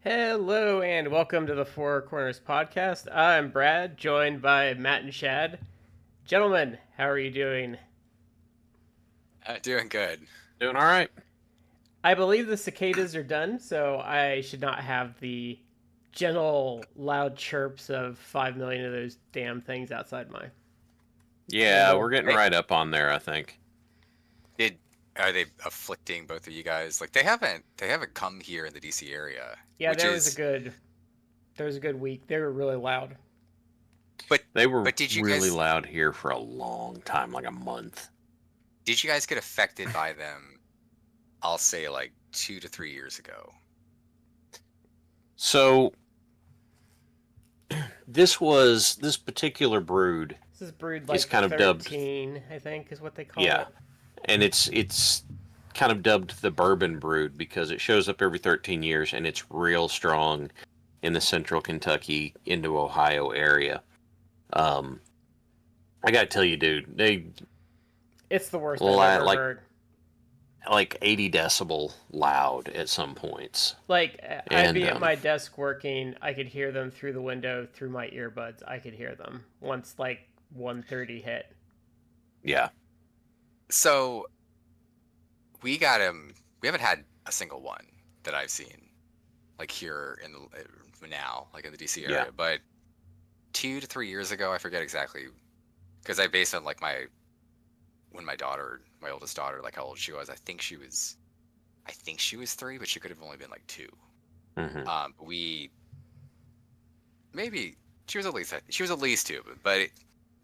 Hello and welcome to the 4Corners podcast. I'm Brad, joined by Matt and Shad. Gentlemen, how are you doing? Doing good. Doing all right. I believe the cicadas are done, so I should not have the gentle, loud chirps of 5 million of those damn things outside my Yeah, window. we're getting Hey, right up on there, I think. did are they afflicting both of you guys? Like they haven't come here in the DC area, Yeah, which there was a is good there was a good week. They were really loud. but They were but did you really guys loud here for a long time, like a month. get affected by them? I'll say like 2 to 3 years ago. So this particular brood This is brewed is like kind of dubbed, 13, I think, is what they call yeah, it. and it's kind of dubbed the bourbon brood because it shows up every 13 years and it's real strong in the central Kentucky into Ohio area. Um, I gotta tell you, dude, they It's the worst I've ever like heard. 80 decibel loud at some points. Like, I'd And be at my desk working, I could hear them through the window, through my earbuds. I could hear them once, like, 1:30 hit. yeah, So we got him. We haven't had a single one that I've seen like here in the now, like in the DC yeah, area. But 2 to 3 years ago, I forget exactly because I based on like when my oldest daughter, like how old she was. I think she was 3, but she could have only been like 2. hmm We maybe she was at least 2, but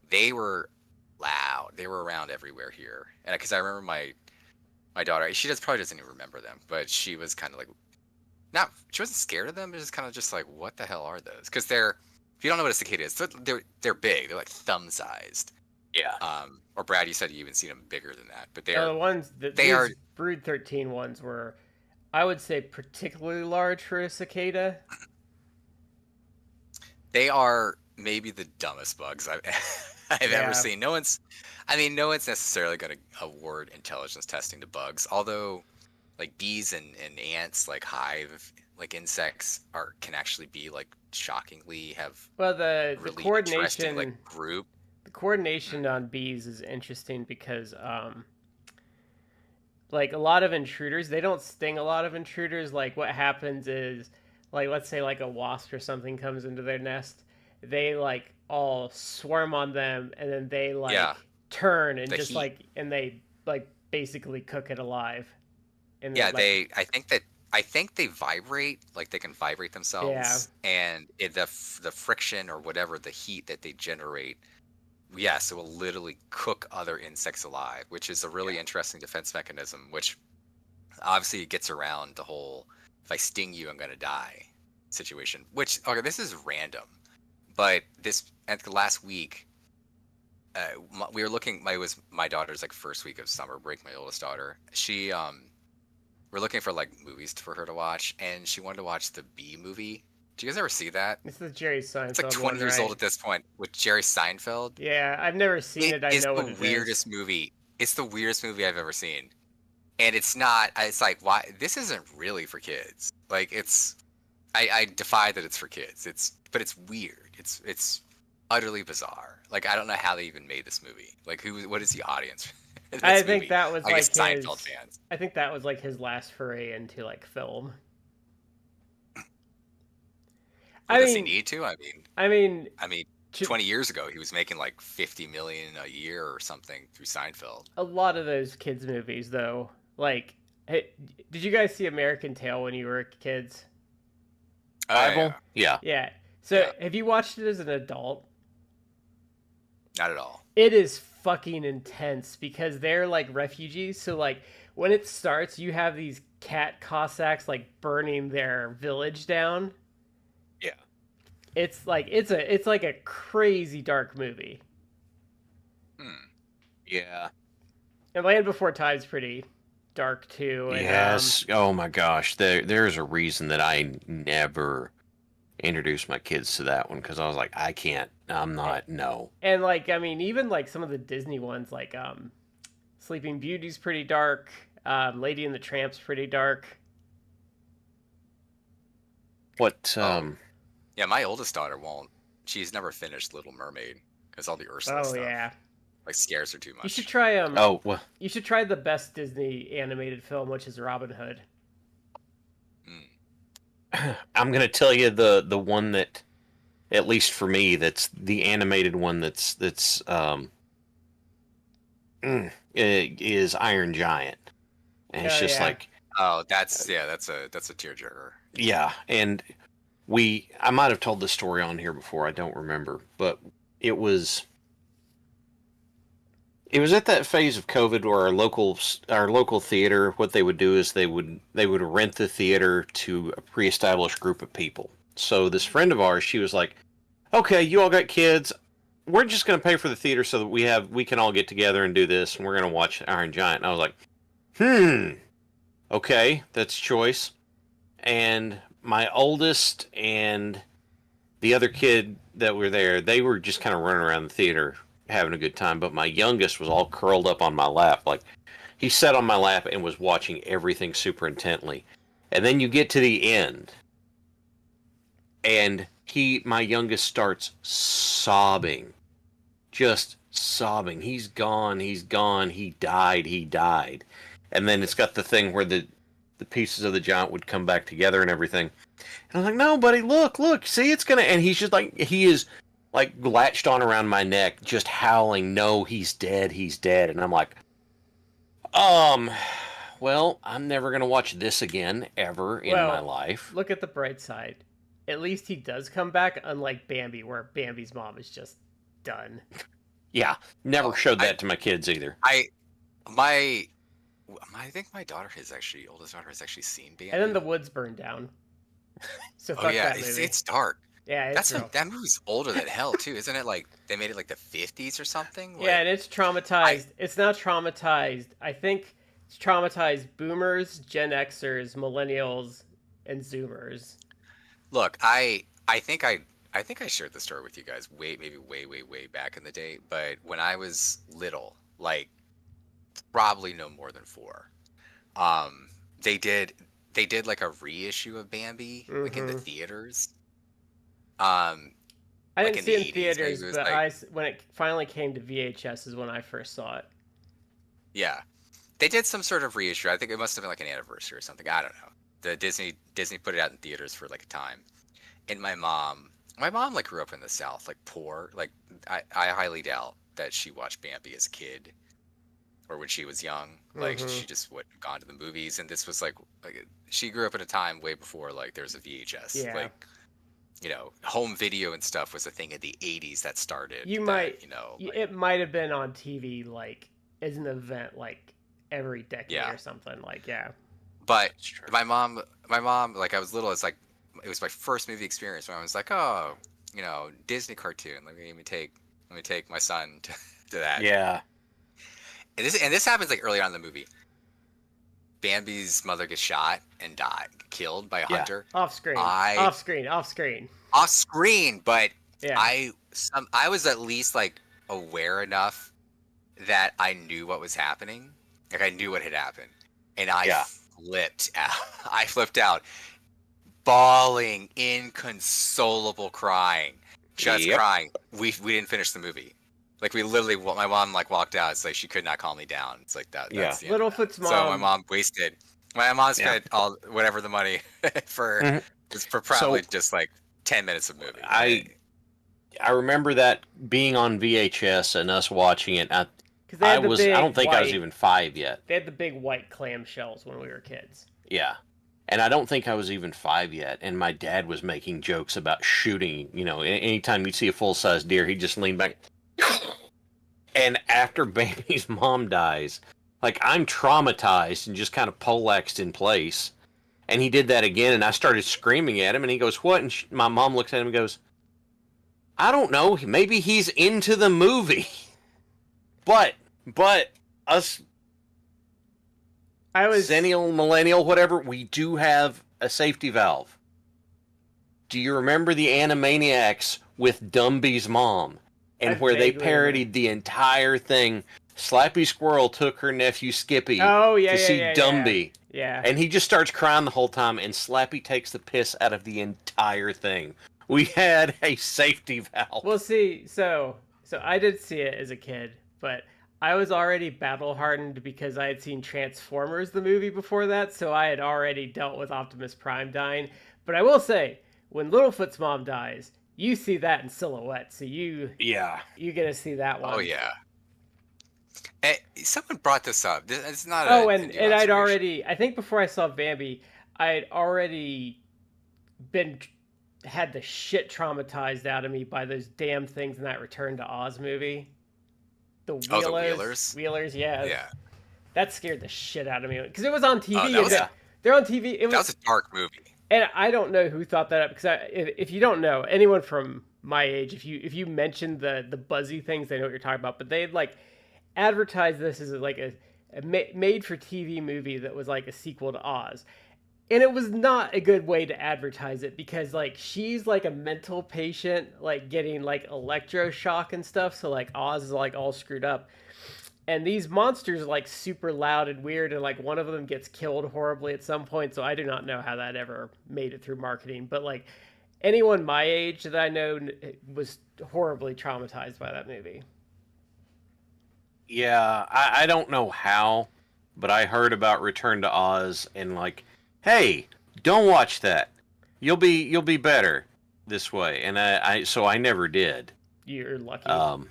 they were loud. They were around everywhere here, and because I remember my daughter, probably doesn't even remember them, but she was kind of like not. She wasn't scared of them. It was just kind of just like, what the hell are those? Because if you don't know what a cicada is, they're big. They're like thumb sized. yeah. Or Brad, you said you even seen them bigger than that, but The ones that they are these Brood 13 ones were, I would say, particularly large for a cicada. they are maybe the dumbest bugs I've ever Yeah. seen. No one's necessarily going to award intelligence testing to bugs, although like bees and ants, like hive, like insects can actually be like shockingly have Well, a really interesting like group. the coordination on bees is interesting because, like a lot of intruders, they don't sting a lot of intruders. Like what happens is, like let's say like a wasp or something comes into their nest, they like all swarm on them, and then they like Yeah, turn and the just heat. like and they like basically cook it alive. And then Yeah, like I think they vibrate, like they can vibrate yeah, themselves, and the friction or whatever the heat that they generate, yes, it will literally cook other insects alive, which is a really Yeah. interesting defense mechanism, which obviously gets around the whole if I sting you, I'm gonna die situation. Which okay, this is random, but this at the last week, we were looking. It was my daughter's like first week of summer break. My oldest daughter, we're looking for like movies for her to watch, and she wanted to watch the Bee movie. Do you guys ever see that? it's the Jerry It's like Seinfeld 20 one, years old right? at this point with Jerry Seinfeld. Yeah, I've never seen It it. I is know the what it is. weirdest movie. It's the weirdest movie I've ever seen. And it's not, it's like, why? This isn't really for kids. Like, I defy that it's for kids. But it's weird. It's utterly bizarre. Like, I don't know how they even made this movie. Like, what is the audience for I this think movie? that was I guess like Seinfeld his. fans. I think that was like his last foray into like film. Well, I does he mean, need to? I mean, I mean, to, 20 years ago, he was making like 50 million a year or something through Seinfeld. a lot of those kids movies though, like, hey, did you guys see American Tail when you were kids? Oh, Bible? Yeah. Yeah. So yeah, have you watched it as an adult? not at all. It is fucking intense because they're like refugees. So like when it starts, you have these cat Cossacks like burning their village down. Yeah. It's like it's like a crazy dark movie. Hmm. Yeah. And Land Before Time's pretty dark too. And Yes. Oh my gosh. There's a reason that I never introduced my kids to that one because I was like, I can't. I'm not. No. and like I mean even like some of the Disney ones like Sleeping Beauty's pretty dark. Lady and the Tramp's pretty dark. What? Yeah, my oldest daughter won't. She's never finished Little Mermaid because all the Ursula Oh stuff yeah. like scares her too much. You should try Oh well. You should try the best Disney animated film, which is Robin Hood. I'm gonna tell you the one that, at least for me, that's the animated one that's is Iron Giant, and it's just like, oh, that's a tearjerker. Yeah, and I might have told this story on here before, I don't remember, but it was at that phase of COVID where our local theater, what they would do is they would rent the theater to a pre-established group of people. So this friend of ours, she was like, "Okay, you all got kids. We're just going to pay for the theater so that we can all get together and do this, and we're going to watch Iron Giant." And I was like, okay, that's choice. And my oldest and the other kid that were there, they were just kind of running around the theater having a good time, but my youngest was all curled up on my lap. Like, he sat on my lap and was watching everything super intently. And then you get to the end, and my youngest starts sobbing. Just sobbing. He's gone, he died. And then it's got the thing where the pieces of the giant would come back together and everything. And I'm like, "No, buddy, look, see, it's gonna..." And he's just like, he is like latched on around my neck, just howling, "No, he's dead. And I'm like, well, I'm never gonna watch this again, ever in my life. Look at the bright side. At least he does come back, unlike Bambi, where Bambi's mom is just done. Yeah, never showed that to my kids either. I think my oldest daughter has actually seen Bambi. And then the woods burned down. So fuck that movie. It's dark. Yeah, that movie's older than hell too, isn't it? Like they made it like the 50s or something. Like, yeah, and it's traumatized. It's now traumatized. I think it's traumatized boomers, Gen Xers, millennials, and Zoomers. Look, I think I shared the story with you guys way back in the day. But when I was little, like probably no more than 4, they did like a reissue of Bambi, like in the theaters. I like didn't see it in 80s, theaters, it but when it finally came to VHS is when I first saw it. Yeah, they did some sort of reissue. I think it must have been like an anniversary or something. I don't know. The Disney put it out in theaters for like a time. And my mom like grew up in the South, like poor. Like I highly doubt that she watched Bambi as a kid or when she was young. Like she just wouldn't have gone to the movies. And this was like she grew up in a time way before like there's a VHS. Yeah. Like, you know, home video and stuff was a thing in the 80s that started. It might have been on TV like as an event like every decade or something. Like, yeah. But my mom, like I was little, it's like it was my first movie experience when I was like, oh, you know, Disney cartoon. Let me take my son to that. Yeah. And this happens like early on in the movie. Bambi's mother gets shot and killed by a hunter. Off screen. Off screen, but yeah. I was at least like aware enough that I knew what was happening. Like I knew what had happened. And I flipped out. Bawling, inconsolable crying. Just crying. We didn't finish the movie. Like we literally, my mom like walked out. It's like she could not calm me down. It's like that. That's Littlefoot's mom. So my mom spent all whatever the money for probably just like 10 minutes of movie. I remember that being on VHS and us watching it. I don't think I was even 5 yet. They had the big white clamshells when we were kids. Yeah. And I don't think I was even 5 yet. And my dad was making jokes about shooting. You know, anytime you'd see a full-size deer, he'd just lean back. And after Baby's mom dies, like, I'm traumatized and just kind of poleaxed in place. And he did that again, and I started screaming at him, and he goes, "What?" And my mom looks at him and goes, "I don't know. Maybe he's into the movie." But us Zennial, millennial, whatever, we do have a safety valve. Do you remember the Animaniacs with Dumby's mom? And where they parodied the entire thing Slappy Squirrel took her nephew Skippy Oh yeah, to yeah, see yeah, Dumby. yeah. And he just starts crying the whole time, and Slappy takes the piss out of the entire thing. We had a safety valve. Well, see, so I did see it as a kid, but I was already battle hardened because I had seen Transformers the movie before that, so I had already dealt with Optimus Prime dying. But I will say, when Littlefoot's mom dies, you see that in silhouette, so you get to see that one. Oh yeah. Hey, someone brought this up. It's not Oh, a and new I'd observation. already, I think before I saw Bambi, I'd already had the shit traumatized out of me by those damn things in that Return to Oz movie. The Wheelers. Oh, the Wheelers? Wheelers, yeah. Yeah. That scared the shit out of me because it was on TV. They're on TV. That was a dark movie. And I don't know who thought that up because if you don't know, anyone from my age, if you mention the buzzy things, they know what you're talking about. But they'd like advertise this as like a made for TV movie that was like a sequel to Oz. And it was not a good way to advertise it because like she's like a mental patient, like getting like electroshock and stuff. So like Oz is like all screwed up. And these monsters are like super loud and weird, and like one of them gets killed horribly at some point. So I do not know how that ever made it through marketing. But like anyone my age that I know was horribly traumatized by that movie. Yeah, I don't know how, but I heard about Return to Oz and like, hey, don't watch that. You'll be better this way. And so I never did. You're lucky.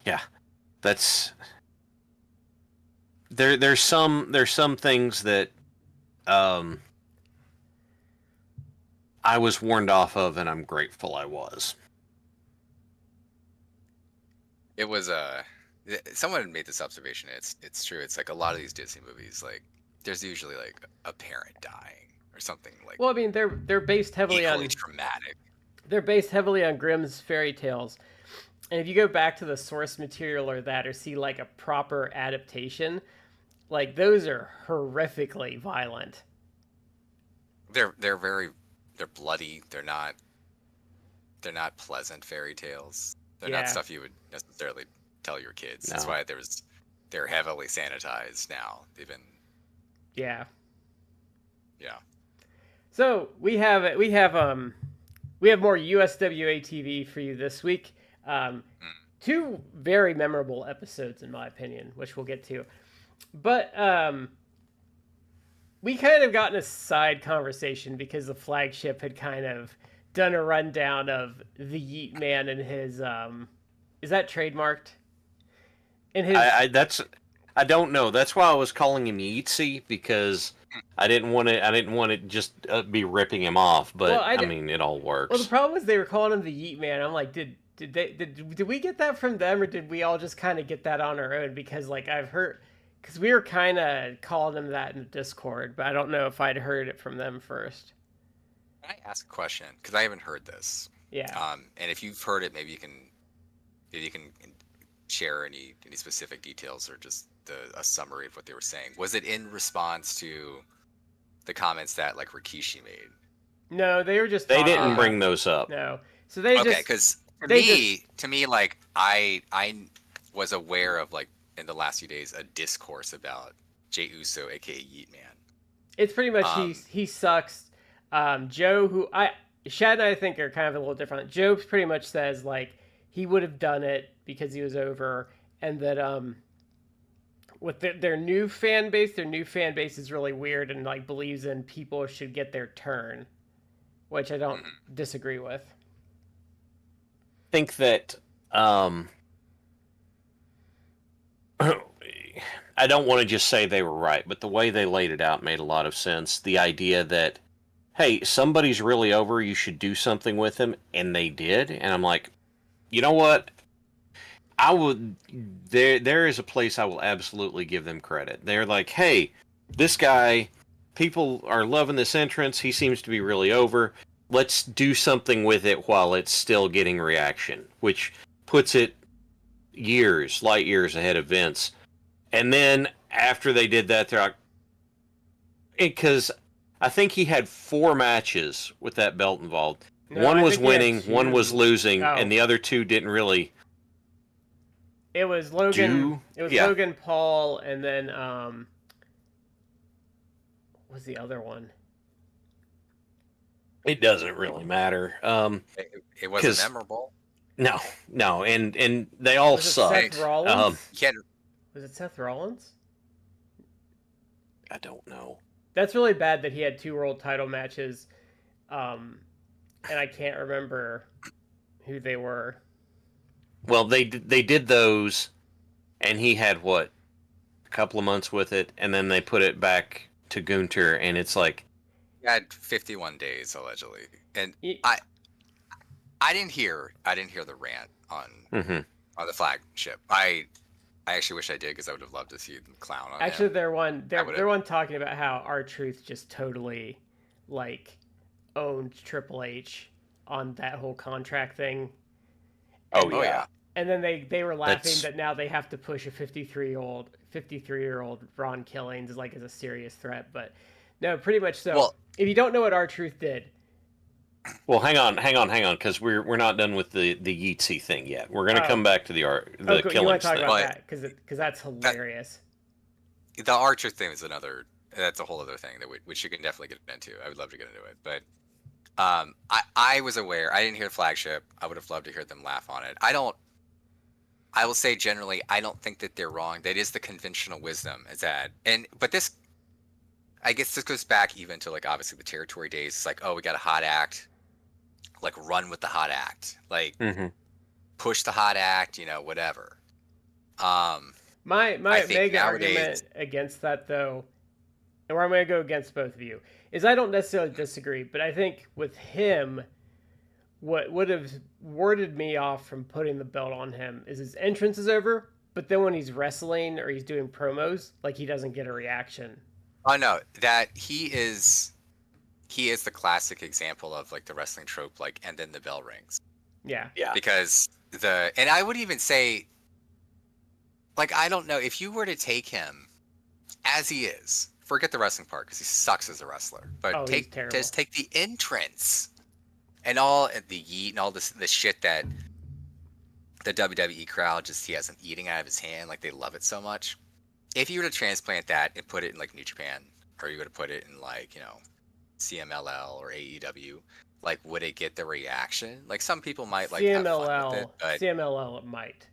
Yeah. That's there's some things that I was warned off of, and I'm grateful I was. It was someone made this observation. It's true. It's like a lot of these Disney movies, like there's usually like a parent dying or something like. Well, I mean, they're based heavily on traumatic. They're based heavily on Grimm's fairy tales. And if you go back to the source material or see like a proper adaptation, like those are horrifically violent. They're bloody. They're not pleasant fairy tales. They're not stuff you would necessarily tell your kids. No. That's why they're heavily sanitized now. They've been. Yeah. Yeah. So we have more USWA TV for you this week. Two very memorable episodes, in my opinion, which we'll get to. But we kind of got in a side conversation because the flagship had kind of done a rundown of the Yeet Man and his. Is that trademarked? In his. I don't know. That's why I was calling him Yeetsy because I didn't want to just be ripping him off. But well, I mean, it all works. Well, the problem is they were calling him the Yeet Man. I'm like, did we get that from them, or did we all just kind of get that on our own? Because like I've heard, because we were kind of calling them that in the Discord, but I don't know if I'd heard it from them first. Can I ask a question? Because I haven't heard this. Yeah. And if you've heard it, maybe you can share any specific details or just a summary of what they were saying. Was it in response to the comments that like Rikishi made? No, they were just. They didn't bring those up. No, so they just. Because to me, like I was aware of like in the last few days a discourse about Jey Uso, aka Yeet Man. It's pretty much he sucks. Joe, Shad and I think are kind of a little different. Joe pretty much says like he would have done it because he was over, and that with their new fan base is really weird and like believes in people should get their turn, which I don't disagree with. Think that I don't want to just say they were right, but the way they laid it out made a lot of sense. The idea that, hey, somebody's really over, you should do something with them, and they did. And I'm like, you know what? I would. There is a place I will absolutely give them credit. They're like, hey, this guy, people are loving this entrance. He seems to be really over. Let's do something with it while it's still getting reaction, which puts it light years ahead of Vince. And then after they did that, they're like, because I think he had 4 matches with that belt involved. No, one was winning, one was losing, and the other 2 didn't really. It was Logan. It was Yeah. Logan Paul, and then what was the other one? It doesn't really matter. It wasn't 'Cause- memorable. No, and they all Was it sucked. Seth Rollins? You can't. Was it Seth Rollins? I don't know. That's really bad that he had 2 world title matches, and I can't remember who they were. Well, they did those, and he had what, a couple of months with it, and then they put it back to Gunter, and it's like, He had 51 days allegedly, and Ye- I didn't hear the rant on mhm. on the flagship. I actually wish I did because I would have loved to see them clown on Actually, him. they're one. I They're one talking about how R-Truth just totally, like, owned Triple H on that whole contract thing. Oh Oh yeah. yeah. And then they were laughing That's- that now they have to push a 53-year-old Ron Killings like as a serious threat. But no, pretty much so. Well- if you don't know what R-Truth did, Well, hang on, because we're not done with the Yeatsy thing yet. We're gonna Oh. come back to the cool. You want Killings to talk thing. about But- that because that's hilarious. The Archer thing is another. That's a whole other thing that which you can definitely get into. I would love to get into it, but I was aware. I didn't hear the flagship. I would have loved to hear them laugh on it. I will say generally, I don't think that they're wrong. That is the conventional wisdom. Is that but this, I guess this goes back even to like obviously the territory days. It's like, oh, we got a hot act, like run with the hot act, like Mhm. push the hot act, whatever. My I think big nowadays- argument against that, though, and where I'm going to go against both of you, is I don't necessarily disagree, but I think with him, what would have warded me off from putting the belt on him is his entrance is over, but then when he's wrestling or he's doing promos, like he doesn't get a reaction. Oh no, that he is the classic example of like the wrestling trope, like, and then the bell rings. Yeah. Yeah. Because and I would even say, like, I don't know if you were to take him as he is, forget the wrestling part because he sucks as a wrestler, but Oh, he's terrible. just take the entrance and all the yeet and all the shit that the WWE crowd just he has him eating out of his hand, like they love it so much. If you were to transplant that and put it in like New Japan, or you were to put it in like CMLL or AEW, like would it get the reaction? Like some people might like have fun with it, but CMLL it might.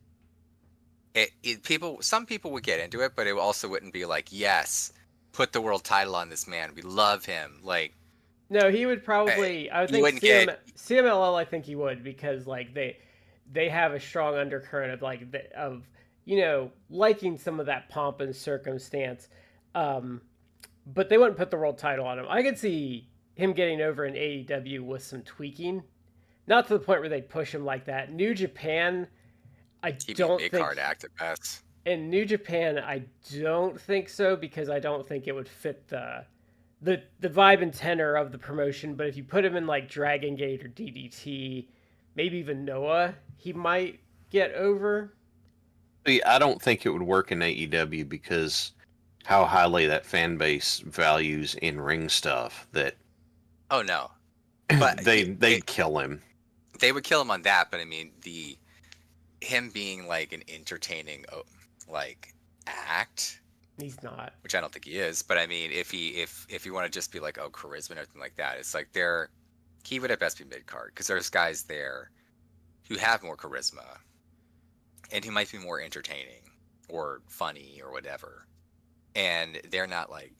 some people would get into it, but it also wouldn't be like, yes, put the world title on this man. We love him. Like, No, he would probably. I would he think wouldn't get- CMLL. I think he would because like they have a strong undercurrent of like of liking some of that pomp and circumstance, but they wouldn't put the world title on him. I could see him getting over in AEW with some tweaking, not to the point where they'd push him like that. New Japan, I he'd be don't a big think. card act at best. In New Japan, I don't think so because I don't think it would fit the vibe and tenor of the promotion. But if you put him in like Dragon Gate or DDT, maybe even Noah, he might get over. See, I don't think it would work in AEW because how highly that fan base values in ring stuff that Oh no, but they'd kill him. they would kill him on that. But I mean, him being like an entertaining like act, He's not. which I don't think he is. But I mean, if you want to just be like, oh, charisma and everything like that, it's like he would at best be mid card because there's guys there who have more charisma and who might be more entertaining or funny or whatever, and they're not like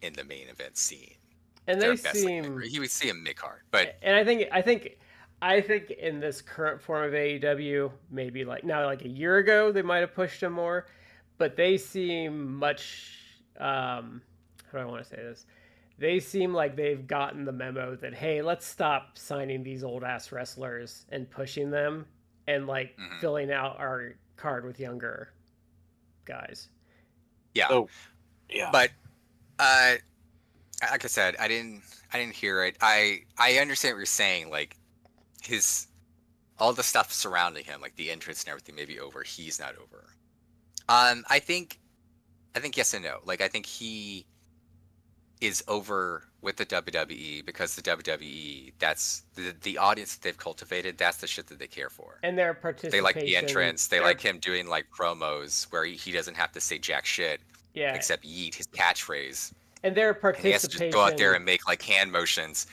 in the main event scene. And They're they best seem. he would see him mid card, but And I think in this current form of AEW, maybe like a year ago, they might have pushed him more, but they seem much. How do I want to say this? They seem like they've gotten the memo that hey, let's stop signing these old ass wrestlers and pushing them and like filling out our card with younger guys. yeah. Oh, yeah. But like I said, I didn't hear it. I understand what you're saying. Like all the stuff surrounding him, like the entrance and everything, may be over. He's not over. I think yes and no. Like I think is over with the WWE because the WWE, that's the audience that they've cultivated. That's the shit that they care for. And their They like the participation. entrance. They like him doing like promos where he doesn't have to say jack shit Yeah. except yeet, his catchphrase. And their And he participation. has to just go out there and make like hand motions,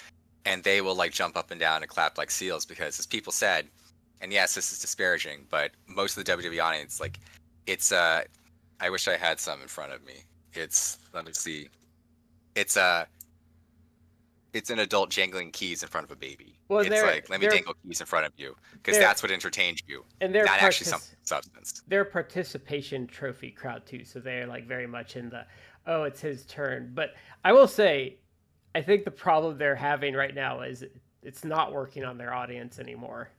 and they will like jump up and down and clap like seals because, as people said, and yes, this is disparaging, but most of the WWE audience, like, it's I wish I had some in front of me. Let me see. It's an adult jangling keys in front of a baby. Well, it's like, let me dangle keys in front of you, because that's what entertains you, and not actually some substance. Their participation trophy crowd too, so they're like very much in the, oh, it's his turn. But I will say, I think the problem they're having right now is it's not working on their audience anymore.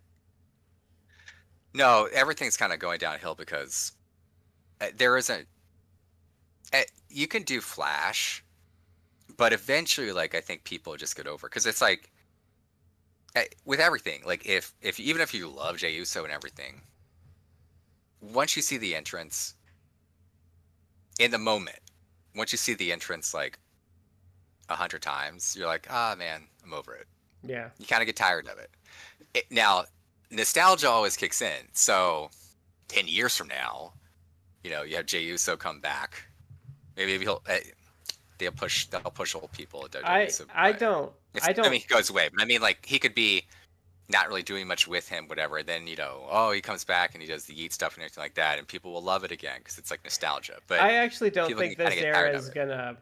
No, everything's kind of going downhill because there isn't. You can do Flash, but eventually, like, I think people just get over, because it's like with everything. Like, if even if you love Jey Uso and everything, once you see the entrance in the moment, once you see the entrance like 100 times, you're like, ah, man, I'm over it. Yeah. You kind of get tired of it. Now, nostalgia always kicks in. So 10 years from now, you have Jey Uso come back. Maybe they'll push old people at WWE. I don't. I mean, he goes away. I mean, like, he could be not really doing much with him, whatever. Then, he comes back and he does the yeet stuff and everything like that, and people will love it again because it's like nostalgia. But I actually don't think this era is gonna.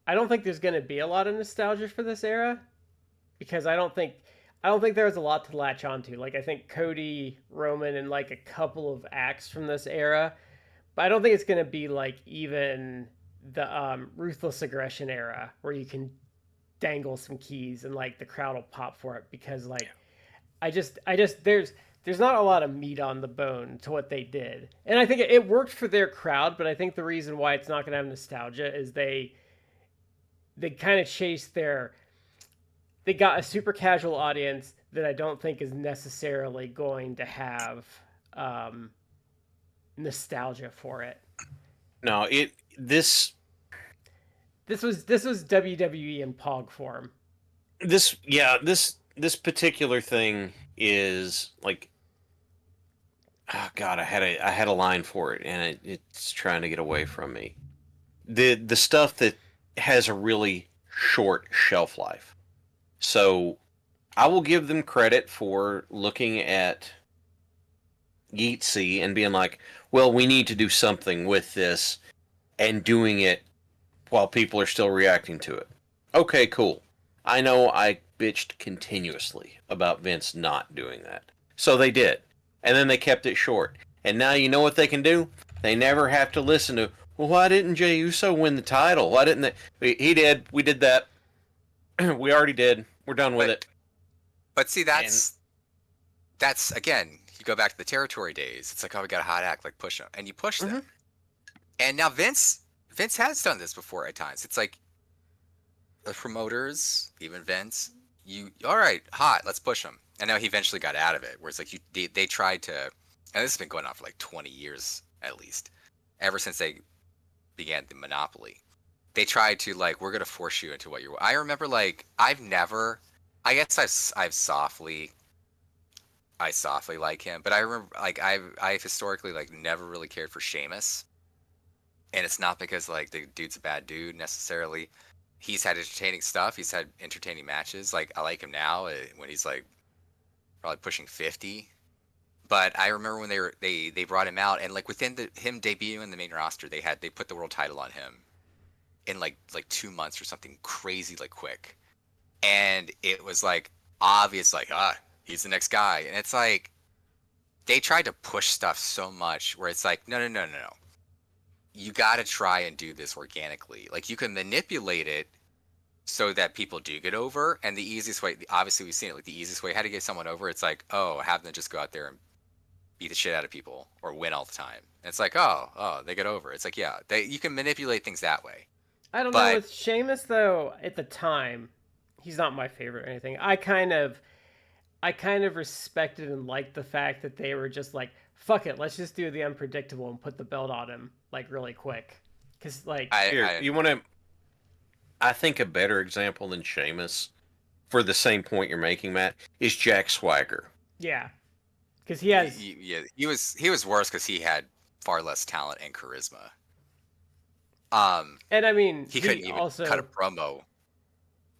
I don't think there's gonna be a lot of nostalgia for this era, because I don't think there's a lot to latch onto. Like, I think Cody, Roman, and like a couple of acts from this era, but I don't think it's gonna be like even the Ruthless Aggression era where you can dangle some keys and like the crowd will pop for it, because like I just there's not a lot of meat on the bone to what they did, and I think it worked for their crowd. But I think the reason why it's not gonna have nostalgia is they kind of chased they got a super casual audience that I don't think is necessarily going to have nostalgia for it. No, this was WWE in POG form. This particular thing is like, oh God, I had a line for it and it's trying to get away from me. The stuff that has a really short shelf life. So I will give them credit for looking at Yeatsy and being like, well, we need to do something with this, and doing it while people are still reacting to it. Okay, cool. I know I bitched continuously about Vince not doing that. So they did. And then they kept it short. And now you know what they can do? They never have to listen to, well, why didn't Jey Uso win the title? Why didn't they? He did. We did that. We already did. We're done with it. But see, that's again, you go back to the territory days. It's like, oh, we got a hot act, like, push them. And you push them. And now Vince has done this before at times. It's like the promoters, even Vince, all right, hot, let's push them. And now he eventually got out of it, where it's like they tried to, and this has been going on for like 20 years at least, ever since they began the monopoly. They tried to, like, we're gonna force you into what you're. I remember, like, I guess I've softly like him, but I remember, like, I've historically, like, never really cared for Sheamus, and it's not because, like, the dude's a bad dude necessarily. He's had entertaining stuff. He's had entertaining matches. Like, I like him now when he's like probably pushing 50. But I remember when they brought him out, and like within him debuting in the main roster, they put the world title on him in like 2 months or something crazy, like, quick. And it was like obvious, like, he's the next guy. And it's like they tried to push stuff so much where it's like, no. You got to try and do this organically. Like, you can manipulate it so that people do get over. And the easiest way, obviously we've seen it, like, the easiest way how to get someone over, it's like, oh, have them just go out there and beat the shit out of people or win all the time. And it's like, oh, they get over. It's like, yeah, you can manipulate things that way. I don't know. With Sheamus, though, at the time, he's not my favorite or anything. I kind of respected and liked the fact that they were just like, fuck it, let's just do the unpredictable and put the belt on him, like, really quick. Because, like, you want to I think a better example than Sheamus, for the same point you're making, Matt, is Jack Swagger. Yeah, because he has. Yeah, he was worse because he had far less talent and charisma. And I mean, he couldn't even also cut a promo,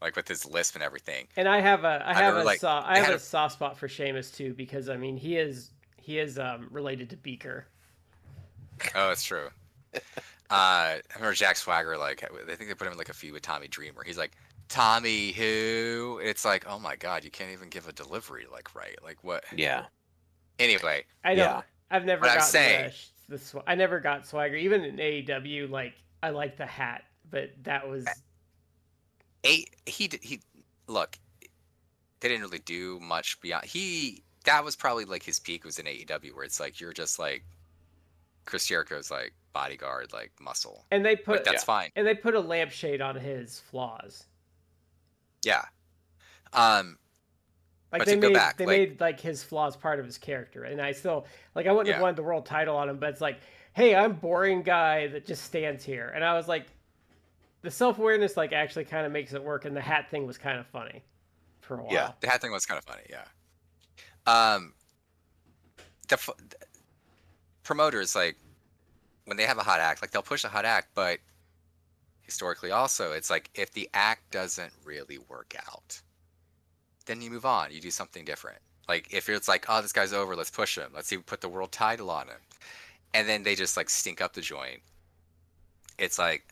like with his lisp and everything. And I have a soft spot for Sheamus too, because I mean he is related to Beaker. Oh, it's true. I remember Jack Swagger, like, I think they put him in like a feud with Tommy Dreamer. He's like, Tommy who? It's like, oh my god, you can't even give a delivery like right. Like what? Yeah. Anyway. I know. Yeah. I've never got I never got Swagger. Even in AEW, like I like the hat, but that was he look, they didn't really do much beyond that was probably like his peak was in AEW, where it's like you're just like Chris Jericho's like bodyguard, like muscle. And they put that's fine. And they put a lampshade on his flaws. Yeah. Like they made like his flaws part of his character. And I still like I wouldn't have wanted the world title on him, but it's like, hey, I'm boring guy that just stands here. And I was like, the self-awareness like actually kind of makes it work, and the hat thing was kind of funny for a while. Yeah, the hat thing was kind of funny, yeah. The promoters, like, when they have a hot act, like, they'll push a hot act, but historically also, it's like, if the act doesn't really work out, then you move on. You do something different. Like, if it's like, oh, this guy's over, let's push him. Let's see, put the world title on him. And then they just, like, stink up the joint. It's like,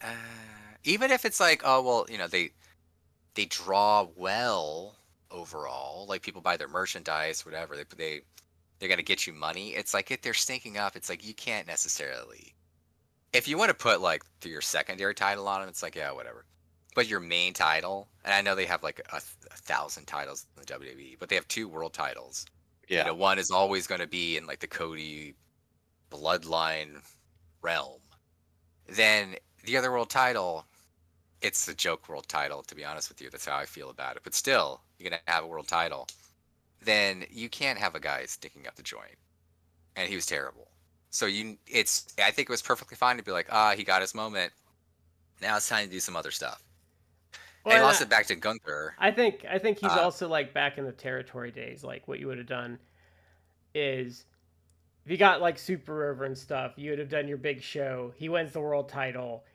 even if it's like, oh, well, you know, they draw well overall, like people buy their merchandise, whatever, they're going to get you money. It's like, if they're stinking up, it's like, you can't necessarily, if you want to put like your secondary title on them, it's like, yeah, whatever. But your main title, and I know they have like a 1,000 titles in the WWE, but they have 2 world titles. Yeah. You know, one is always going to be in like the Cody bloodline realm. Then the other world title, it's the joke world title, to be honest with you. That's how I feel about it. But still, you're going to have a world title. Then you can't have a guy sticking up the joint. And he was terrible. So I think it was perfectly fine to be like, he got his moment. Now it's time to do some other stuff. Well, and he lost it back to Gunther. I think he's also like back in the territory days. Like what you would have done is, if you got like super over and stuff, you would have done your big show. He wins the world title,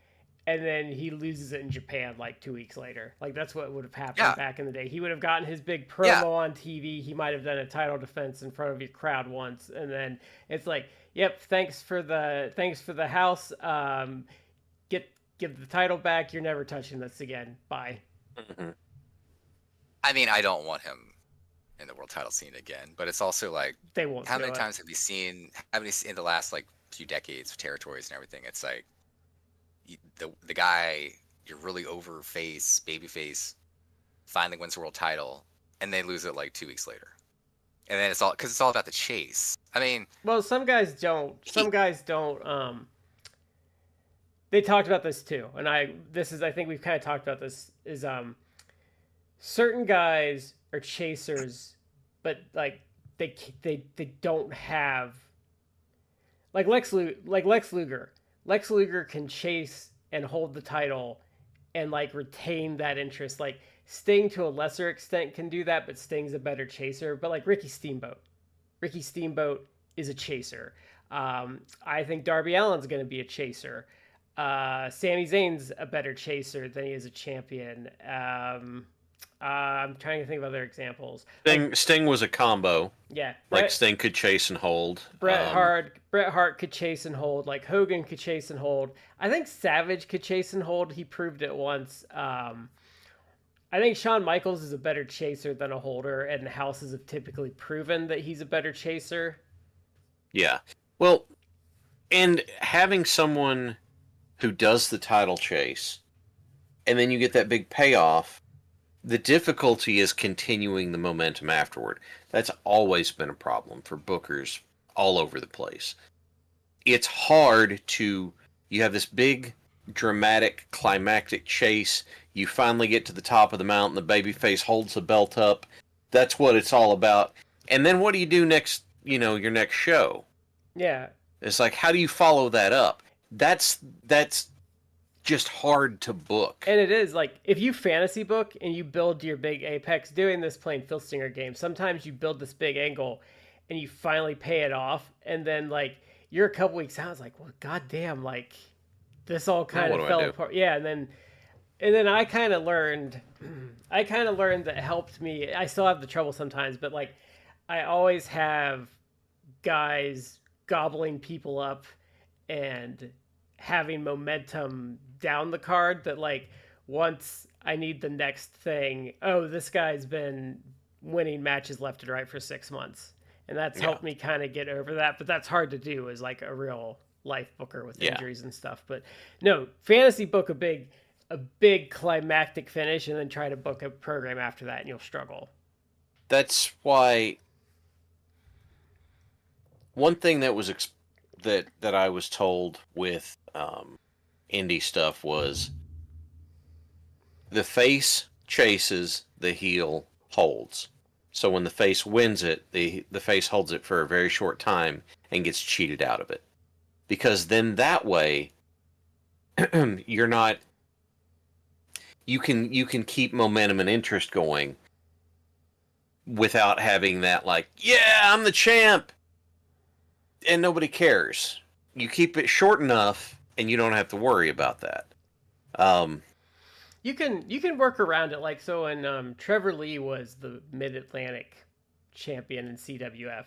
and then he loses it in Japan like 2 weeks later. Like that's what would have happened back in the day. He would have gotten his big promo on TV. He might have done a title defense in front of your crowd once, and then it's like, yep, thanks for the house. Give the title back. You're never touching this again. Bye. Mm-hmm. I mean, I don't want him in the world title scene again, but it's also like, they won't. How many times have we seen in the last like few decades of territories and everything? It's like the guy, you're really over baby face, finally wins the world title, and they lose it like 2 weeks later, and then it's all about the chase. I mean, well, some guys don't. They talked about this too, and I think we've kind of talked about this. Is certain guys are chasers, but like they don't have like Lex Luger. Lex Luger can chase and hold the title and like retain that interest. Like Sting to a lesser extent can do that, but Sting's a better chaser. But like Ricky Steamboat is a chaser. I think Darby Allin's going to be a chaser. Sami Zayn's a better chaser than he is a champion. I'm trying to think of other examples. Sting was a combo. Yeah. Sting could chase and hold. Bret Hart could chase and hold. Like Hogan could chase and hold. I think Savage could chase and hold. He proved it once. I think Shawn Michaels is a better chaser than a holder, and houses have typically proven that he's a better chaser. Yeah. Well, and having someone who does the title chase, and then you get that big payoff, the difficulty is continuing the momentum afterward. That's always been a problem for bookers all over the place. It's hard you have this big, dramatic, climactic chase, you finally get to the top of the mountain, the babyface holds the belt up, that's what it's all about. And then what do you do next, your next show? Yeah. It's like, how do you follow that up? That's just hard to book. And it is like if you fantasy book and you build your big apex doing this playing Filstinger game, sometimes you build this big angle and you finally pay it off, and then like you're a couple weeks out, it's like, well, goddamn, like this all kind of fell apart. Yeah, and then I kind of learned that helped me. I still have the trouble sometimes, but like I always have guys gobbling people up and having momentum down the card that like once I need the next thing, oh, this guy's been winning matches left and right for 6 months. And that's helped me kind of get over that. But that's hard to do as like a real life booker with injuries and stuff. But no, fantasy book a big climactic finish and then try to book a program after that and you'll struggle. That's why one thing that was that I was told with indie stuff was the face chases, the heel holds. So when the face wins it, the face holds it for a very short time and gets cheated out of it. Because then that way you're not you can keep momentum and interest going without having that like, yeah, I'm the champ and nobody cares. You keep it short enough and you don't have to worry about that. You can work around it. Like, so when Trevor Lee was the Mid-Atlantic champion in CWF,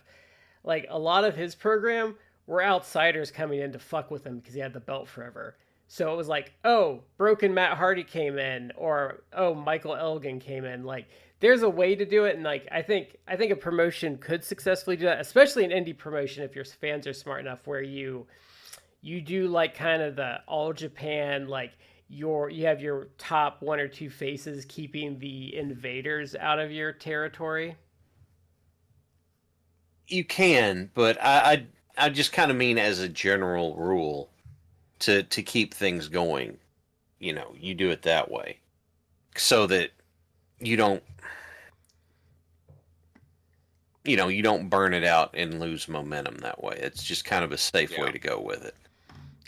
like a lot of his program were outsiders coming in to fuck with him because he had the belt forever. So it was like, oh, Broken Matt Hardy came in, or oh, Michael Elgin came in. Like, there's a way to do it, and like I think a promotion could successfully do that, especially an indie promotion if your fans are smart enough, where you do like kind of the all Japan, like you have your top one or two faces keeping the invaders out of your territory. You can, but I just kind of mean as a general rule to keep things going. You know, you do it that way so that you don't burn it out and lose momentum that way. It's just kind of a safe way to go with it.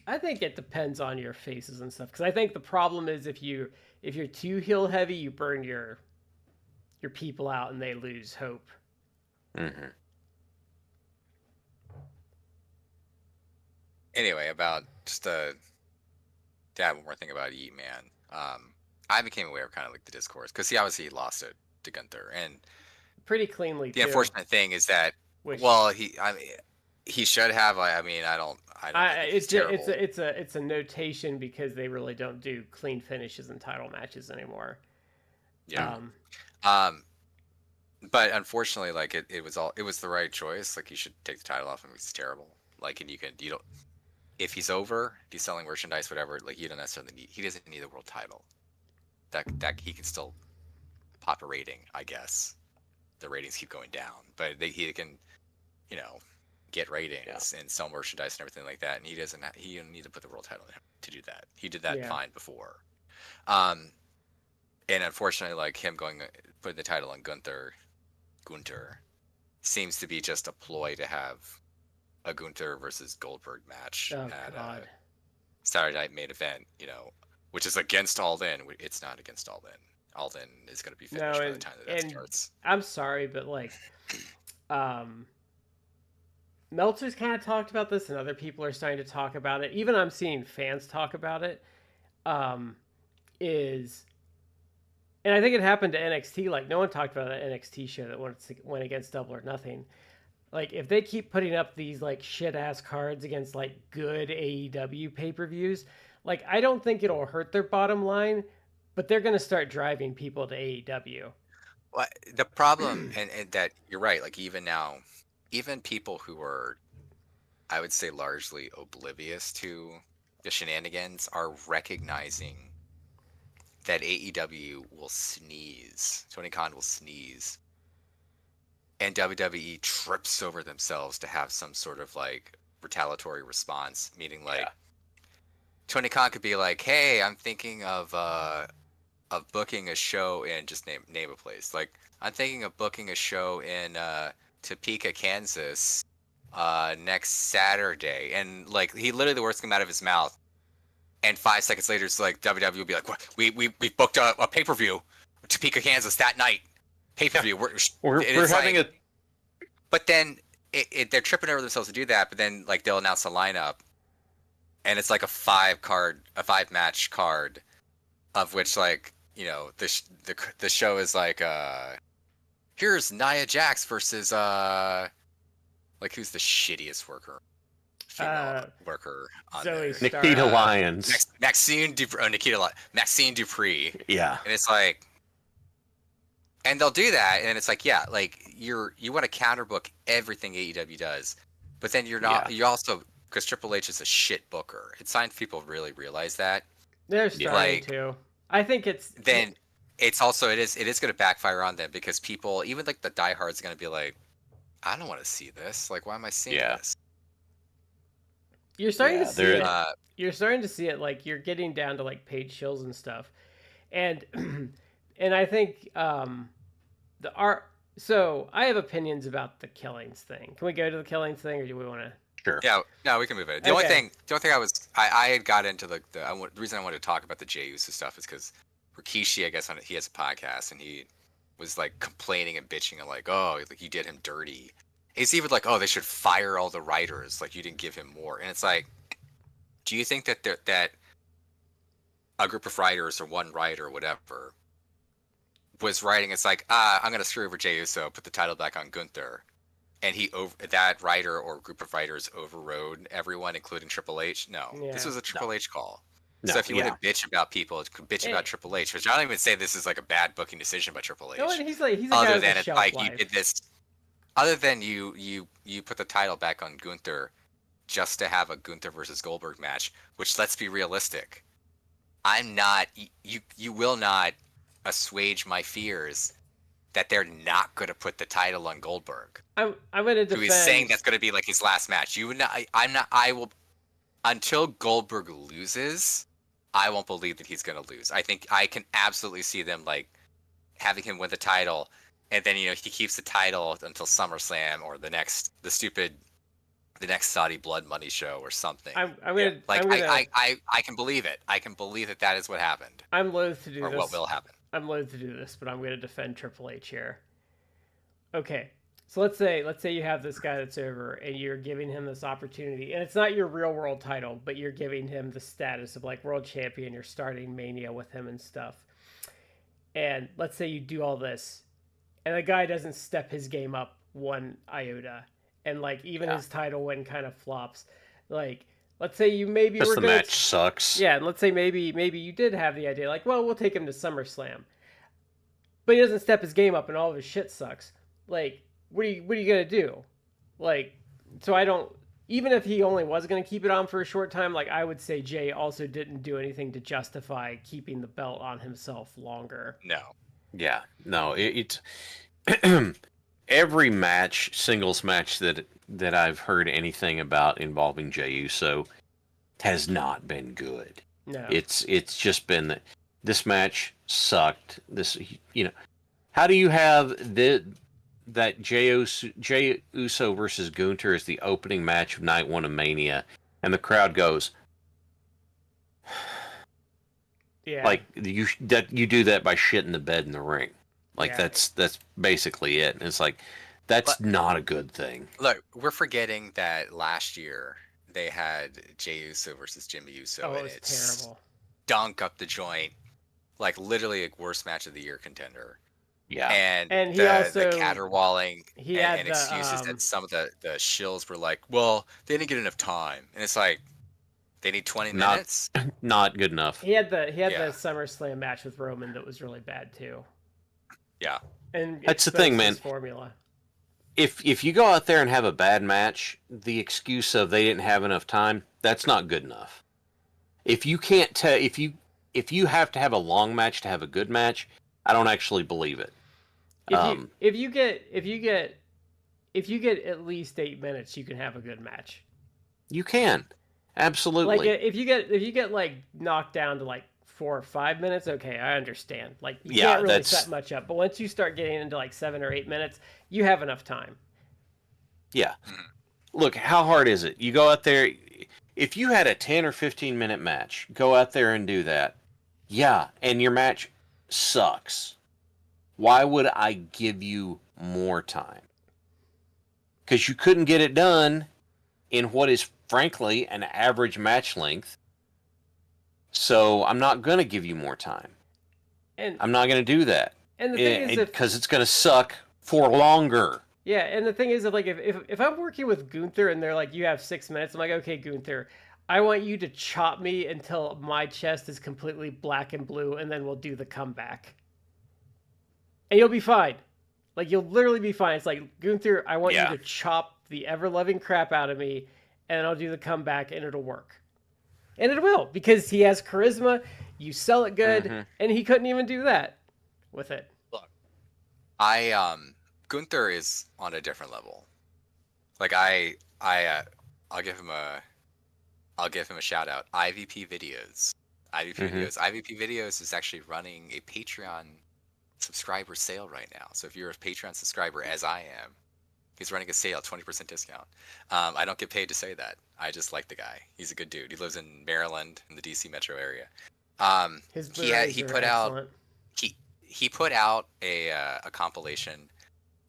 I think it depends on your faces and stuff, because I think the problem is if you're too heel heavy, you burn your people out and they lose hope. Mm-hmm. Anyway, about just to add one more thing about Yeet Man. I became aware of kind of like the discourse because he obviously lost it to Gunther, and pretty cleanly. The unfortunate thing is that he should have. I don't it's a notation because they really don't do clean finishes in title matches anymore. Yeah. But unfortunately, like it was the right choice. Like he should take the title off him. He's terrible. Like, and you don't. If he's over, if he's selling merchandise, whatever, like he doesn't need the world title. That he can still pop a rating, I guess. The ratings keep going down, but he can, get ratings and sell merchandise and everything like that. And he doesn't need to put the world title in him to do that. He did that fine before. And unfortunately, like him putting the title on Gunther seems to be just a ploy to have a Gunther versus Goldberg match at Saturday Night Main Event, which is against All In. It's not against All In. All In is going to be finished by the time that starts. I'm sorry, but like, Meltzer's kind of talked about this, and other people are starting to talk about it. Even I'm seeing fans talk about it. And I think it happened to NXT. Like, no one talked about that NXT show that went against Double or Nothing. Like, if they keep putting up these like shit ass cards against like good AEW pay-per-views, like I don't think it'll hurt their bottom line, but they're going to start driving people to AEW. Well, the problem, and that you're right. Like even now, even people who are, I would say, largely oblivious to the shenanigans are recognizing that AEW will sneeze. Tony Khan will sneeze. And WWE trips over themselves to have some sort of like retaliatory response, meaning like Tony Khan could be like, "Hey, I'm thinking of booking a show in," just name a place. Like, I'm thinking of booking a show in Topeka, Kansas, next Saturday, and like he literally, the words come out of his mouth. And 5 seconds later, it's like WWE will be like, "What? We booked a pay-per-view, Topeka, Kansas that night. Pay-per-view. We're having a. But then they're tripping over themselves to do that. But then like they'll announce the lineup, and it's like a 5-match card, of which like the show is like here's Nia Jax versus like who's the shittiest female worker on Zoe there? Nikita Lyons. Maxine Dupree. Yeah. And it's like, and they'll do that, and it's like, yeah, like you want to counterbook everything AEW does, but then you're not. You also, because Triple H is a shit booker. It's time people really realize that. They're starting to. I think it's then it's also it is going to backfire on them because people, even like the diehards, going to be like, I don't want to see this. Like, why am I seeing this? You're starting to see it. You're starting to see it. Like you're getting down to like paid shills and stuff, and and I think the art. So I have opinions about the killings thing. Can we go to the killings thing, or do we want to? Sure. Yeah. No, we can move it. The only thing I had got into the reason I wanted to talk about the Jey Uso stuff is because Rikishi, I guess, he has a podcast and he was like complaining and bitching and like, oh, like you did him dirty. It's even like, oh, they should fire all the writers. Like you didn't give him more. And it's like, do you think that that a group of writers or one writer or whatever was writing? It's like, I'm gonna screw over Jey Uso, put the title back on Gunther, and that writer or group of writers overrode everyone, including Triple H. No, this was a Triple H call. No, so if you want to bitch about people, bitch about Triple H, which I don't even say this is like a bad booking decision by Triple H. No, he's a other guy than with a it's like shelf you life. did this. Other than you put the title back on Gunther just to have a Gunther versus Goldberg match, which let's be realistic, you will not assuage my fears that they're not going to put the title on Goldberg. I'm going to defend. Who is saying that's going to be like his last match? I will until Goldberg loses. I won't believe that he's going to lose. I think I can absolutely see them like having him win the title. And then he keeps the title until SummerSlam or the next Saudi Blood Money show or something. I can believe it. I can believe that is what happened. I'm loath to do this. Or what will happen. I'm loath to do this, but I'm going to defend Triple H here. Okay, so let's say you have this guy that's over, and you're giving him this opportunity, and it's not your real world title, but you're giving him the status of like world champion. You're starting Mania with him and stuff. And let's say you do all this, and the guy doesn't step his game up one iota, and like even his title win kind of flops. Like, let's say you maybe the match sucks. Yeah, and let's say maybe you did have the idea, like, well, we'll take him to SummerSlam, but he doesn't step his game up, and all of his shit sucks. Like, what are you gonna do? Like, so I don't. Even if he only was gonna keep it on for a short time, like I would say Jay also didn't do anything to justify keeping the belt on himself longer. No. Yeah, no, it's every singles match that I've heard anything about involving Jey Uso has not been good. No, it's just been that this match sucked. How do you have that Jey Uso versus Gunther is the opening match of Night 1 of Mania, and the crowd goes, yeah, like you do that by shitting the bed in the ring. Like that's basically it. And it's like that's not a good thing. Look, we're forgetting that last year they had Jey Uso versus Jimmy Uso, and it's terrible. Dunk up the joint, like literally a worst match of the year contender. Yeah, and he the also caterwauling and the, excuses that some of the shills were like, well, they didn't get enough time, and it's like they need 20 minutes. Not good enough. He had the SummerSlam match with Roman that was really bad too. Yeah, and that's the thing, man. Formula. If you go out there and have a bad match, the excuse of they didn't have enough time, that's not good enough. If you can't if you have to have a long match to have a good match, I don't actually believe it. If you get at least 8 minutes, you can have a good match. You can, absolutely. Like if you get like knocked down to like 4 or 5 minutes, okay, I understand. Like you can't really set much up, but once you start getting into like 7 or 8 minutes, you have enough time. Yeah. Look, how hard is it? You go out there, if you had a 10 or 15-minute match, go out there and do that. Yeah, and your match sucks. Why would I give you more time? Because you couldn't get it done in what is, frankly, an average match length. So I'm not going to give you more time. And I'm not going to do that. And the thing is, because it's going to suck for longer. Yeah, and the thing is, like, if I'm working with Gunther and they're like, you have 6 minutes, I'm like, okay, Gunther, I want you to chop me until my chest is completely black and blue, and then we'll do the comeback. And you'll be fine. Like, you'll literally be fine. It's like, Gunther, I want you to chop the ever-loving crap out of me, and I'll do the comeback, and it'll work. And it will, because he has charisma, you sell it good, and he couldn't even do that with it. Look, Gunther is on a different level. Like I'll give him a shout out. IVP Videos. IVP Videos is actually running a Patreon subscriber sale right now. So if you're a Patreon subscriber, as I am, he's running a sale, 20% discount. I don't get paid to say that. I just like the guy. He's a good dude. He lives in Maryland, in the DC metro area. He put out a compilation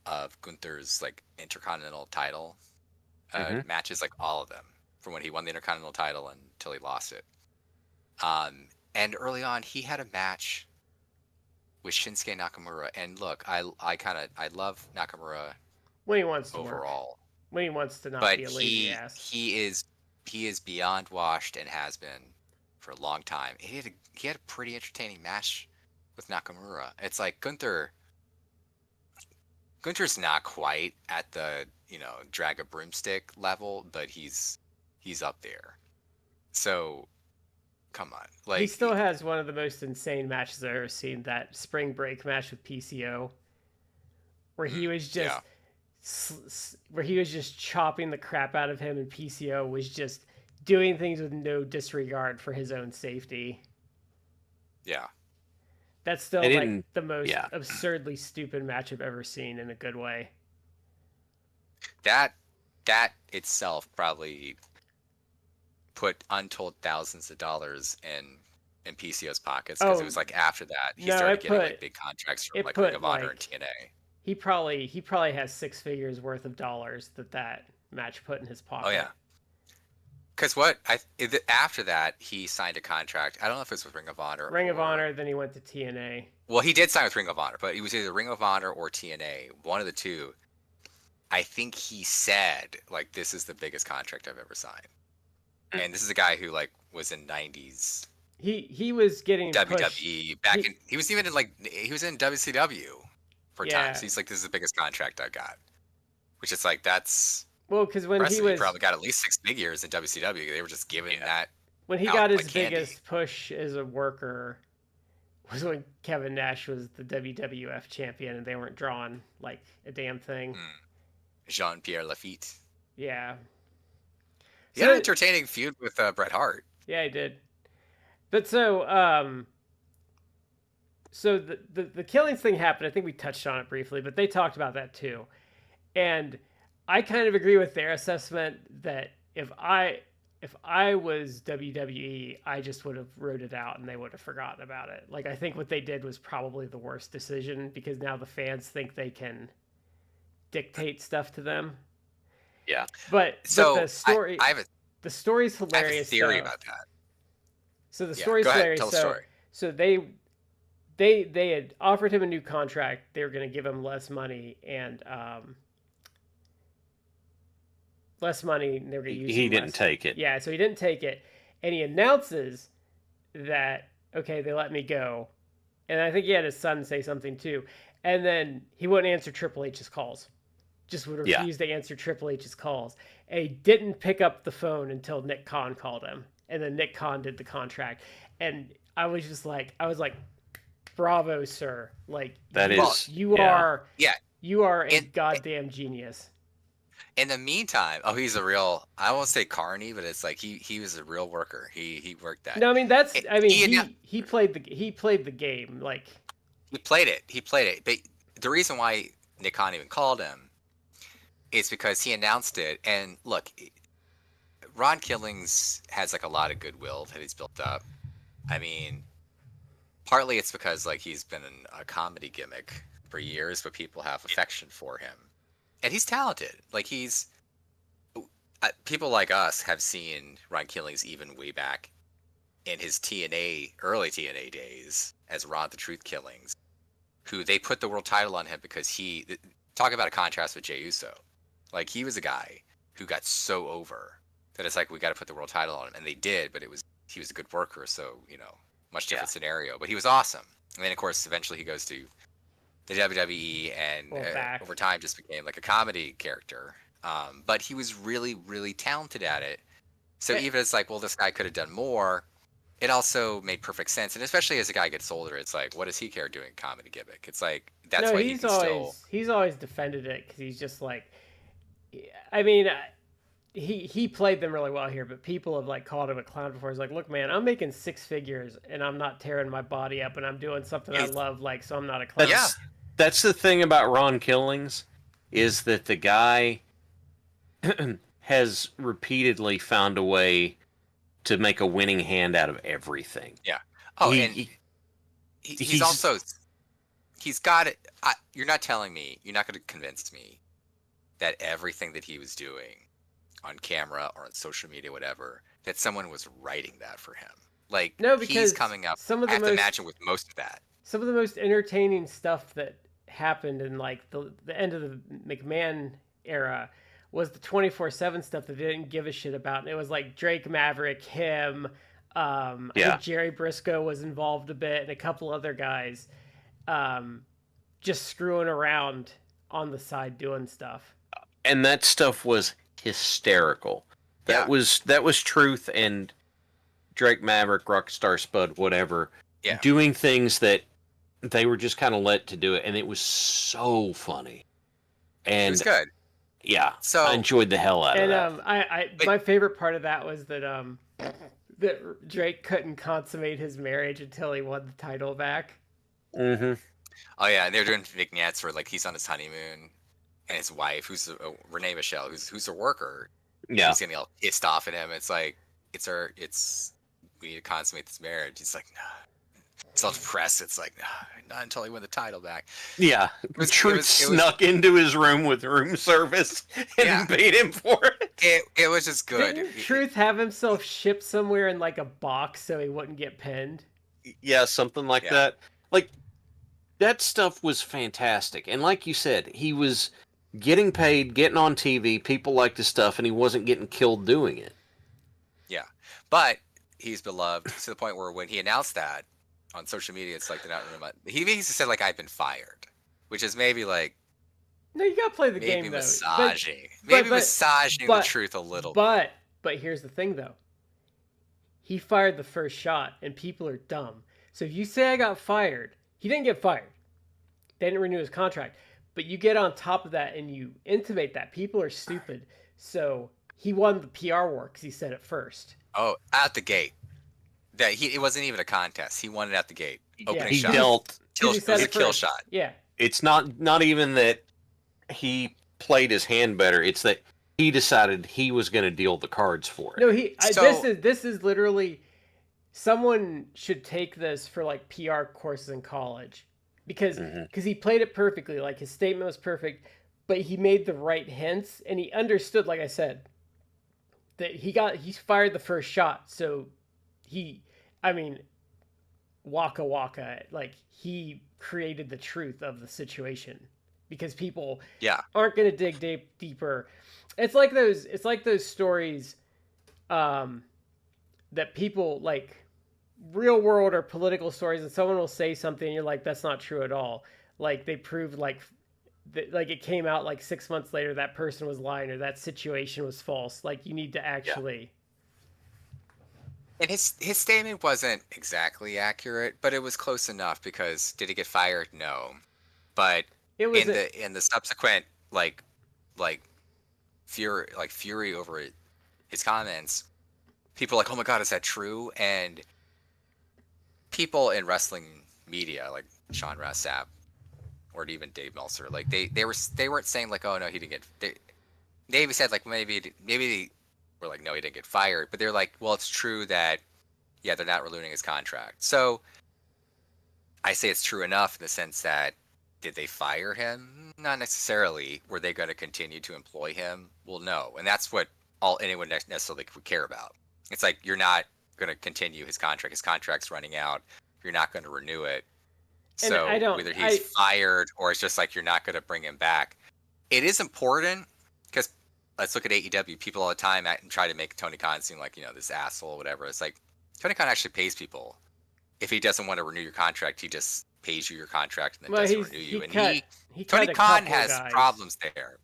of Gunther's like Intercontinental title matches, like all of them, from when he won the Intercontinental title until he lost it. And early on, he had a match with Shinsuke Nakamura. And look, I love Nakamura when he wants to overall. Work. When he wants to not but be a lazy ass. He is beyond washed and has been for a long time. He had a pretty entertaining match with Nakamura. It's like Gunther's not quite at the, drag a broomstick level, but he's up there. So come on. Like, he still has one of the most insane matches I've ever seen, that spring break match with PCO, where he was just chopping the crap out of him, and PCO was just doing things with no disregard for his own safety. Yeah. That's still like the most absurdly stupid match I've ever seen in a good way. That itself probably put untold thousands of dollars in PCO's pockets, because it was like after that he started getting like big contracts from like Ring of Honor and TNA. He probably has 6 figures worth of dollars that match put in his pocket. Oh yeah. Because after that he signed a contract. I don't know if it was with Ring of Honor. Ring of Honor, then he went to TNA. Well, he did sign with Ring of Honor, but it was either Ring of Honor or TNA, one of the two. I think he said, like, this is the biggest contract I've ever signed. And this is a guy who like was in 90s. He was getting WWE pushed. He was even he was in WCW for times. He's like, this is the biggest contract I got, which is like, that's because when he probably got at least 6 figures in WCW. They were just giving that. When he got his biggest push as a worker was when Kevin Nash was the WWF champion, and they weren't drawing like a damn thing. Jean-Pierre Lafitte. Yeah. He had an entertaining feud with Bret Hart. Yeah, he did. But so the killings thing happened. I think we touched on it briefly, but they talked about that too. And I kind of agree with their assessment that if I was WWE, I just would have wrote it out and they would have forgotten about it. Like, I think what they did was probably the worst decision, because now the fans think they can dictate stuff to them. Yeah. But the story, the story's hilarious. I have a theory about that. So the story's hilarious. Tell the story. So they had offered him a new contract. They were going to give him less money, and they were going to use. He didn't take it. Yeah, so he didn't take it, and he announces that, okay, they let me go, and I think he had his son say something too, and then he wouldn't answer Triple H's calls. Just would refuse to answer Triple H's calls. And he didn't pick up the phone until Nick Khan called him. And then Nick Khan did the contract. And I was like, bravo, sir. Like, you are a goddamn genius. In the meantime, he's a real, I won't say carny, but it's like he was a real worker. He worked that. No, I mean, he played the game. Like, he played it. But the reason why Nick Khan even called him, it's because he announced it. And look, Ron Killings has like a lot of goodwill that he's built up. I mean, partly it's because like he's been in a comedy gimmick for years, but people have affection for him, and he's talented. Like he's people like us have seen Ron Killings even way back in his early TNA days as Ron the Truth Killings, who they put the world title on him because talk about a contrast with Jey Uso. Like he was a guy who got so over that it's like we got to put the world title on him, and they did, but he was a good worker, so much different scenario. But he was awesome. And then of course eventually he goes to the WWE and over time just became like a comedy character. But he was really, really talented at it. So even it's like, well, this guy could have done more. It also made perfect sense, and especially as a guy gets older, it's like, what does he care doing comedy gimmick? It's like that's why he's always defended it because he's just like, I mean, he played them really well here, but people have like called him a clown before. He's like, look, man, I'm making six figures and I'm not tearing my body up and I'm doing something I love, like, so I'm not a clown. That's the thing about Ron Killings, is that the guy has repeatedly found a way to make a winning hand out of everything. Yeah. Oh, he's also he's got it. You're not telling me, you're not going to convince me that everything that he was doing on camera or on social media, whatever, that someone was writing that for him. Like, no, because he's coming up. I have to imagine with most of that. Some of the most entertaining stuff that happened in like the end of the McMahon era was the 24/7 stuff that they didn't give a shit about. And it was like Drake Maverick, him, I think Jerry Briscoe was involved a bit, and a couple other guys just screwing around on the side doing stuff. And that stuff was hysterical. That was Truth and Drake Maverick, Rockstar Spud, whatever, doing things that they were just kind of let to do it, and it was so funny. And it was good. Yeah, so I enjoyed the hell out of that. My favorite part of that was that that Drake couldn't consummate his marriage until he won the title back. Mm-hmm. Oh yeah, they're doing vignettes where like he's on his honeymoon, and his wife, who's Renee Michelle, who's a worker, he's getting all pissed off at him. It's like we need to consummate this marriage. He's like, nah. It's all depressed. It's like, nah, not until he won the title back. Yeah, Truth snuck into his room with room service and paid him for it. It was just good. Didn't Truth have himself shipped somewhere in like a box so he wouldn't get pinned? Yeah, something like that. Like, that stuff was fantastic. And like you said, he was getting paid, getting on TV, people liked his stuff, and he wasn't getting killed doing it. Yeah, but he's beloved to the point where when he announced that on social media, it's like they're not really much. He basically said like, I've been fired, which is maybe like, no, you gotta play the game though. Massaging the Truth a little bit. But here's the thing though. He fired the first shot, and people are dumb. So if you say I got fired, he didn't get fired. They didn't renew his contract. But you get on top of that and you intimate that. People are stupid. So he won the PR war because he said it first. Oh, out the gate. It wasn't even a contest. He won it at the gate. Opening shot. It was a kill shot. Yeah. It's not even that he played his hand better. It's that he decided he was going to deal the cards for it. No, this is literally, someone should take this for like PR courses in college because he played it perfectly. Like his statement was perfect, but he made the right hints and he understood, like I said, that he fired the first shot. So waka waka, like he created the truth of the situation because people aren't going to dig deeper. It's like those stories that people like, real world or political stories, and someone will say something and you're like, that's not true at all. Like they proved like it came out like 6 months later that person was lying or that situation was false. Like you need to actually. And his statement wasn't exactly accurate, but it was close enough because did he get fired? No. But it was in the subsequent like fury over his comments, people were like, oh my God, is that true? And people in wrestling media like Sean Ross Sapp or even Dave Meltzer, like they weren't saying like, oh no, he didn't get. They said like maybe were like, no, he didn't get fired. But they're like, well, it's true that, yeah, they're not renewing his contract. So I say it's true enough in the sense that, did they fire him? Not necessarily. Were they going to continue to employ him? Well, no. And that's what anyone necessarily would care about. It's like, you're not going to continue his contract. His contract's running out. You're not going to renew it. And So I don't- whether he's fired or it's just like you're not going to bring him back. It is important because let's look at AEW. People all the time try to make Tony Khan seem like, this asshole or whatever. It's like Tony Khan actually pays people. If he doesn't want to renew your contract, he just pays you your contract and then doesn't renew you. Tony Khan has problems there.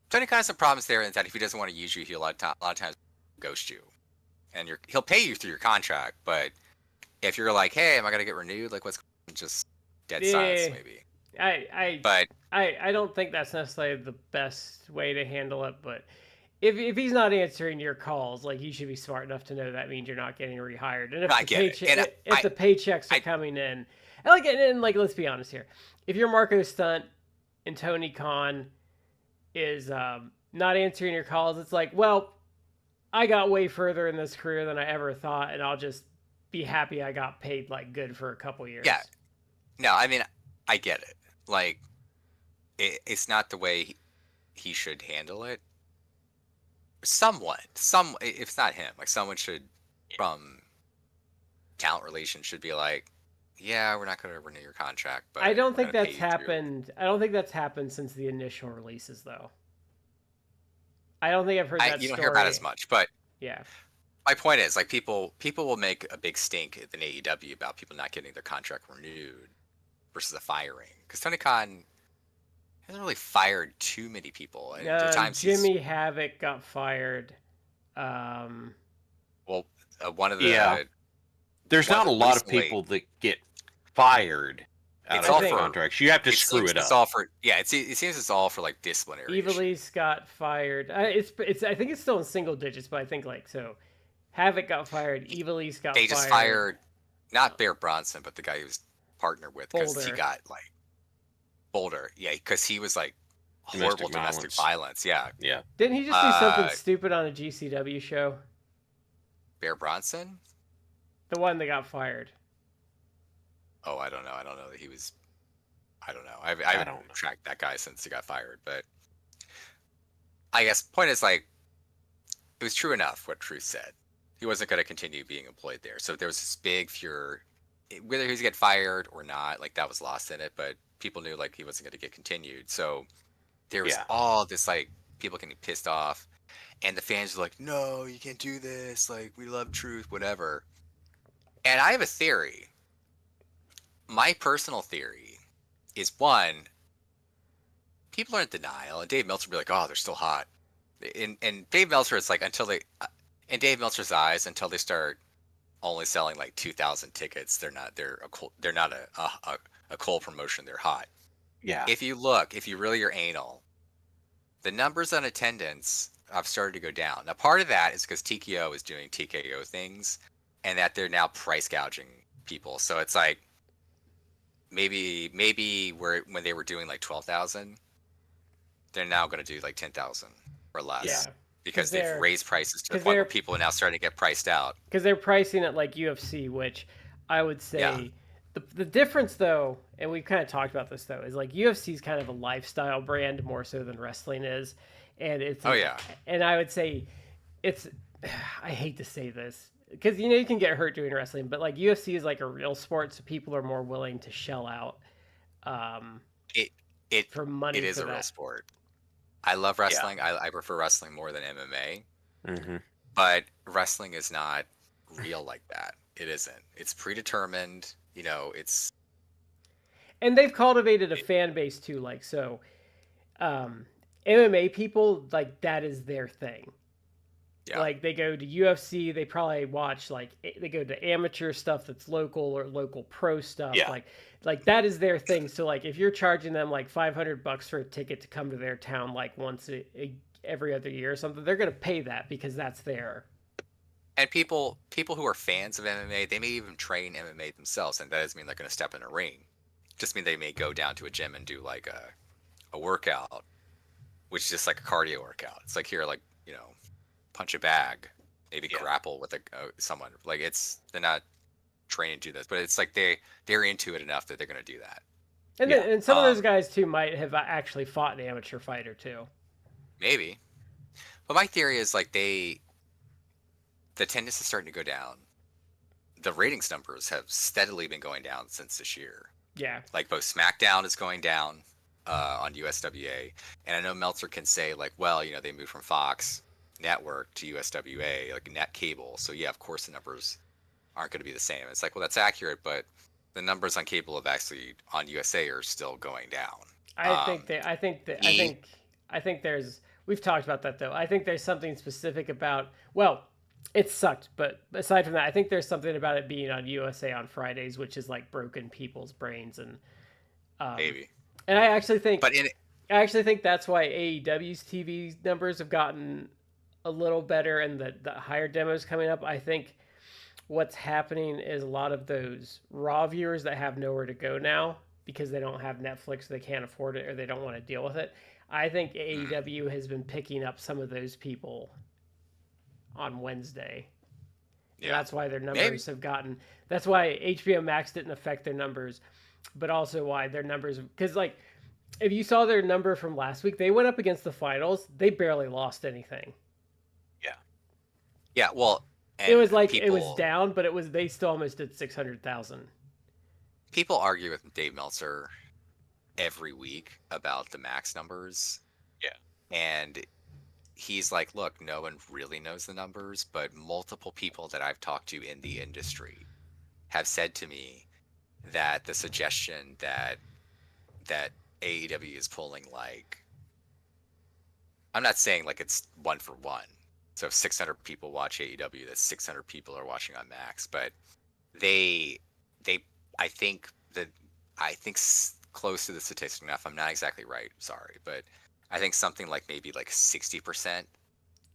Tony Khan has some problems there in that if he doesn't want to use you, he'll a lot of times ghost you. And he'll pay you through your contract, but if you're like, hey, am I gonna get renewed? Like, what's just dead silence maybe. I don't think that's necessarily the best way to handle it, but if he's not answering your calls, like, you should be smart enough to know that means you're not getting rehired. And if the paychecks are coming in, and let's be honest here, if you're Marco Stunt and Tony Khan is not answering your calls, it's like, well, I got way further in this career than I ever thought, and I'll just be happy I got paid like good for a couple years. Yeah. No, I mean, I get it. Like, it's not the way he should handle it. If it's not him, like, someone should, from talent relations, should be like, yeah, we're not going to renew your contract. But I don't think that's happened. I don't think that's happened since the initial releases, though. I don't think I've heard that. You don't hear about it as much, but yeah. My point is, like, people will make a big stink in AEW about people not getting their contract renewed versus a firing, because Tony Khan hasn't really fired too many people. Jimmy Havoc got fired. One of the there's not a lot of people that get fired out of contracts. You have to screw it up. It's all for it seems it's all for like disciplinary. Evilise got fired. It's I think it's still in single digits, but I think Havoc got fired. Evilise got fired. They just fired not Bear Bronson, but the guy he was partnered with, because he got Boulder. Yeah, because he was horrible domestic violence. Yeah. Didn't he just do something stupid on a GCW show? Bear Bronson? The one that got fired. Oh, I don't know. I don't know that he was. I don't know. I haven't tracked that guy since he got fired, but I guess point is, it was true enough what Truth said. He wasn't going to continue being employed there. So there was this big furor, whether he was going to get fired or not, that was lost in it, but people knew he wasn't going to get continued. So there was all this people getting pissed off, and the fans were like, no, you can't do this. We love Truth, whatever. And I have a theory. My personal theory is, one, people are in denial, and Dave Meltzer will be like, oh, they're still hot. And Dave Meltzer, it's in Dave Meltzer's eyes, until they start only selling 2,000 tickets, they're not a cool promotion. They're hot. Yeah. If you really are anal, the numbers on attendance have started to go down. Now, part of that is because TKO is doing TKO things, and that they're now price gouging people. So it's maybe when they were doing 12,000, they're now going to do 10,000 or less. Yeah. Because they've raised prices to the point where people are now starting to get priced out. Because they're pricing it like UFC, which I would say the difference, though, and we've kind of talked about this, though, is UFC is kind of a lifestyle brand more so than wrestling is. And it's and I would say it's, I hate to say this, because you can get hurt doing wrestling, but UFC is a real sport, so people are more willing to shell out for money. It is a real sport. I love wrestling. I prefer wrestling more than MMA. Mm-hmm. But wrestling is not real like that. It isn't. It's predetermined. It's. And they've cultivated a fan base too. MMA people, that is their thing. Yeah. They go to UFC, they probably watch, they go to amateur stuff that's local or local pro stuff. Yeah. That is their thing. So, if you're charging them, $500 for a ticket to come to their town, once every other year or something, they're going to pay that because that's their. And people who are fans of MMA, they may even train MMA themselves, and that doesn't mean they're going to step in a ring. It just mean they may go down to a gym and do, a workout, which is just a cardio workout. It's here, punch a bag, maybe Yeah. grapple with someone. Like they're not trained to do this, but it's like they're into it enough that they're going to do that. And Yeah. then, and some of those guys too might have actually fought an amateur fighter too. Maybe, but my theory is like the attendance is starting to go down. The ratings numbers have steadily been going down since this year. Yeah. Like both SmackDown is going down on USWA, and I know Meltzer can say like, well, you know, they moved from Fox Network to USWA, like net cable, so yeah, of course the numbers aren't going to be the same. It's like, well, that's accurate, but the numbers on cable have actually on USA are still going down. I think there's, we've talked about that though. I think there's something specific about, well, it sucked, but aside from that, I think there's something about it being on USA on Fridays, which is like broken people's brains, and Maybe. And I actually think, But I actually think that's why AEW's TV numbers have gotten a little better, and the higher demos coming up. I think what's happening is a lot of those Raw viewers that have nowhere to go now because they don't have Netflix, they can't afford it, or they don't want to deal with it. I think AEW has been picking up some of those people on Wednesday. Yeah. And that's why their numbers have gotten. That's why HBO Max didn't affect their numbers, but also why their numbers, because like if you saw their number from last week, they went up against the finals. They barely lost anything. Yeah. Yeah. Well, it was like it was down, but they still almost did 600,000. People argue with Dave Meltzer every week about the Max numbers. Yeah. And he's like, look, no one really knows the numbers, but multiple people that I've talked to in the industry have said to me that the suggestion that AEW is pulling, like, I'm not saying like it's 1 for 1. So if 600 people watch AEW, that's 600 people are watching on Max. But I think close to the statistic enough. I'm not exactly right, sorry, but I think something like maybe like 60%.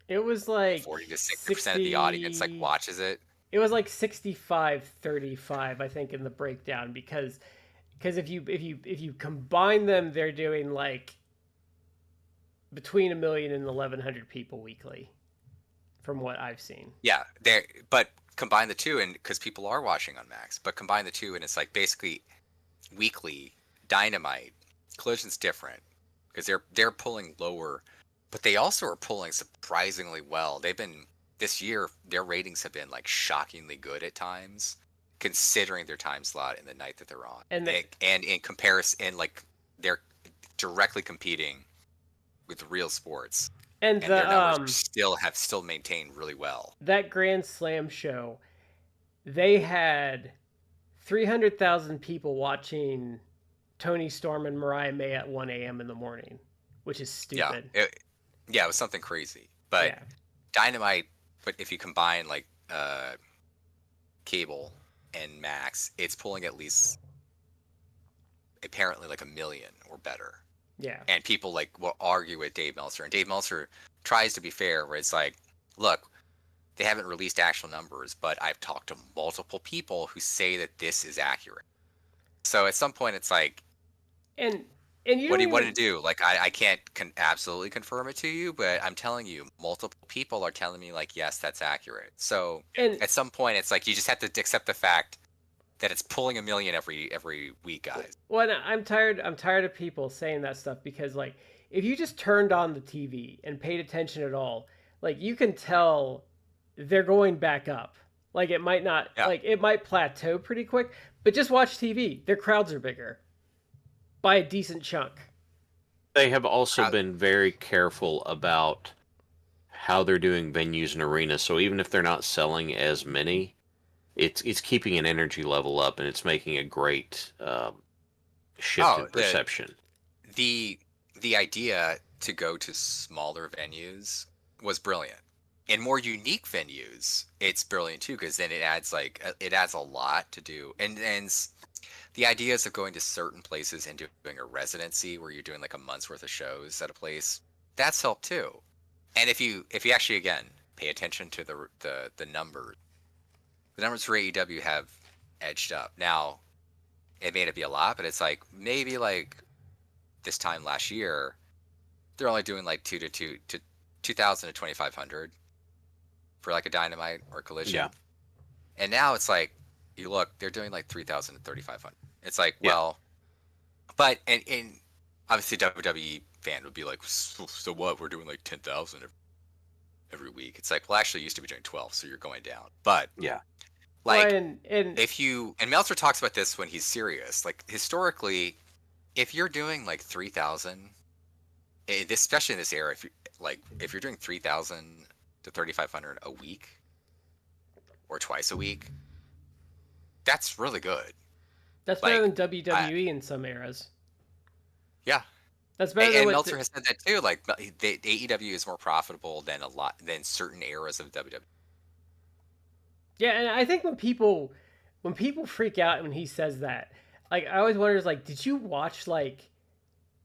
It was like 40 to 60% of the audience like watches it. It was like 65-35, I think, in the breakdown, because if you combine them, they're doing like between 1 million and 1,100 people weekly, from what I've seen. Yeah, but combine the two, and because people are watching on Max, but combine the two, and it's like basically weekly. Dynamite, Collision's different because they're pulling lower, but they also are pulling surprisingly well. They've been this year, their ratings have been like shockingly good at times, considering their time slot and the night that they're on. And in comparison, like they're directly competing with real sports, and their numbers have still maintained really well. That Grand Slam show, they had 300,000 people watching Tony Storm and Mariah May at 1 a.m. in the morning, which is stupid. Yeah, it was something crazy. But yeah. Dynamite, but if you combine like cable and Max, it's pulling at least apparently like 1 million or better. Yeah. And people like will argue with Dave Meltzer, and Dave Meltzer tries to be fair, where it's like, look, they haven't released actual numbers, but I've talked to multiple people who say that this is accurate. So at some point, it's like, and what do you want to do? Like, I can't absolutely confirm it to you, but I'm telling you, multiple people are telling me like, yes, that's accurate. So at some point, it's like you just have to accept the fact that it's pulling 1 million every week, guys. Well, I'm tired of people saying that stuff, because like if you just turned on the TV and paid attention at all, like you can tell they're going back up. Like it might not, like it might plateau pretty quick, but just watch TV. Their crowds are bigger by a decent chunk. They have also been very careful about how they're doing venues and arenas. So even if they're not selling as many, it's keeping an energy level up, and it's making a great shift in perception. The idea to go to smaller venues was brilliant. In more unique venues, it's brilliant too, because then it adds a lot to do. And the ideas of going to certain places and doing a residency where you're doing like a month's worth of shows at a place, that's helped too. And if you actually again pay attention to the numbers, the numbers for AEW have edged up. Now, it may not be a lot, but it's like maybe like this time last year, they're only doing like 2,000 to 2,500. for like a Dynamite or Collision. Yeah. And now it's like, you look, they're doing like 3,000 to 3,500. It's like, Yeah. well, but and obviously WWE fan would be like, so what? We're doing like 10,000 every week. It's like, well, actually, you used to be doing 12, so you're going down. But Yeah. like, Well, and if you, and Meltzer talks about this when he's serious, like historically, if you're doing like 3,000, especially in this era, if you're doing 3,000 to 3,500 a week or twice a week, that's really good. that's better like, than WWE in some eras. Yeah. That's better than And what Meltzer has said that too. Like, the AEW is more profitable than certain eras of WWE. Yeah, and I think when people freak out when he says that, like I always wonder, is like, did you watch like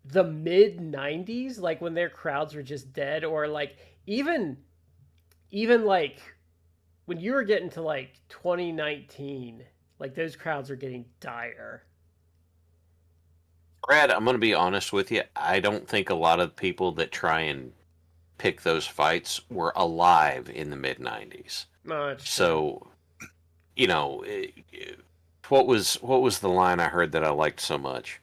the mid '90s, like when their crowds were just dead, or like even like when you were getting to like 2019, like those crowds are getting dire. Brad, I'm going to be honest with you. I don't think a lot of people that try and pick those fights were alive in the mid 90s. Much. So, you know, what was the line I heard that I liked so much?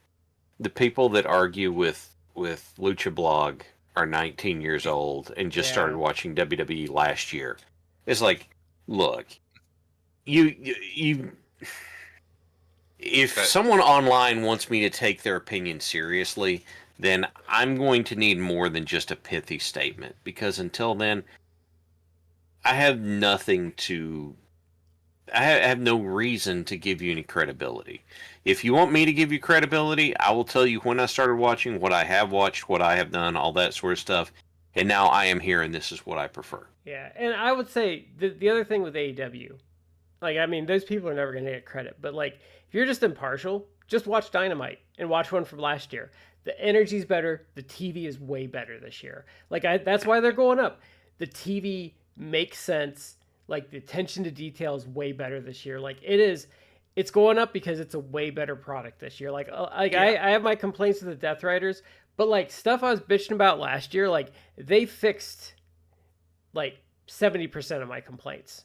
The people that argue with Lucha Blog are 19 years old and just started watching WWE last year. It's like, look, you if someone online wants me to take their opinion seriously, then I'm going to need more than just a pithy statement, because until then, I have I have no reason to give you any credibility. If you want me to give you credibility, I will tell you when I started watching, what I have watched, what I have done, all that sort of stuff. And now I am here, and this is what I prefer. Yeah, and I would say the other thing with AEW, like, I mean, those people are never going to get credit, but like, if you're just impartial, just watch Dynamite and watch one from last year. The energy's better. The TV is way better this year. Like, that's why they're going up. The TV makes sense. Like, the attention to detail is way better this year. Like, it's going up because it's a way better product this year. Like, I have my complaints with the Death Riders, but like stuff I was bitching about last year, like they fixed like 70% of my complaints.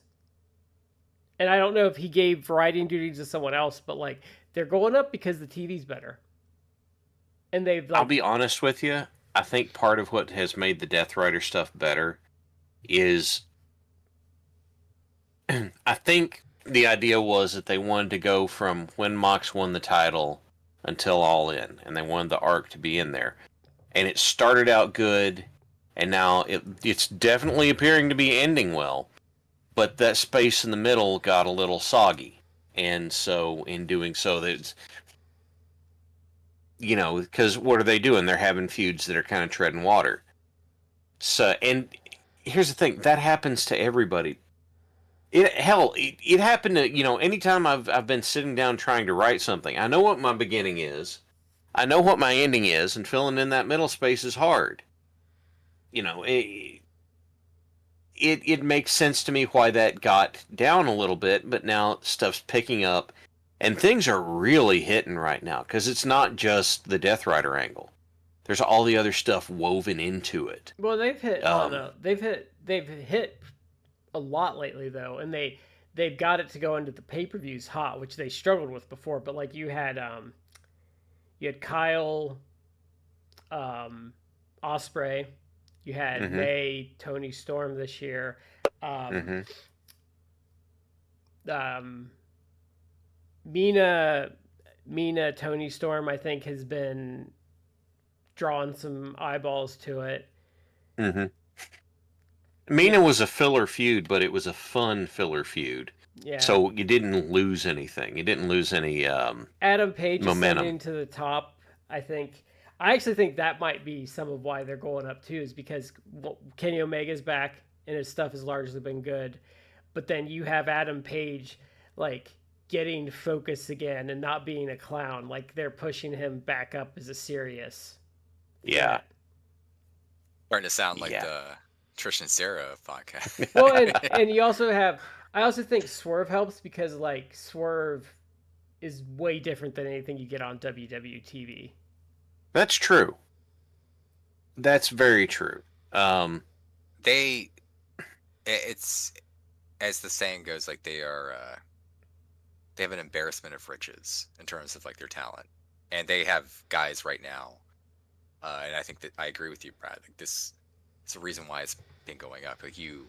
And I don't know if he gave writing duties to someone else, but like they're going up because the TV's better. And they've like, I'll be honest with you. I think part of what has made the Death Rider stuff better is I think the idea was that they wanted to go from when Mox won the title until All In, and they wanted the arc to be in there. And it started out good, and now it's definitely appearing to be ending well. But that space in the middle got a little soggy. And so, in doing so, that's, you know, because what are they doing? They're having feuds that are kind of treading water. So, and here's the thing, that happens to everybody. It happened to, you know, anytime I've been sitting down trying to write something, I know what my beginning is, I know what my ending is, and filling in that middle space is hard. You know, it makes sense to me why that got down a little bit, but now stuff's picking up, and things are really hitting right now, because it's not just the Death Rider angle. There's all the other stuff woven into it. well, they've hit, they've hit a lot lately though, and they've got it to go into the pay-per-views hot, which they struggled with before. But like you had Kyle, Osprey, you had May, Tony Storm this year, Mina, Tony Storm, I think, has been drawing some eyeballs to it. Mina was a filler feud, but it was a fun filler feud. Yeah. So you didn't lose anything. You didn't lose any Adam Page momentum. ascending to the top. I actually think that might be some of why they're going up too, is because Kenny Omega's back and his stuff has largely been good. But then you have Adam Page like getting focus again and not being a clown. Like they're pushing him back up as a serious. Yeah. Starting to sound like the Trish and Sarah podcast. Well, and you also have, I also think Swerve helps because like Swerve is way different than anything you get on WWE TV. That's true. That's very true. They, it's as the saying goes, like they have an embarrassment of riches in terms of like their talent, and they have guys right now, and I think that I agree with you, Brad. Like this, it's a reason why it's been going up. Like you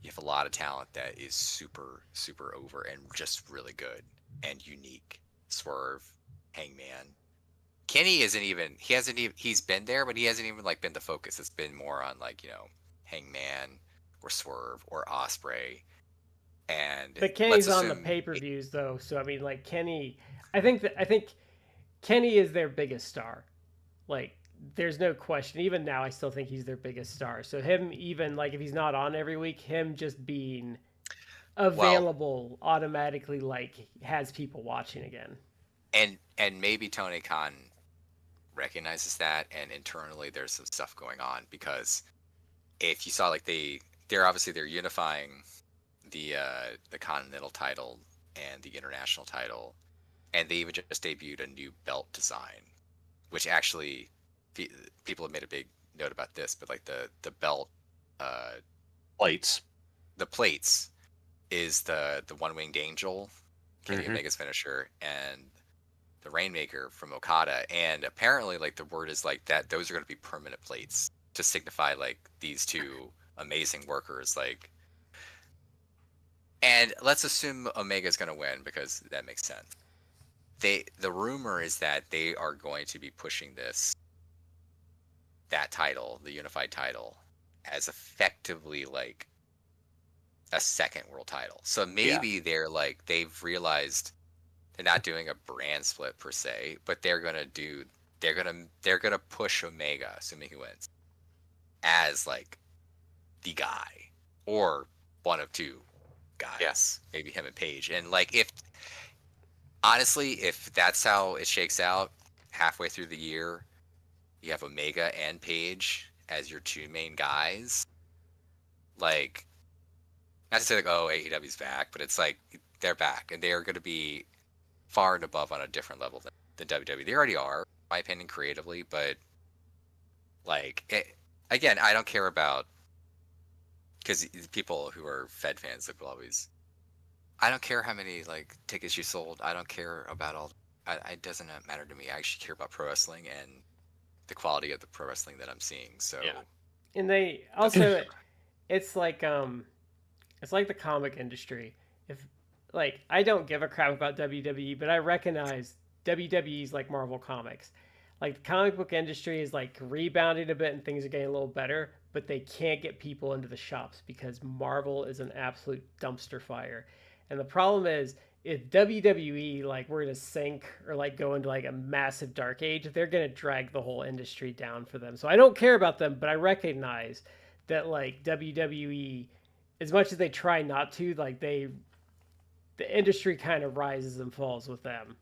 have a lot of talent that is super super over and just really good and unique. Swerve, Hangman. Kenny he's been there, but he hasn't even like been the focus. It's been more on like, Hangman or Swerve or Osprey. And But Kenny's on the pay-per-views though, so I mean like Kenny I think Kenny is their biggest star. Like there's no question. Even now I still think he's their biggest star. So him, even like if he's not on every week, him just being available automatically like has people watching again. And maybe Tony Khan recognizes that, and internally there's some stuff going on, because if you saw like they're unifying the Continental title and the International title, and they even just debuted a new belt design, which actually people have made a big note about this, but like the belt plates, the plates is the one-winged angel, Kenny Omega's finisher, and the Rainmaker from Okada, and apparently like the word is like that those are going to be permanent plates to signify like these two amazing workers, like. And let's assume Omega's going to win because that makes sense. The rumor is that they are going to be pushing that title, the unified title, as effectively like a second world title. So maybe they've realized they're not doing a brand split per se, but they're gonna push Omega, assuming he wins, as like the guy or one of two guys. Yes. Maybe him and Paige. And like if that's how it shakes out halfway through the year, you have Omega and Paige as your two main guys. Like, not to say like, oh, AEW's back, but it's like they're back and they are going to be far and above on a different level than WWE. They already are, in my opinion, creatively, but like again, I don't care about, because people who are Fed fans like will always, I don't care how many like tickets you sold. I don't care about all. It doesn't matter to me. I actually care about pro wrestling and the quality of the pro wrestling that I'm seeing. So, and they also, it's like the comic industry. If like I don't give a crap about WWE, but I recognize WWE's like Marvel Comics. Like the comic book industry is like rebounding a bit and things are getting a little better, but they can't get people into the shops because Marvel is an absolute dumpster fire. And the problem is if WWE like were to sink or like go into like a massive dark age, they're going to drag the whole industry down for them. So I don't care about them, but I recognize that like WWE, as much as they try not to, like the industry kind of rises and falls with them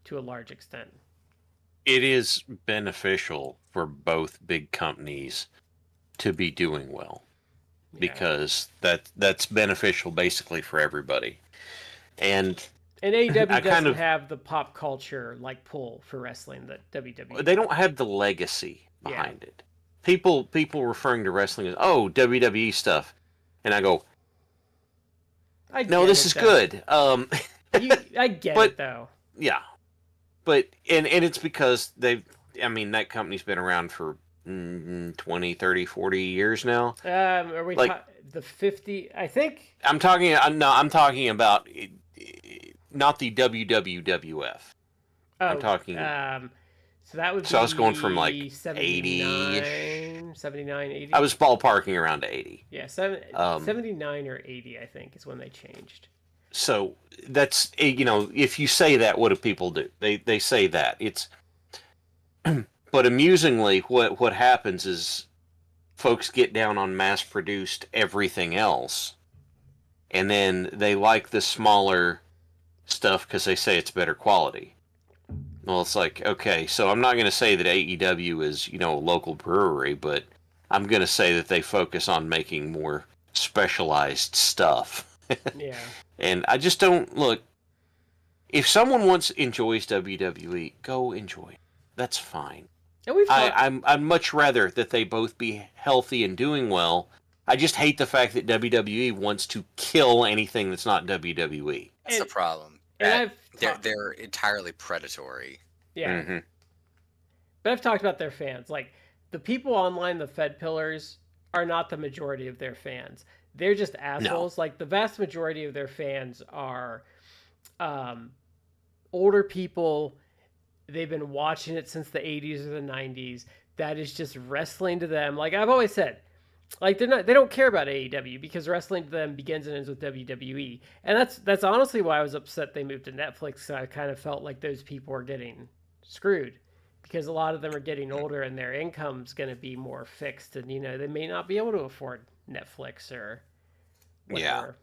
to a large extent. It is beneficial for both big companies to be doing well, because that's beneficial basically for everybody. And AEW doesn't have the pop culture like pull for wrestling that WWE. They don't have the legacy behind it. People referring to wrestling as WWE stuff, and I go, no, this is good. I get it though. Yeah, but and it's because that company's been around for 20, 30, 40 years now. Are we like the 50? I think I'm talking about not the WWF. I'm talking. So that would be. So I was going from like 80, 79, 80. I was ballparking around 80. Yeah, 79 or 80, I think, is when they changed. So that's if you say that, what do people do? They say that it's. But amusingly, what happens is folks get down on mass-produced everything else, and then they like the smaller stuff because they say it's better quality. Well, it's like, okay, so I'm not going to say that AEW is, a local brewery, but I'm going to say that they focus on making more specialized stuff. Yeah. And I just don't, look, if someone enjoys WWE, go enjoy it. That's fine. And I'd much rather that they both be healthy and doing well I just hate the fact that WWE wants to kill anything that's not WWE. That's the problem. And They're entirely predatory. Yeah. Mm-hmm. But I've talked about their fans. Like, the people online, the Fed pillars, are not the majority of their fans. They're just assholes. Like, the vast majority of their fans are older people. They've been watching it since the 80s or the 90s. That is just wrestling to them. Like I've always said, like they don't care about AEW because wrestling to them begins and ends with WWE. And that's honestly why I was upset they moved to Netflix. I kind of felt like those people are getting screwed because a lot of them are getting older and their income's going to be more fixed, and they may not be able to afford Netflix or whatever.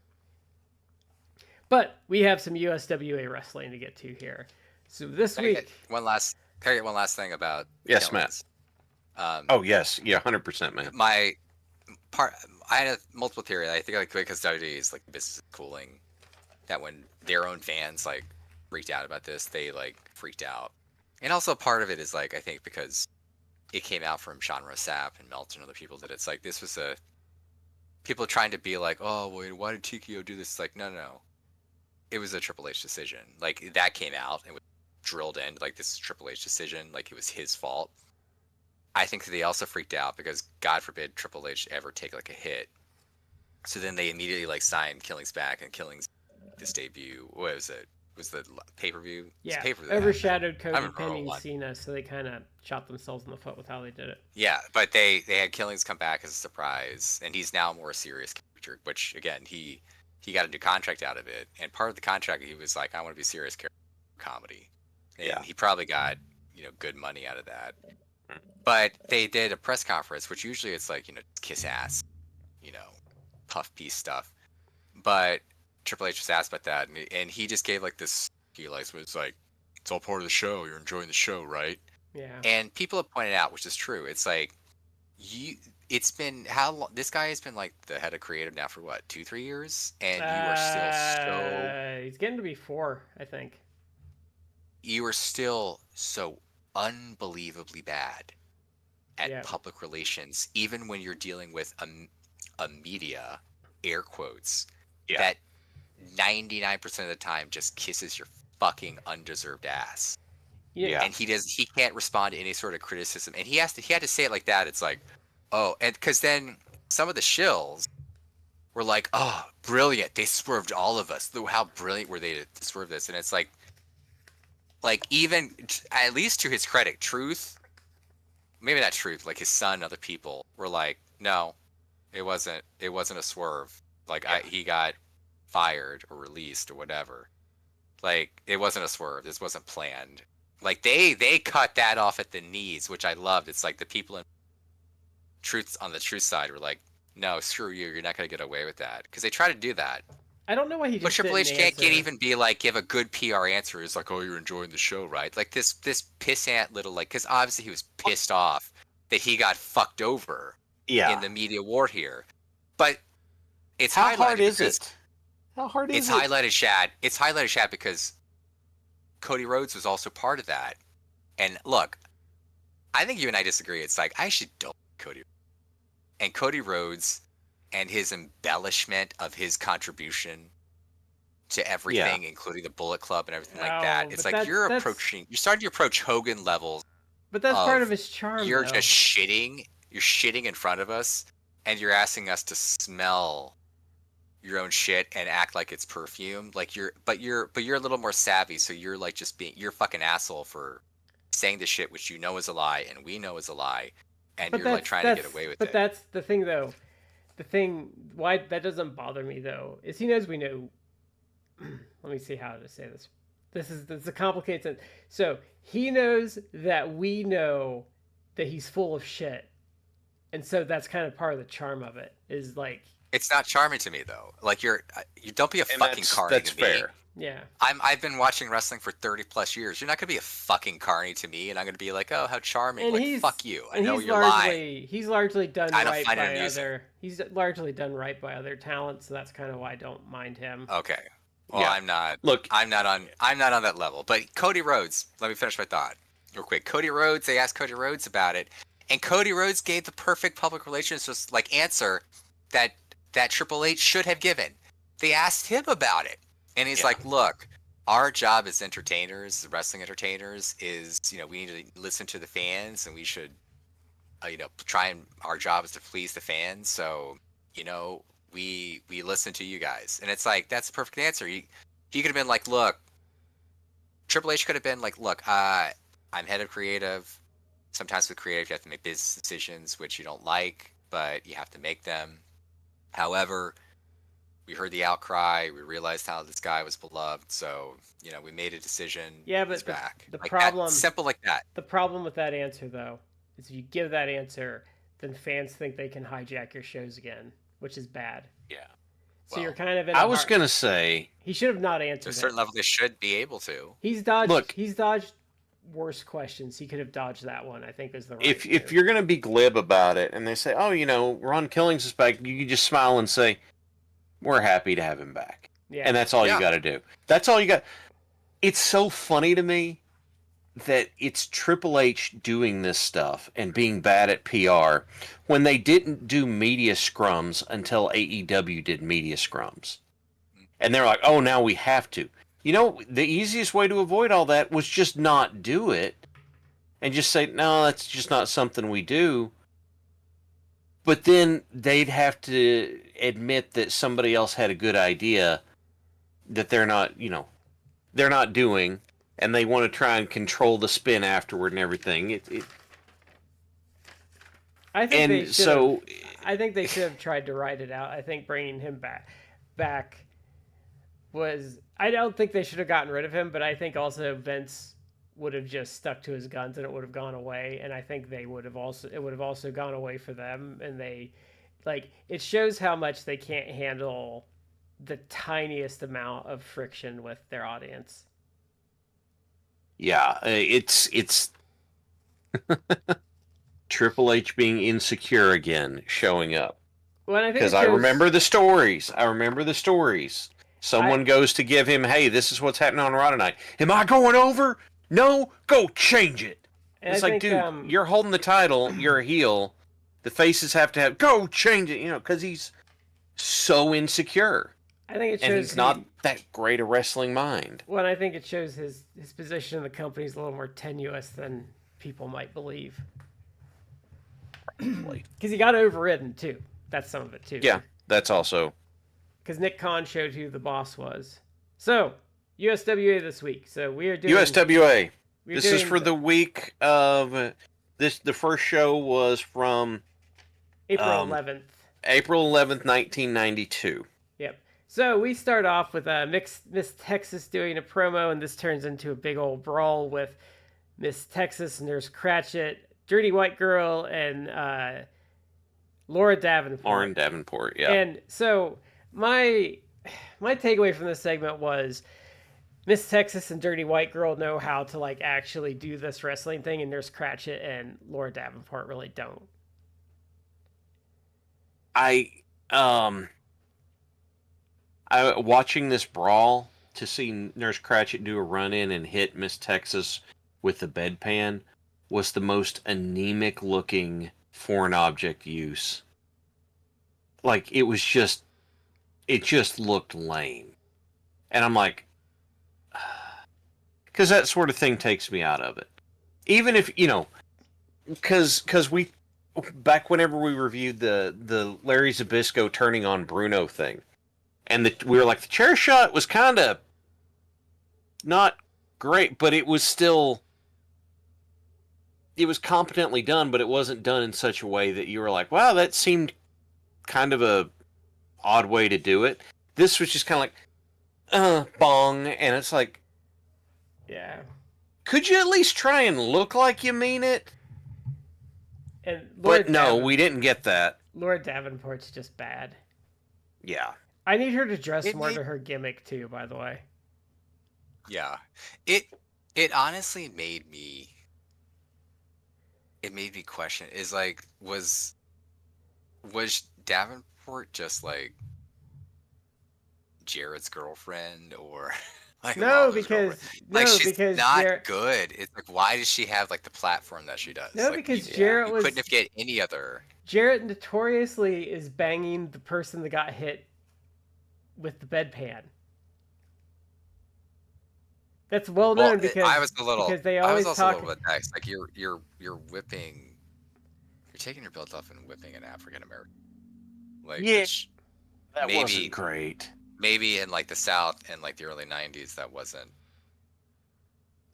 Yeah. But we have some USWA wrestling to get to here. So this week, Can I get one last thing about Yes, Matt. Oh yes, yeah, 100%, man. I had a multiple theory. I think like because WWE is like business is cooling, that when their own fans like freaked out about this, they like freaked out. And also part of it is like I think because it came out from Sean Rossap and Meltzer and other people that it's like this was people trying to be like, oh wait, why did TKO do this? It's like no, it was a Triple H decision. Like that came out and was drilled in like this is Triple H decision, like it was his fault. I think they also freaked out because God forbid Triple H ever take like a hit. So then they immediately like signed Killing's back, and Killing's this debut. What was it? Was the pay-per-view? Yeah, pay-per-view overshadowed Cody pinning Cena, so they kind of shot themselves in the foot with how they did it. Yeah, but they had Killings come back as a surprise, and he's now more a serious character. Which again, he got a new contract out of it, and part of the contract he was like, I want to be serious character comedy, and he probably got good money out of that. But they did a press conference, which usually it's like, kiss ass, puff piece stuff. But Triple H was asked about that, and he just gave like this, was like, it's all part of the show. You're enjoying the show, right? Yeah. And people have pointed out, which is true. It's like, it's been, how long? This guy has been like the head of creative now for what, 2-3 years? And you are still so... He's getting to be 4, I think. You are still so unbelievably bad at public relations, even when you're dealing with a media, air quotes, that 99% of the time just kisses your fucking undeserved ass. Yeah. And he can't respond to any sort of criticism. And he had to say it like that. It's like, oh, and because then some of the shills were like, oh, brilliant. They swerved all of us. How brilliant were they to swerve this? And it's like even at least to his credit, Truth, maybe not Truth, like his son and other people were like, no, it wasn't a swerve. Like he got fired or released or whatever. Like it wasn't a swerve. This wasn't planned. Like they cut that off at the knees, which I loved. It's like the people in Truth on the Truth side were like, no, screw you. You're not going to get away with that. Because they try to do that. I don't know why he just But Triple H didn't can't even be like, give a good PR answer. It's like, oh, you're enjoying the show, right? Like this pissant little, like, because obviously he was pissed off that he got fucked over in the media war here. But it's How hard is it? How hard is it? It's highlighted, Shad. It's highlighted, Shad, because Cody Rhodes was also part of that. And look, I think you and I disagree. It's like, I should don't Cody. And Cody Rhodes and his embellishment of his contribution to everything, including the Bullet Club and everything like that. It's like you're starting to approach Hogan levels. But that's part of his charm. You're just shitting. You're shitting in front of us, and you're asking us to smell your own shit and act like it's perfume. Like you're a little more savvy, so you're like you're a fucking asshole for saying the shit which you know is a lie and we know is a lie, and you're like trying to get away with it. But that's the thing, though. The thing why that doesn't bother me though is he knows we know. Let me see how to say this. This is a complicated sentence. So he knows that we know that he's full of shit, and so that's kind of part of the charm of it. Is like it's not charming to me though. Like you don't be a fucking carny. That's fair. Yeah. I've been watching wrestling for 30+ years. You're not gonna be a fucking carny to me, and I'm gonna be like, oh, how charming. And like fuck you. I know you're lying. He's largely done right by other. He's largely done right by other talents, so that's kind of why I don't mind him. Okay. Well, Yeah. I'm not. Look, I'm not on that level. But Cody Rhodes. Let me finish my thought real quick. Cody Rhodes. They asked Cody Rhodes about it, and Cody Rhodes gave the perfect public relations just like answer. that Triple H should have given. They asked him about it, and he's Yeah. like, "Look, our job as entertainers, wrestling entertainers, is we need to listen to the fans, and we should try and our job is to please the fans. So we listen to you guys." And it's like that's the perfect answer. He could have been like, "Look," Triple H could have been like, "Look, I'm head of creative. Sometimes with creative, you have to make business decisions which you don't like, but you have to make them. However, we heard the outcry. We realized how this guy was beloved. So, we made a decision. Yeah, He's but back. the Like problem, that, simple like that. the problem with that answer though is if you give that answer, then fans think they can hijack your shows again, which is bad. Yeah. So Well, you're kind of in. I was gonna say he should have not To answered a certain it. level, they should be able to. He's dodged. Look. He's dodged worse questions. He could have dodged that one. I think is the right. if move. you're gonna be glib about it, and they say, "Oh, Ron Killings is back," you can just smile and say, "We're happy to have him back," Yeah. and that's all Yeah. you got to do. That's all you got. It's so funny to me that it's Triple H doing this stuff and being bad at PR when they didn't do media scrums until AEW did media scrums. And they're like, "Oh, now we have to." The easiest way to avoid all that was just not do it and just say, "No, that's just not something we do." But then they'd have to admit that somebody else had a good idea that they're not doing, and they want to try and control the spin afterward and everything. I think And they should so, I think they should have tried to write it out. I think bringing him back was. I don't think they should have gotten rid of him, but I think also Vince would have just stuck to his guns and it would have gone away. And I think it would have also gone away for them. And it shows how much they can't handle the tiniest amount of friction with their audience. yeah, it's Triple H being insecure again, showing up. Well, I think Because I remember the stories. Someone goes to give him, "Hey, this is what's happening on Raw tonight. Am I going over? No, go change it." It's like, dude, you're holding the title. You're a heel. The faces have to go change it. Because he's so insecure, I think it shows and he's not that great a wrestling mind. Well, I think it shows his position in the company is a little more tenuous than people might believe. Because he got overridden too. That's some of it too. Yeah, that's also. Because Nick Khan showed who the boss was. So, USWA this week. So we are doing USWA. This is for the week of this. The first show was from April 11th. April 11th, 1992. Yep. So we start off with Miss Texas doing a promo, and this turns into a big old brawl with Miss Texas, Nurse Cratchit, Dirty White Girl, and Laura Davenport. Lauren Davenport, yeah. And so my takeaway from this segment was Miss Texas and Dirty White Girl know how to actually do this wrestling thing, and Nurse Cratchit and Laura Davenport really don't. I watching this brawl to see Nurse Cratchit do a run in and hit Miss Texas with the bedpan was the most anemic looking foreign object use. It just looked lame. And I'm like, because that sort of thing takes me out of it. Even if, because we, back whenever we reviewed the Larry Zbyszko turning on Bruno thing, and we were like, the chair shot was kind of not great, but it was still, it was competently done, but it wasn't done in such a way that you were like, wow, that seemed kind of a odd way to do it. This was just kind of like, bong, and it's like, Yeah. could you at least try and look like you mean it? And But no, we didn't get that. Laura Davenport's just bad. Yeah. I need her to dress It more made- to her gimmick too, by the way. Yeah, it honestly made me. It made me question: is like was Davenport just like Jared's girlfriend, or Like, No, Lawler's girlfriend. because Like, no, she's because not Jarrett. good. It's like, why does she have like the platform that she does? No, Like, because Yeah. you couldn't have get any other. Jarrett notoriously is banging the person that got hit with the bedpan. That's well Well, known because I was a little. because they I was always also a talk. little bit vexed. Like, you're whipping. You're taking your belt off and whipping an African American. Like, Yeah. which That maybe- wasn't great. maybe in like the South in like the early '90s that wasn't.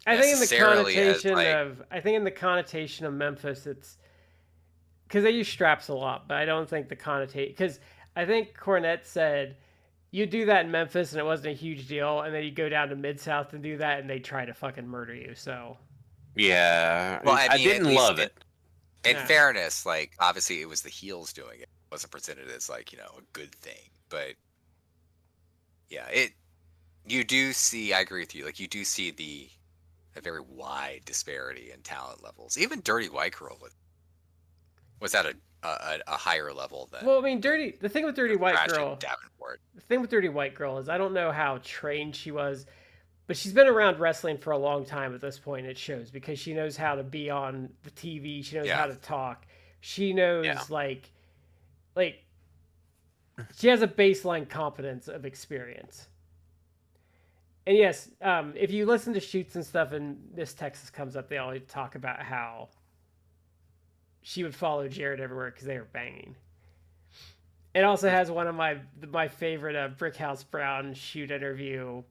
I think in the necessarily as, connotation like- of I think in the connotation of Memphis, it's because they use straps a lot, but I don't think the connotation because I think Cornette said you do that in Memphis and it wasn't a huge deal, and then you go down to Mid South and do that, and they try to fucking murder you. So Yeah. Well, I I mean, at didn't least love it. In Yeah. fairness, like obviously it was the heels doing it. It wasn't presented as like, you know, a good thing. But yeah, you do see, I agree with you, like you do see a very wide disparity in talent levels. Even Dirty White Girl was at a higher level than well, I mean, the thing with Dirty White Ratchet Girl, Davenport. the thing with Dirty White Girl is I don't know how trained she was, but she's been around wrestling for a long time at this point. It shows because she knows how to be on the TV. She knows Yeah. how to talk. She knows Yeah. like she has a baseline competence of experience. And yes, if you listen to shoots and stuff, and Miss Texas comes up, they always talk about how she would follow Jarrett everywhere because they were banging. It also has one of my favorite Brickhouse Brown shoot interview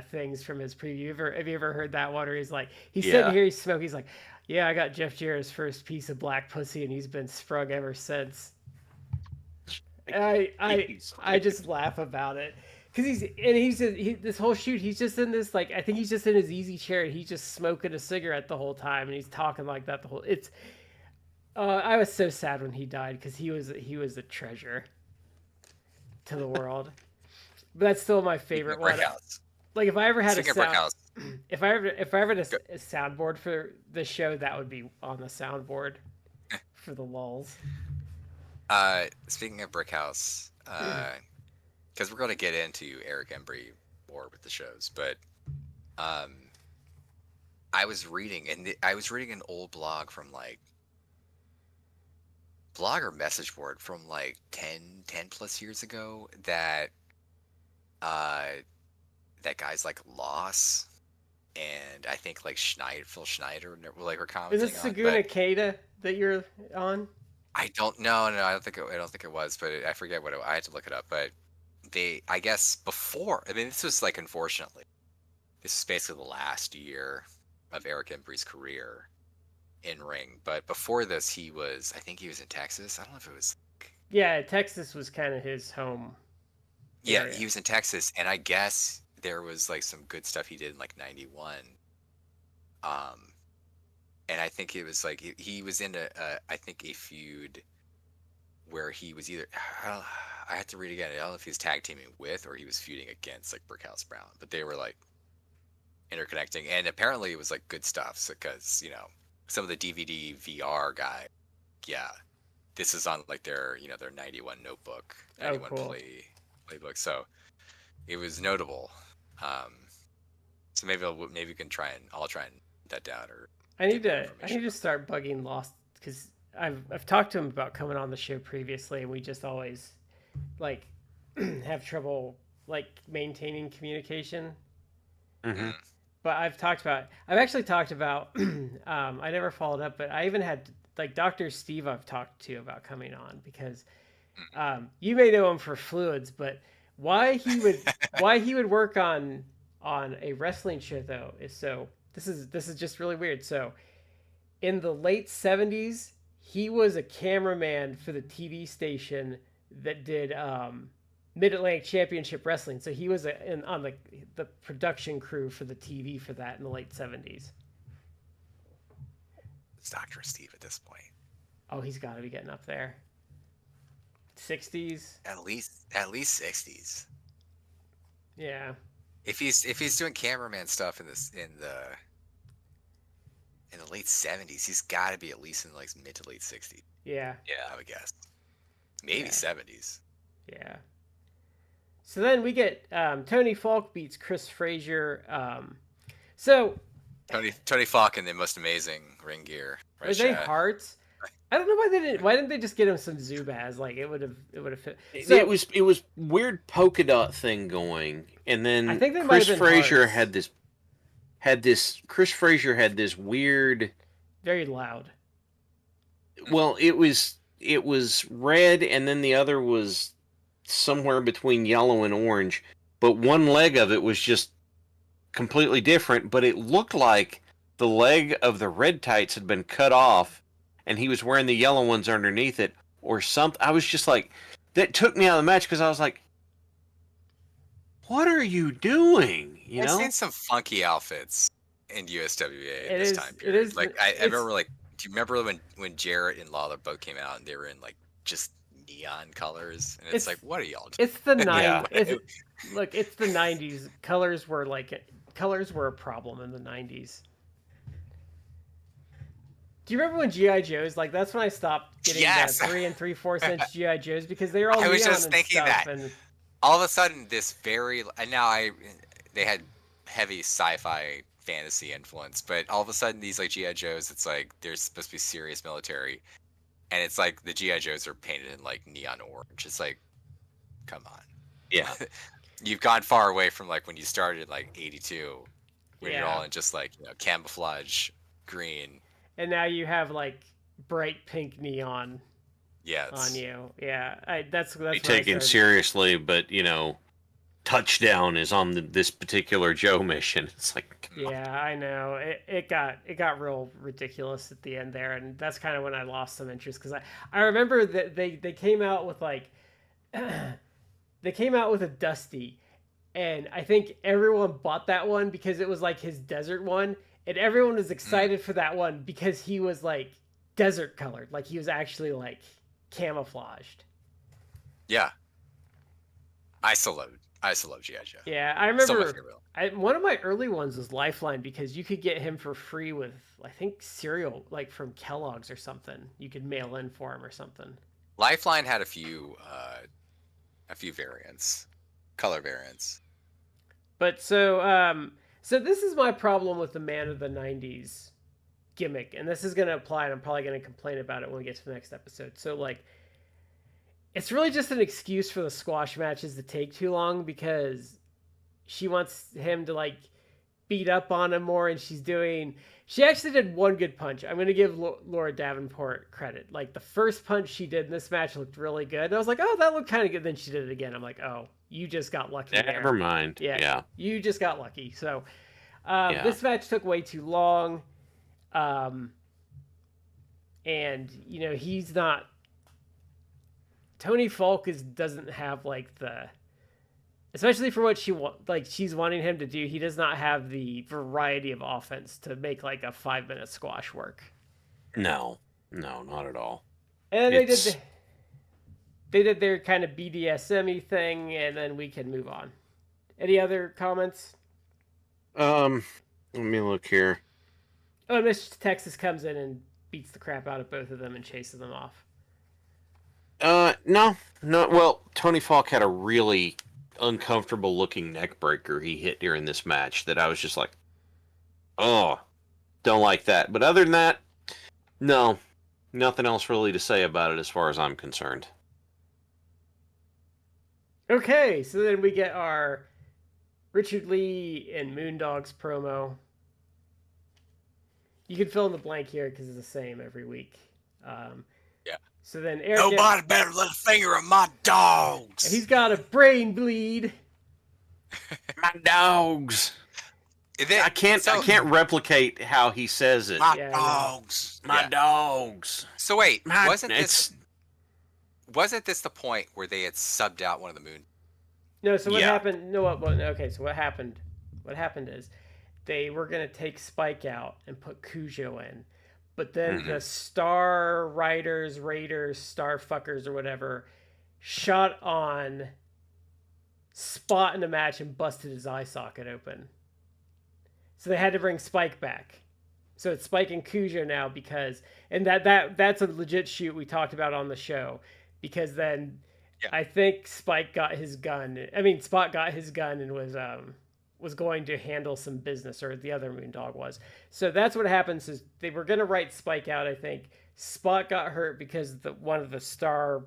things from his preview. Have you ever heard that one? Where he's like, he's sitting here, he's smoking, he's like, yeah, I got Jeff Jarrett's first piece of black pussy, and he's been sprung ever since. I just laugh about it because this whole shoot he's just in this like I think he's just in his easy chair and he's just smoking a cigarette the whole time and he's talking like that the whole it's. I was so sad when he died because he was a treasure to the world. But that's still my favorite one. Like if I ever had if I ever had a soundboard for the show, that would be on the soundboard for the lulls. Speaking of Brickhouse, because we're going to get into Eric Embry more with the shows, but I was reading an old blog from like blog or message board from like 10 plus years ago that guys like Loss and I think like Phil Schneider were commenting on. Is it Saguna Keita that you're on? I don't know. No, I don't think it was, but I forget what I had to look it up. But I guess before, I mean, this was like, unfortunately, this is basically the last year of Eric Embry's career in ring. But before this, I think he was in Texas. I don't know if it was. Yeah, Texas was kind of his home. Yeah, area. he was in Texas, and I guess there was like some good stuff he did in like '91. And I think it was like he was in I think a feud where he was either I have to read again. I don't know if he was tag teaming with or he was feuding against like Brickhouse Brown, but they were like interconnecting, and apparently it was like good stuff because some of the DVD VR guy, yeah, this is on like their their '91 notebook, '91 playbook, so it was notable. So maybe we can I'll try and put that down or. I need to start bugging Lost because I've talked to him about coming on the show previously, and we just always like have trouble like maintaining communication. Mm-hmm. But I've actually talked about I never followed up, but I even had like Dr. Steve I've talked to about coming on because you may know him for fluids, but why he would work on a wrestling show though is so. This is just really weird. So, in the late 70s, he was a cameraman for the TV station that did Mid-Atlantic Championship Wrestling. So he was on the production crew for the TV for that in the late 70s. It's Dr. Steve at this point. Oh, he's got to be getting up there. 60s. At least 60s. Yeah. If he's doing cameraman stuff in the late 70s, he's got to be at least in like mid to late 60s. Yeah. I would guess. Maybe 70s. Yeah. So then we get Tony Falk beats Chris Frazier. So Tony Falk in the most amazing ring gear. Right, are they hearts? I don't know why they didn't. Why didn't they just get him some Zubaz? Like it would have fit. So, it was weird polka dot thing going, and then I think they Chris Frazier hearts. Chris Frazier had this weird, very loud. Well, it was red, and then the other was somewhere between yellow and orange, but one leg of it was just completely different, but it looked like the leg of the red tights had been cut off and he was wearing the yellow ones underneath it or something. I was just like, that took me out of the match because I was like, what are you doing? I've seen some funky outfits in USWA at this time period. It is, like I remember, like, do you remember when Jarrett and Lawler both came out and they were in like just neon colors, and it's like, what are y'all doing? It's the 90s. Look, it's the 90s. Colors were a problem in the 90s. Do you remember when G.I. Joes, like, that's when I stopped getting the 3 3/4 inch G.I. Joes because they were all neon and stuff. I was just thinking that. And all of a sudden, they had heavy sci-fi fantasy influence, but all of a sudden these like G.I. Joes, it's like there's supposed to be serious military, and it's like the G.I. Joes are painted in like neon orange. It's like, come on. Yeah. You've gone far away from like when you started in like 82, when you're all in just like, camouflage green. And now you have like bright pink neon on you. Yeah. That's taken seriously, but touchdown is on this particular Joe mission. It's like, yeah, I know. It got real ridiculous at the end there, and that's kind of when I lost some interest because I remember that they came out with like they came out with a Dusty, and I think everyone bought that one because it was like his desert one, and everyone was excited for that one because he was like desert colored, like he was actually like camouflaged. Yeah, I still love G.I. Joe. Yeah, I remember one of my early ones was Lifeline because you could get him for free with, I think, cereal, like from Kellogg's or something. You could mail in for him or something. Lifeline had a few variants, color variants. But so this is my problem with the Man of the 90s gimmick, and this is going to apply, and I'm probably going to complain about it when we get to the next episode. So, like, it's really just an excuse for the squash matches to take too long because she wants him to, like, beat up on him more, and she actually did one good punch. I'm going to give Laura Davenport credit. Like, the first punch she did in this match looked really good. And I was like, oh, that looked kind of good. Then she did it again. I'm like, oh, you just got lucky there. Never mind. Yeah. You just got lucky. So, this match took way too long. And, he's not... Tony Falk doesn't have, like, especially for what she's wanting him to do, he does not have the variety of offense to make like a 5-minute squash work. No, not at all. And then they did their kind of BDSM-y thing, and then we can move on. Any other comments? Let me look here. Oh, Miss Texas comes in and beats the crap out of both of them and chases them off. No. Well, Tony Falk had a really uncomfortable looking neck breaker he hit during this match that I was just like, oh, don't like that. But other than that, no, nothing else really to say about it as far as I'm concerned. Okay, so then we get our Richard Lee and Moondogs promo. You can fill in the blank here because it's the same every week. So then Eric... Nobody better let a finger on my dogs! He's got a brain bleed. My dogs! I can't replicate how he says it. My dogs! My dogs! So wait, wasn't this the point where they had subbed out one of the moon? No, so what happened... No, okay, so what happened... What happened is they were going to take Spike out and put Cujo in. But then the Star Raiders, Star Fuckers, or whatever, shot on Spot in the match and busted his eye socket open. So they had to bring Spike back. So it's Spike and Cujo now because... And that's a legit shoot we talked about on the show. Because then Yeah. I think Spike got his gun. I mean, Spot got his gun and was going to handle some business, or the other Moondog was. So that's what happens. Is they were going to write Spike out. I think Spot got hurt because one of the star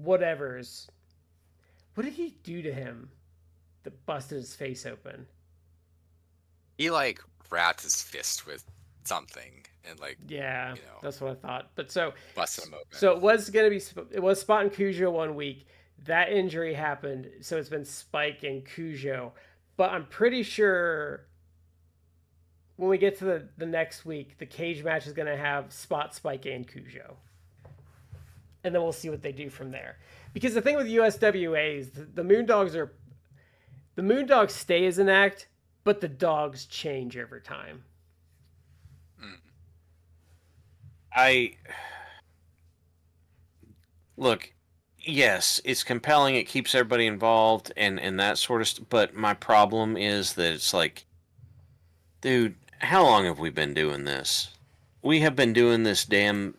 whatevers. What did he do to him that busted his face open? He like wrapped his fist with something and like Yeah, you know that's what I thought. But busted him open. so it was Spot and Cujo one week. That injury happened, so it's been Spike and Cujo. But I'm pretty sure when we get to the next week, the cage match is going to have Spot, Spike, and Cujo. And then we'll see what they do from there. Because the thing with USWA is the Moondogs stay as an act, but the dogs change over time. Look, yes, it's compelling. It keeps everybody involved and that sort of stuff. But my problem is that it's like, dude, how long have we been doing this? We have been doing this damn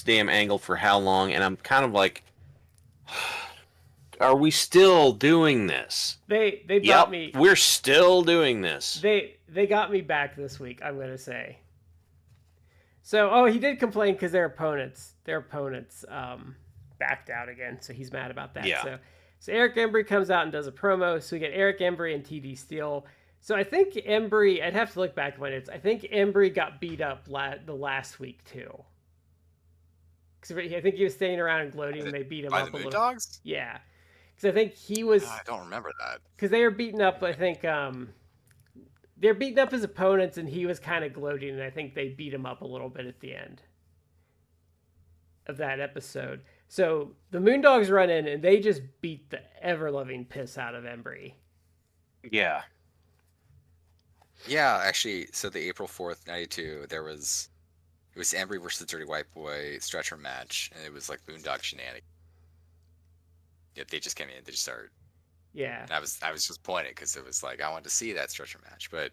angle for how long? And I'm kind of like, are we still doing this? They got me. We're still doing this. They got me back this week, I'm gonna say. So, he did complain because their opponents backed out again, so he's mad about that. Yeah. So Eric Embry comes out and does a promo. So we get Eric Embry and TD Steele. So I think Embry, I'd have to look back at my notes. I think Embry got beat up the last week too. Because I think he was staying around and gloating, and they beat him by up the a little. Moondogs? Yeah, because I think he was. I don't remember that. Because they were beating up, I think. They're beating up his opponents, and he was kind of gloating, and I think they beat him up a little bit at the end of that episode. So the Moondogs run in, and they just beat the ever-loving piss out of Embry. Yeah. Yeah, actually, so the April 4th, 92, it was Embry versus Dirty White Boy stretcher match, and it was like Moondog shenanigans. Yeah, they just came in, they just started. Yeah. And I was just pointing because it was like I wanted to see that stretcher match, but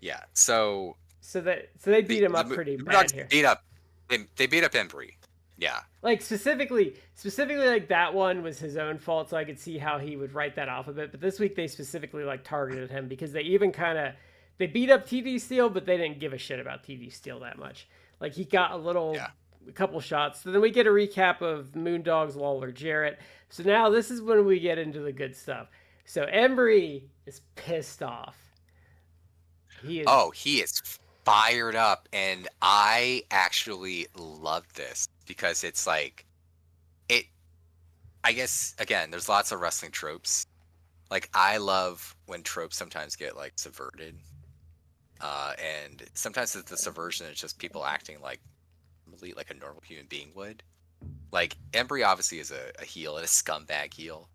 yeah. So they beat him up pretty bad here. They beat up Embry. Yeah. Like specifically like that one was his own fault, so I could see how he would write that off a bit. But this week they specifically like targeted him because they even they beat up TD Steele, but they didn't give a shit about TD Steele that much. Like he got a couple shots. So then we get a recap of Moondogs, Lawler, Jarrett. So now this is when we get into the good stuff. So Embry is pissed off. He is fired up, and I actually love this because it's like I guess again, there's lots of wrestling tropes. Like I love when tropes sometimes get like subverted. And sometimes the subversion is just people acting like a normal human being would. Like Embry obviously is a heel and a scumbag heel,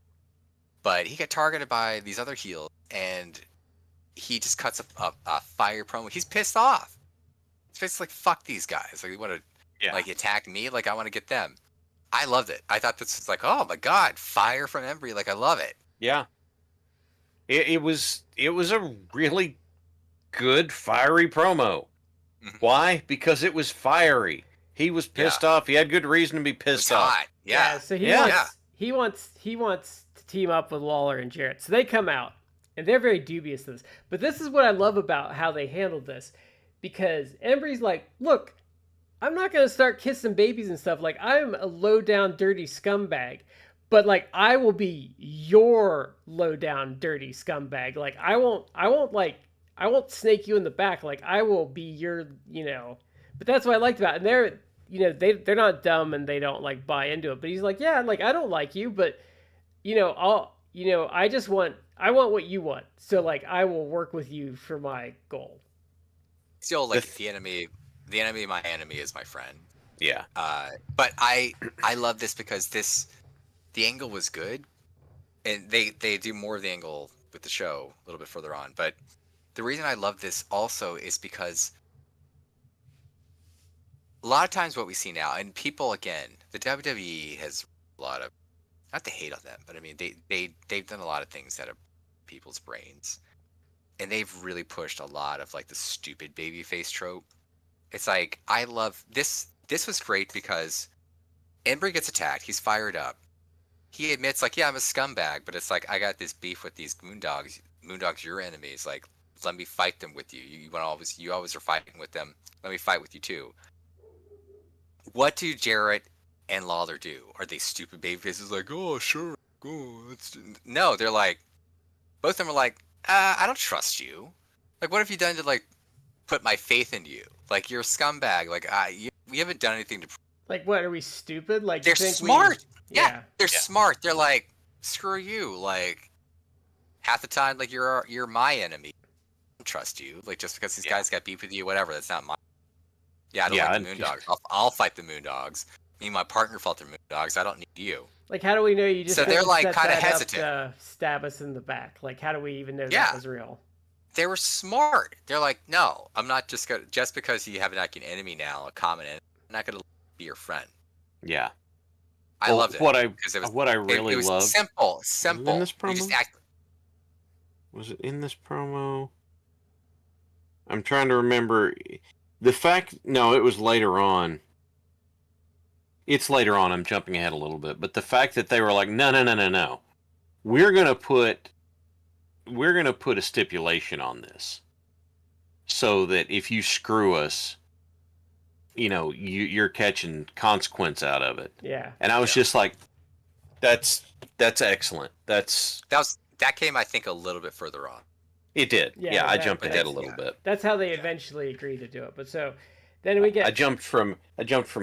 but he got targeted by these other heels, and he just cuts a fire promo. He's pissed off. He's pissed like fuck these guys. Like they want to like attack me. Like I want to get them. I loved it. I thought this was like, oh my god, fire from Embry. Like I love it. Yeah. It was a really good fiery promo. Mhm. Why? Because it was fiery. He was pissed off. He had good reason to be pissed off. Hot. Yeah. So he wants to team up with Lawler and Jarrett. So they come out, and they're very dubious of this. But this is what I love about how they handled this, because Embry's like, look, I'm not gonna start kissing babies and stuff. Like I'm a low down dirty scumbag, but like I will be your low down dirty scumbag. Like I won't snake you in the back. Like I will be your, But that's what I liked about it. And they're not dumb and they don't like buy into it. But he's like, yeah, like I don't like you, but I want what you want. So like I will work with you for my goal. Still like the enemy of my enemy is my friend. Yeah. But I love this because the angle was good, and they do more of the angle with the show a little bit further on. But the reason I love this also is because a lot of times what we see now, and people, again, the WWE has a lot of, not to hate on them, but I mean they've done a lot of things that are people's brains, and they've really pushed a lot of like the stupid babyface trope. It's like I love this. This was great because Embry gets attacked. He's fired up. he admits like, yeah, I'm a scumbag, but it's like I got this beef with these Moondogs. Moondogs, your enemies. Like, let me fight them with you. You always are fighting with them. Let me fight with you too. What do Jarrett and Lawler do? Are they stupid baby faces like, oh sure, go? No, they're like, both of them are like, I don't trust you. Like, what have you done to like put my faith in you? Like, you're a scumbag. Like, we haven't done anything to. Like, what, are we stupid? Like, They're smart. Yeah, they're Yeah. smart. They're like, screw you. Like, half the time, like, you're my enemy. I don't trust you. Like, just because these guys got beef with you, whatever. That's not my. Yeah, I don't like the Moondogs. I'll fight the Moondogs. Me and my partner fought the Moondogs. I don't need you. Like, how do we know you just? So they're like set kind of that up hesitant. to stab us in the back. Like, how do we even know Yeah. that was real? They were smart. They're like, no, I'm not just gonna because you have like an enemy now, a common enemy. I'm not gonna be your friend. Yeah. I loved it. What I because it was really was loved. simple. In this You just promo? act. Was it in this promo? I'm trying to remember. The fact, no, it was later on. It's later on. I'm jumping ahead a little bit, but the fact that they were like, no, we're gonna put a stipulation on this, so that if you screw us, you're catching consequence out of it. Yeah. And I was just like, that's excellent. That came, I think, a little bit further on. It did. Yeah, I jumped ahead a that's- little bit. That's how they eventually agreed to do it. But so then we get I jumped from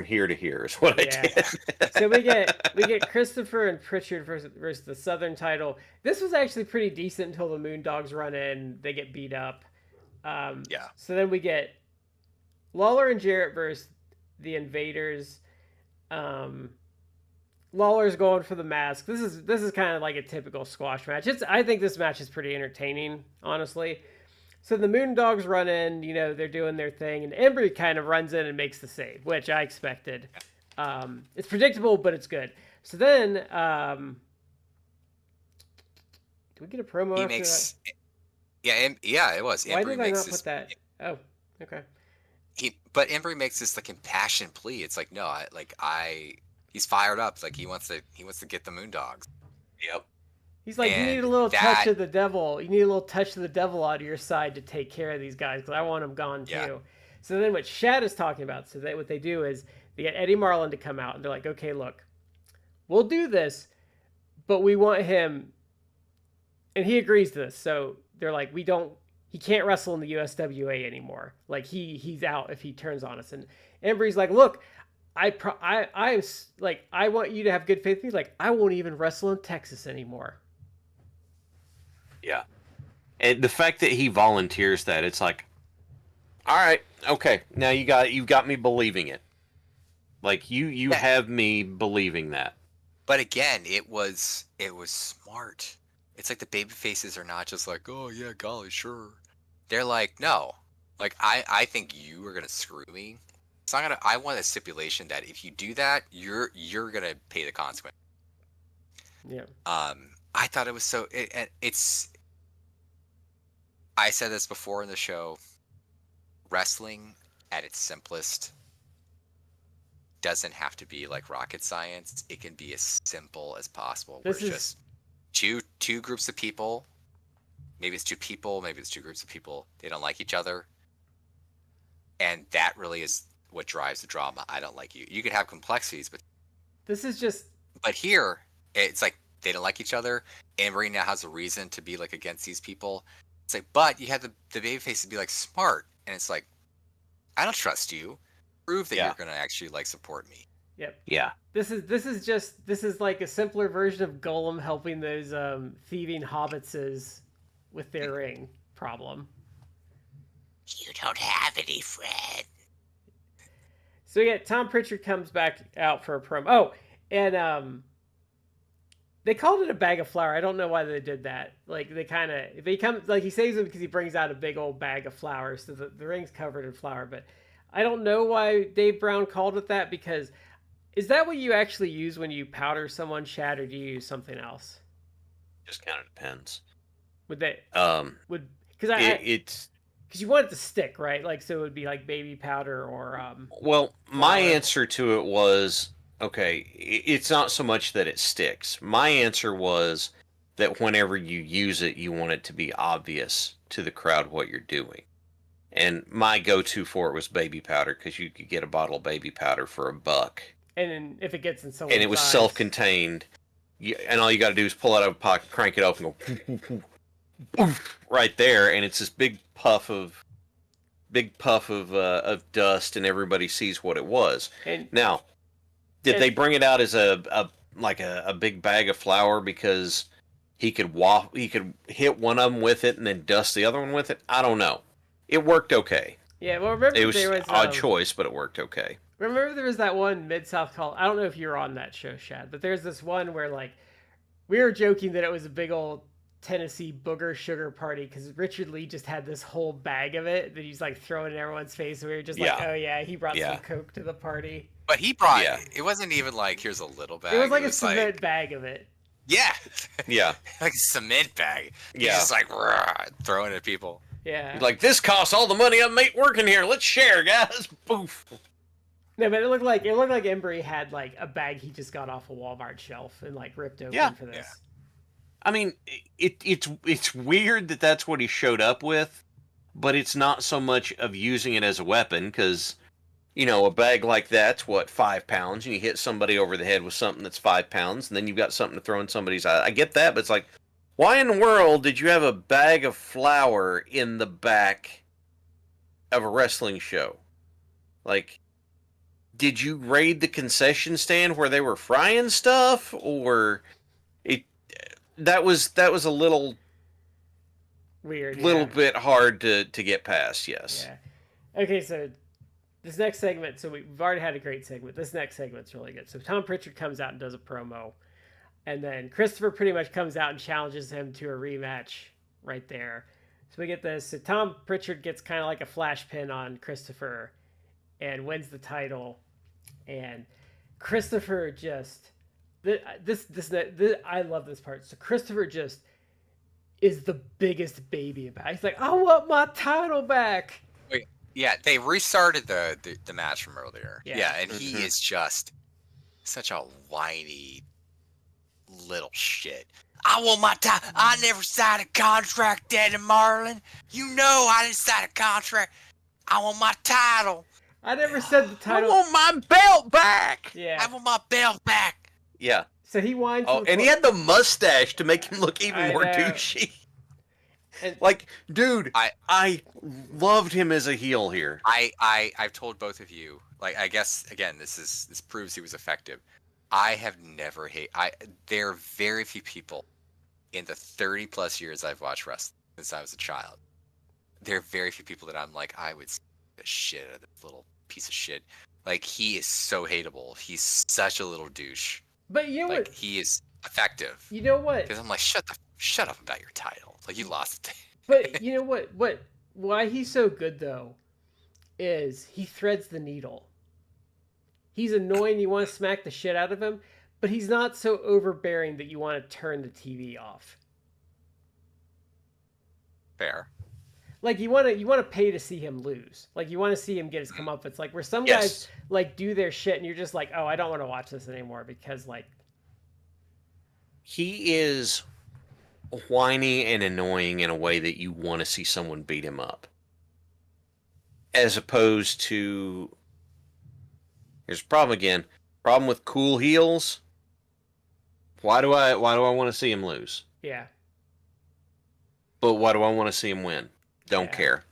here to here is what I did. so we get Christopher and Prichard versus the Southern title. This was actually pretty decent until the Moondogs run in. They get beat up. Yeah. So then we get Lawler and Jarrett versus the Invaders. Lawler's going for the mask. This is kind of like a typical squash match. I think this match is pretty entertaining, honestly. So the Moondogs run in, they're doing their thing, and Embry kind of runs in and makes the save, which I expected. It's predictable, but it's good. So then, do we get a promo He after makes. that? Yeah, it was. Why Embry did I makes not this, put that? Oh, okay. But Embry makes this like impassioned plea. It's like, no, he's fired up. Like he wants to get the Moondogs. Yep. He's like, you need a little touch of the devil. You need a little touch of the devil out of your side to take care of these guys, because I want them gone too. Yeah. So then what Shad is talking about, what they do is they get Eddie Marlin to come out, and they're like, okay, look, we'll do this, but we want him, and he agrees to this. So they're like, he can't wrestle in the USWA anymore. Like he's out if he turns on us. And Embry's like, look, I want you to have good faith in me. Like, I won't even wrestle in Texas anymore. Yeah. And the fact that he volunteers that, it's like, all right, okay, now you've got me believing it. Like you have me believing that. But again, it was smart. It's like the baby faces are not just like, oh yeah, golly, sure. They're like, no, like I think you are gonna screw me. So I want a stipulation that if you do that, you're gonna pay the consequence. Yeah. I thought it was so. It's. I said this before in the show. Wrestling, at its simplest, doesn't have to be like rocket science. It can be as simple as possible. Where it's just two groups of people. Maybe it's two people. Maybe it's two groups of people. They don't like each other, and that really is what drives the drama. I don't like you. You could have complexities, but this is just. But here, it's like they don't like each other. Embry now has a reason to be like against these people. It's like, but you have the babyface to be like smart, and it's like, I don't trust you. Prove that you're gonna actually like support me. Yep. Yeah. This is like a simpler version of Golem helping those thieving hobbitses with their ring problem. You don't have any friend. So yeah, Tom Prichard comes back out for a promo. Oh, and they called it a bag of flour. I don't know why they did that. Like he saves him because he brings out a big old bag of flour, so the ring's covered in flour. But I don't know why Dave Brown called it that, because is that what you actually use when you powder someone, Chad, or do you use something else? Just kind of depends. Because you want it to stick, right? Like, so it would be like baby powder or Well, my answer to it was Okay, it's not so much that it sticks. My answer was that whenever you use it, you want it to be obvious to the crowd what you're doing. And my go-to for it was baby powder, because you could get a bottle of baby powder for $1. And then if it gets in someone's And it was eyes, self-contained. And all you got to do is pull it out of a pocket, crank it open, go right there, and it's this big puff of dust, and everybody sees what it was. And Now, did they bring it out as a big bag of flour because he could hit one of them with it and then dust the other one with it? I don't know. It worked okay. Yeah, well, remember It was there was an odd choice, but it worked okay. Remember there was that one Mid-South call. I don't know if you were on that show, Shad, but there's this one where like we were joking that it was a big old Tennessee booger sugar party because Richard Lee just had this whole bag of it that he's like throwing in everyone's face. And we were just like, oh yeah, he brought some Coke to the party. But he brought it wasn't even like here's a little bag. It was like a cement bag of it. Yeah. Yeah. Like a cement bag. He's Yeah. just like throwing it at people. Yeah. Like, this costs all the money I've made working here. Let's share, guys. Poof. No, but it looked like Embry had like a bag he just got off a Walmart shelf and like ripped open for this. Yeah. I mean, it's weird that that's what he showed up with, but it's not so much of using it as a weapon because, you know, a bag like that's 5 pounds, and you hit somebody over the head with something that's 5 pounds, and then you've got something to throw in somebody's eye. I get that, but it's like, why in the world did you have a bag of flour in the back of a wrestling show? Like, did you raid the concession stand where they were frying stuff, or that was a little weird, bit hard to get past? Yes. Yeah. Okay, so this next segment. So we've already had a great segment. This next segment's really good. So Tom Prichard comes out and does a promo, and then Christopher pretty much comes out and challenges him to a rematch right there. So we get this. So Tom Prichard gets kind of like a flash pin on Christopher and wins the title. And Christopher just I love this part. So Christopher just is the biggest baby about it. He's like, I want my title back. Wait, yeah, they restarted the match from earlier. Yeah. Yeah, and he is just such a whiny little shit. I want my time. I never signed a contract, Daddy Marlin. You know I didn't sign a contract. I want my title. I never said the title. I want my belt back. Yeah. I want my belt back. Yeah. So he whines. Oh, and he had the mustache to make him look even more douchey. And, like, dude, I loved him as a heel here. I've told both of you, like, I guess again, this proves he was effective. I have never there are very few people in the 30 plus years I've watched wrestling since I was a child. There are very few people that I'm like, I would the shit out of this little piece of shit. Like, he is so hateable. He's such a little douche. But you know like, what? he is effective. You know what? Because I'm like, shut up about your title. Like, you lost it. But you know what? Why he's so good though, is he threads the needle. He's annoying. You want to smack the shit out of him, but he's not so overbearing that you want to turn the TV off. Fair. Like, you want to pay to see him lose. Like, you want to see him get his comeuppance. Like, where some guys like do their shit and you're just like, oh, I don't want to watch this anymore because like he is whiny and annoying in a way that you want to see someone beat him up. As opposed to, here's a problem again. Problem with cool heels. Why do I want to see him lose? Yeah. But why do I want to see him win? Don't care.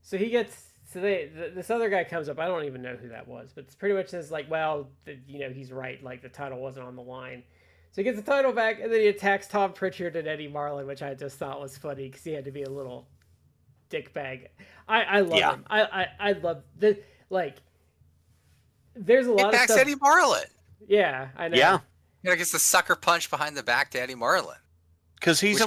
So he gets. So this other guy comes up. I don't even know who that was, but it's pretty much says like, well, he's right. Like, the title wasn't on the line. So he gets the title back, and then he attacks Tom Prichard and Eddie Marlin, which I just thought was funny because he had to be a little dickbag. I love him. I love the like. There's a lot of stuff. Eddie Marlin. Yeah, I know. Yeah. It's the sucker punch behind the back to Eddie Marlin. Because he's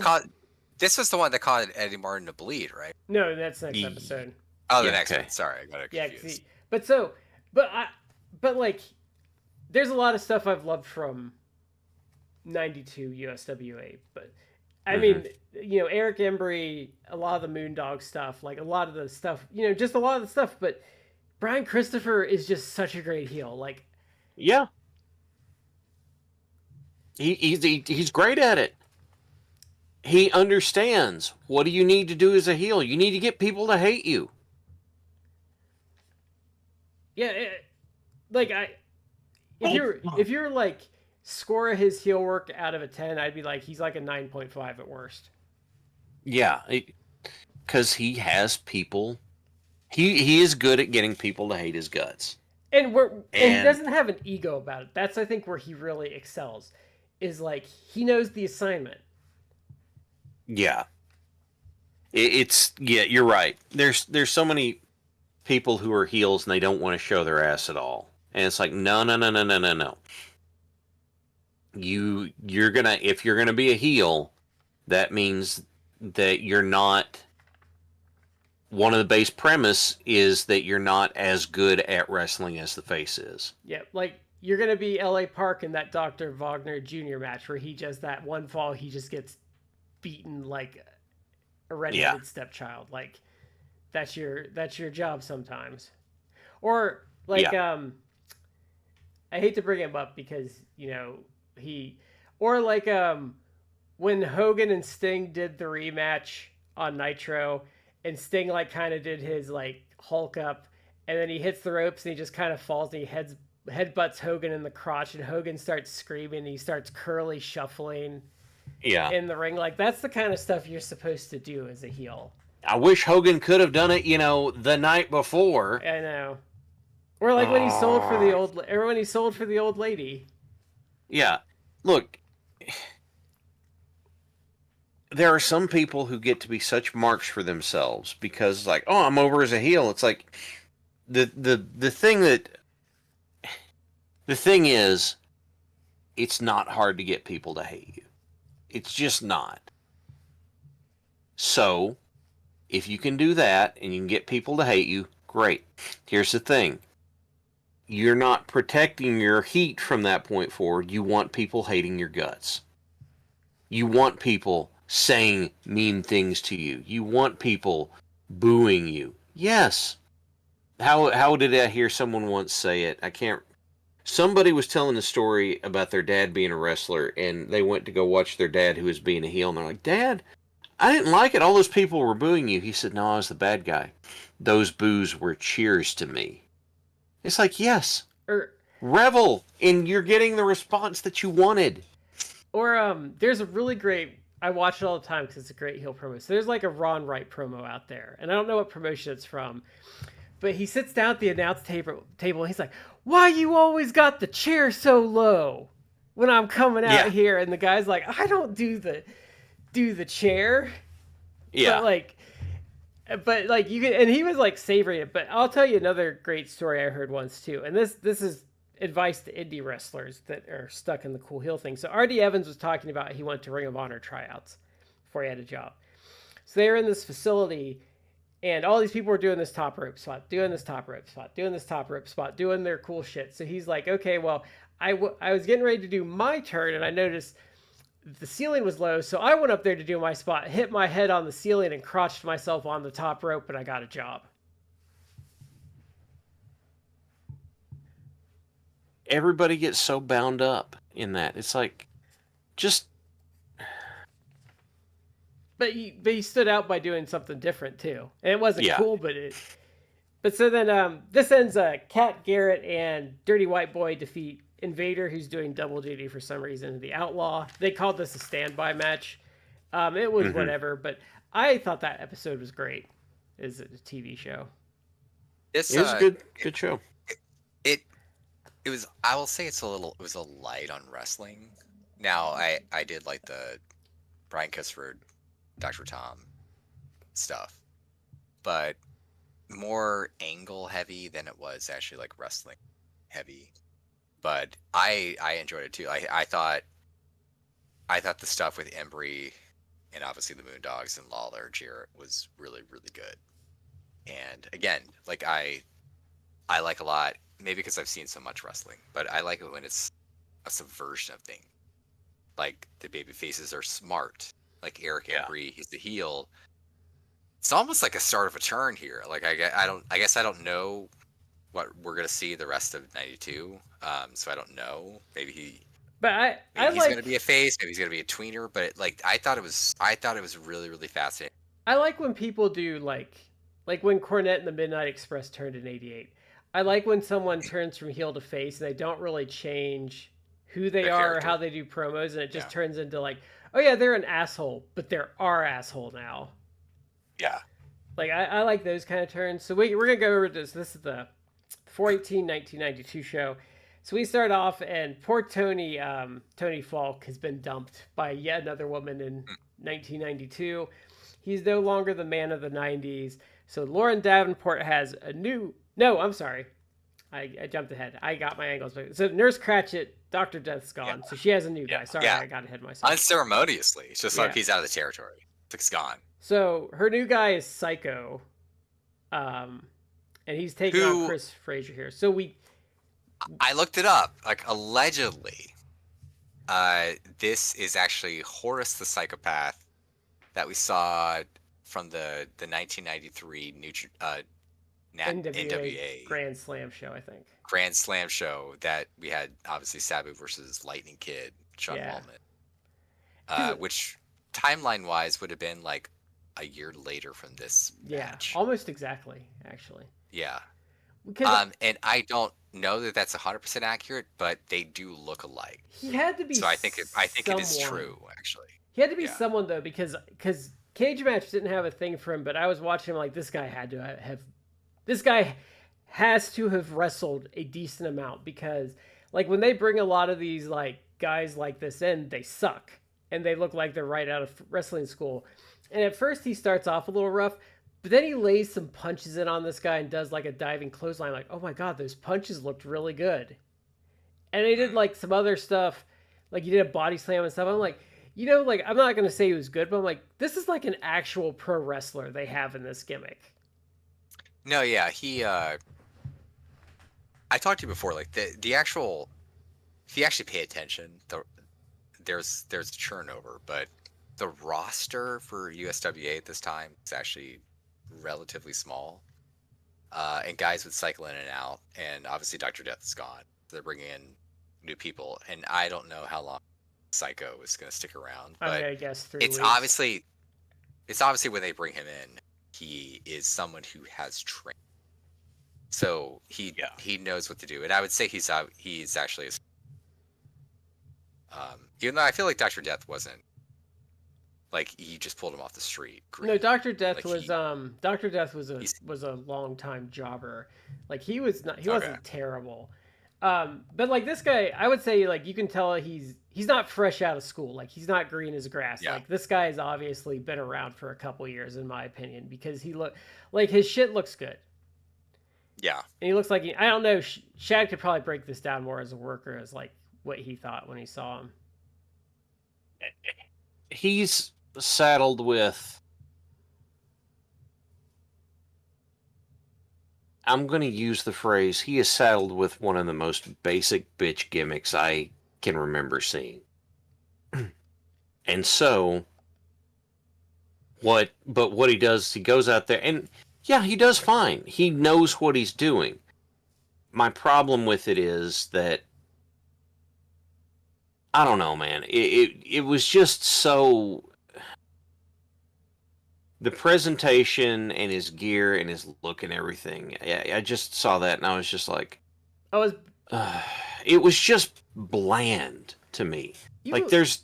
this was the one that caused Eddie Martin to bleed, right? No, that's next episode. Oh, the next one. Sorry, I got it confused. Yeah, but like, there's a lot of stuff I've loved from '92 USWA, but I mean, Eric Embry, a lot of the Moondog stuff, like a lot of the stuff, just a lot of the stuff. But Brian Christopher is just such a great heel. Like, yeah, He's great at it. He understands. What do you need to do as a heel? You need to get people to hate you. Yeah, if you're like score his heel work out of a 10, I'd be like he's like a 9.5 at worst. Yeah, because he has people. He is good at getting people to hate his guts. And he doesn't have an ego about it. That's I think where he really excels. Is like he knows the assignment. Yeah. You're right. There's so many people who are heels and they don't want to show their ass at all. And it's like, no. If you're gonna be a heel, that means that you're not. One of the base premise is that you're not as good at wrestling as the face is. Yeah, like you're gonna be L.A. Park in that Dr. Wagner Jr. match where he just that one fall he just gets beaten like a redheaded stepchild. Like that's your job sometimes. Or like I hate to bring him up because when Hogan and Sting did the rematch on Nitro, and Sting like kind of did his like Hulk up, and then he hits the ropes and he just kind of falls and he headbutts Hogan in the crotch, and Hogan starts screaming and he starts curly shuffling in the ring. Like that's the kind of stuff you're supposed to do as a heel. I wish Hogan could have done it, the night before. I know. Or like when he sold for the old lady. Yeah. Look, there are some people who get to be such marks for themselves because like, oh, I'm over as a heel. It's like the thing is it's not hard to get people to hate you. It's just not. So, if you can do that and you can get people to hate you, great. Here's the thing. You're not protecting your heat from that point forward. You want people hating your guts. You want people saying mean things to you. You want people booing you. Yes. How did I hear someone once say it? Somebody was telling a story about their dad being a wrestler, and they went to go watch their dad who was being a heel, and they're like, Dad, I didn't like it. All those people were booing you. He said, no, I was the bad guy. Those boos were cheers to me. It's like, yes. Revel, and you're getting the response that you wanted. Or there's a really great, I watch it all the time because it's a great heel promo. So there's like a Ron Wright promo out there, and I don't know what promotion it's from, but he sits down at the announce table and he's like, why you always got the chair so low when I'm coming out here? And the guy's like, I don't do the chair. Yeah. But like you can, and he was like savoring it. But I'll tell you another great story I heard once too. And this is advice to indie wrestlers that are stuck in the cool heel thing. So R.D. Evans was talking about he went to Ring of Honor tryouts before he had a job. So they were in this facility, and all these people were doing this top rope spot, doing this top rope spot, doing this top rope spot, doing their cool shit. So he's like, okay, well, I was getting ready to do my turn, and I noticed the ceiling was low, so I went up there to do my spot, hit my head on the ceiling, and crotched myself on the top rope, and I got a job. Everybody gets so bound up in that. It's like, just... But he stood out by doing something different, too. And it wasn't cool, but it... But so then this ends Cat Garrett and Dirty White Boy defeat Invader, who's doing double duty for some reason, the Outlaw. They called this a standby match. It was whatever, but I thought that episode was great. It's a TV show. It was a good show. It was. I will say it was a light on wrestling. Now I did like the Brian Cusford, Dr. Tom stuff, but more angle heavy than it was actually like wrestling heavy. But I enjoyed it too. I thought the stuff with Embry and obviously the Moondogs and Lawler and Jarrett was really, really good. And again, like I like a lot, maybe because I've seen so much wrestling, but I like it when it's a subversion of things. Like the baby faces are smart. Like Eric Embry, he's the heel. It's almost like a start of a turn here. Like I guess I don't know what we're gonna see the rest of '92. So I don't know. Maybe But Maybe I he's like gonna be a face, maybe he's gonna be a tweener, but like I thought it was really, really fascinating. I like when people do like when Cornette and the Midnight Express turned in '88. I like when someone turns from heel to face and they don't really change who they Their are or how character. they do promos, and it just Yeah. turns into like, oh yeah, they're an asshole, but they're our asshole now. Yeah. Like I like those kind of turns. So we're gonna go over this. This is the 4/18/1992 show. So we start off, and poor Tony Falk has been dumped by yet another woman in 1992. He's no longer the man of the 90s. So Lauren Davenport has a new. No, I'm sorry. I jumped ahead. I got my angles. So Nurse Cratchit, Dr. Death's gone. Yeah. So she has a new guy. Yeah. Sorry, Yeah. I got ahead of myself. Unceremoniously. It's just like Yeah. he's out of the territory. It's gone. So her new guy is Psycho. And he's taking on Who- Chris Frazier here. So I looked it up. Like allegedly, this is actually Horace the Psychopath that we saw from the 1993 NWA Grand Slam show, I think. Grand Slam show that we had obviously Sabu versus Lightning Kid, Sean Yeah. Waltman, which timeline wise would have been like a year later from this match. Almost exactly, actually. Yeah. Because And I don't know that that's 100% accurate, but they do look alike. he had to be. So I think it is someone. true, actually. He had to be Yeah. someone though, because Cage Match didn't have a thing for him, but I was watching him like this guy had to have. This guy has to have wrestled a decent amount, because like when they bring a lot of these like guys like this in, they suck and they look like they're right out of wrestling school. And at first he starts off a little rough, but then he lays some punches in on this guy and does like a diving clothesline. Like, oh my god, those punches looked really good. And he did like some other stuff, like he did a body slam and stuff. I'm like, like I'm not gonna say he was good, but I'm like, this is like an actual pro wrestler they have in this gimmick. No, yeah, I talked to you before, like the actual, if you actually pay attention, there's a turnover, but the roster for USWA at this time is actually relatively small, and guys would cycle in and out, and obviously Dr. Death is gone. They're bringing in new people, and I don't know how long Psycho is going to stick around, but I guess 3 it's weeks. obviously when they bring him in, he is someone who has trained, so he knows what to do, and I would say he's actually even though I feel like Dr. Death wasn't, like, he just pulled him off the street. No, Dr. Death Like, was a long time jobber. Like he wasn't terrible. But like this guy, I would say like you can tell he's not fresh out of school. Like he's not green as grass. Yeah. Like this guy has obviously been around for a couple years, in my opinion, because he like his shit looks good. Yeah. And he looks like I don't know. Shad could probably break this down more as a worker, as like what he thought when he saw him. He's saddled with, I'm going to use the phrase, he is saddled with one of the most basic bitch gimmicks I can remember seeing. And so, what he does, he goes out there, and yeah, he does fine. He knows what he's doing. My problem with it is that, I don't know, man. It was just so... The presentation and his gear and his look and everything. I just saw that and I was just like... it was just bland to me. Like, there's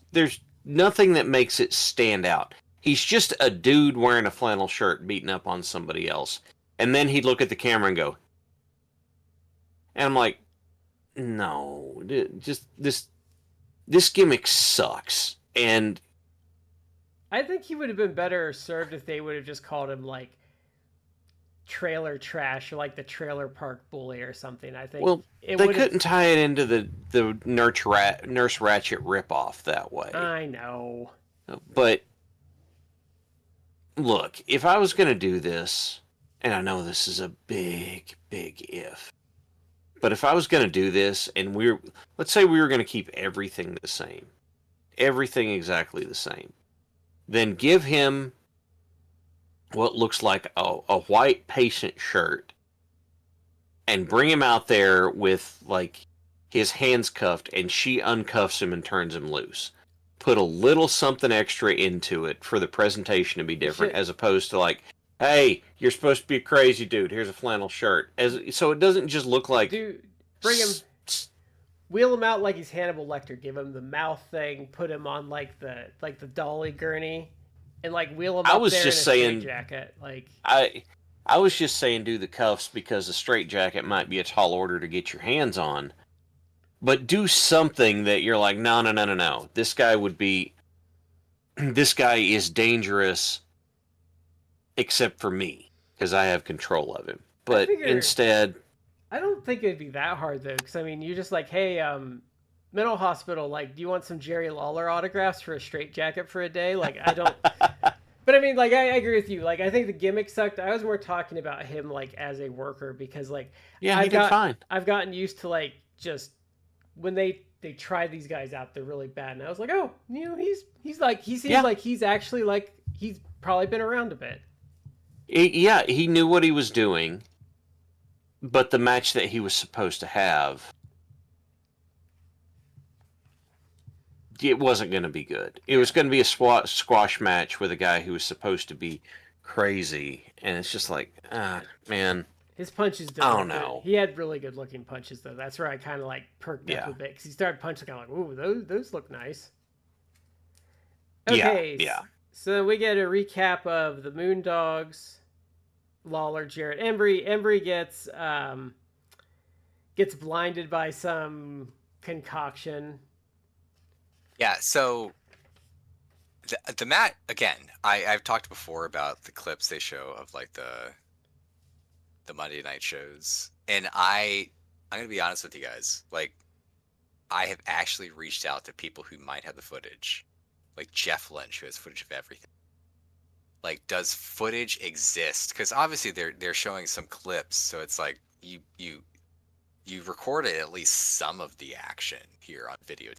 nothing that makes it stand out. He's just a dude wearing a flannel shirt beating up on somebody else. And then he'd look at the camera and go... And I'm like, no, just this gimmick sucks. And I think he would have been better served if they would have just called him like trailer trash, or like the trailer park bully or something. I think they couldn't tie it into the Nurse Ratchet ripoff that way. I know. But look, if I was going to do this, and I know this is a big, big if, but if I was going to do this, and let's say we were going to keep everything the same, everything exactly the same, then give him what looks like a white patient shirt and bring him out there with, like, his hands cuffed, and she uncuffs him and turns him loose. Put a little something extra into it for the presentation to be different, as opposed to like, hey, you're supposed to be a crazy dude. Here's a flannel shirt. So it doesn't just look like. Dude, bring him. Wheel him out like he's Hannibal Lecter. Give him the mouth thing. Put him on like the dolly gurney, and like wheel him up there in a straitjacket. Like I was just saying do the cuffs because a straitjacket might be a tall order to get your hands on. But do something that you're like, no. This guy is dangerous except for me because I have control of him. But instead, I don't think it'd be that hard though, because I mean, you're just like, hey, mental hospital, like, do you want some Jerry Lawler autographs for a straitjacket for a day? Like, I don't. But I mean, like, I agree with you. Like, I think the gimmick sucked. I was more talking about him like as a worker because like, yeah, he did fine. I've gotten used to like just when they try these guys out, they're really bad, and I was like, oh, you know, he seems like he's actually like he's probably been around a bit. He knew what he was doing, but the match that he was supposed to have, it wasn't going to be good. It was going to be a squash match with a guy who was supposed to be crazy, and it's just like, man. His punches don't. I don't know. He had really good looking punches though. That's where I kind of like perked up a bit because he started punching kind of like, ooh, those look nice. Okay. Yeah. So we get a recap of the Moondogs, Lawler, Jarrett, Embry. Embry gets blinded by some concoction. Yeah. So the mat again. I've talked before about the clips they show of like the Monday night shows, and I'm gonna be honest with you guys. Like, I have actually reached out to people who might have the footage, like Jeff Lynch, who has footage of everything. Like, does footage exist? Because obviously they're showing some clips, so it's like you recorded at least some of the action here on video.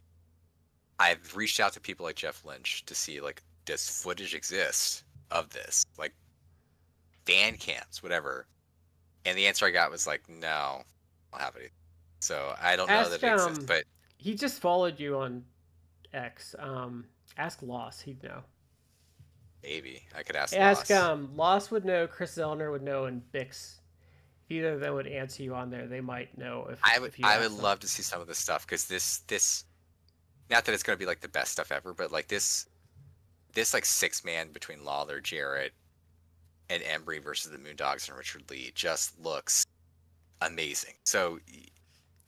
I've reached out to people like Jeff Lynch to see like, does footage exist of this, like fan cams, whatever. And the answer I got was like, no, I don't have it. So I don't know that it exists, but he just followed you on X. Ask Loss, he'd know. Maybe I could ask Loss. Loss would know, Chris Zellner would know, and Bix. If either of them would answer you on there, they might know. I would love to see some of this stuff because this, not that it's going to be like the best stuff ever, but like this like 6-man between Lawler, Jarrett, and Embry versus the Moondogs and Richard Lee just looks amazing. So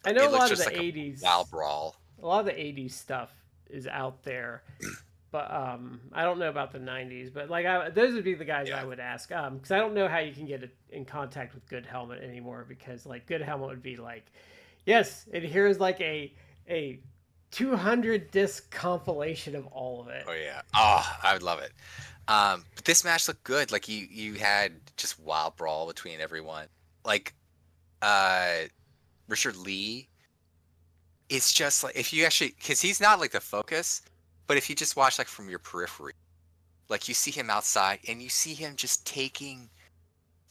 I know a lot of the like 80s wild brawl. A lot of the 80s stuff is out there, but I don't know about the 90s. But like those would be the guys I would ask because I don't know how you can get in contact with Good Helmet anymore because like Good Helmet would be like, yes, and here's like a 200 disc compilation of all of it. Oh yeah, oh I would love it. But this match looked good. Like you had just wild brawl between everyone. Like Richard Lee, it's just like if you actually, because he's not like the focus, but if you just watch like from your periphery, like you see him outside and you see him just taking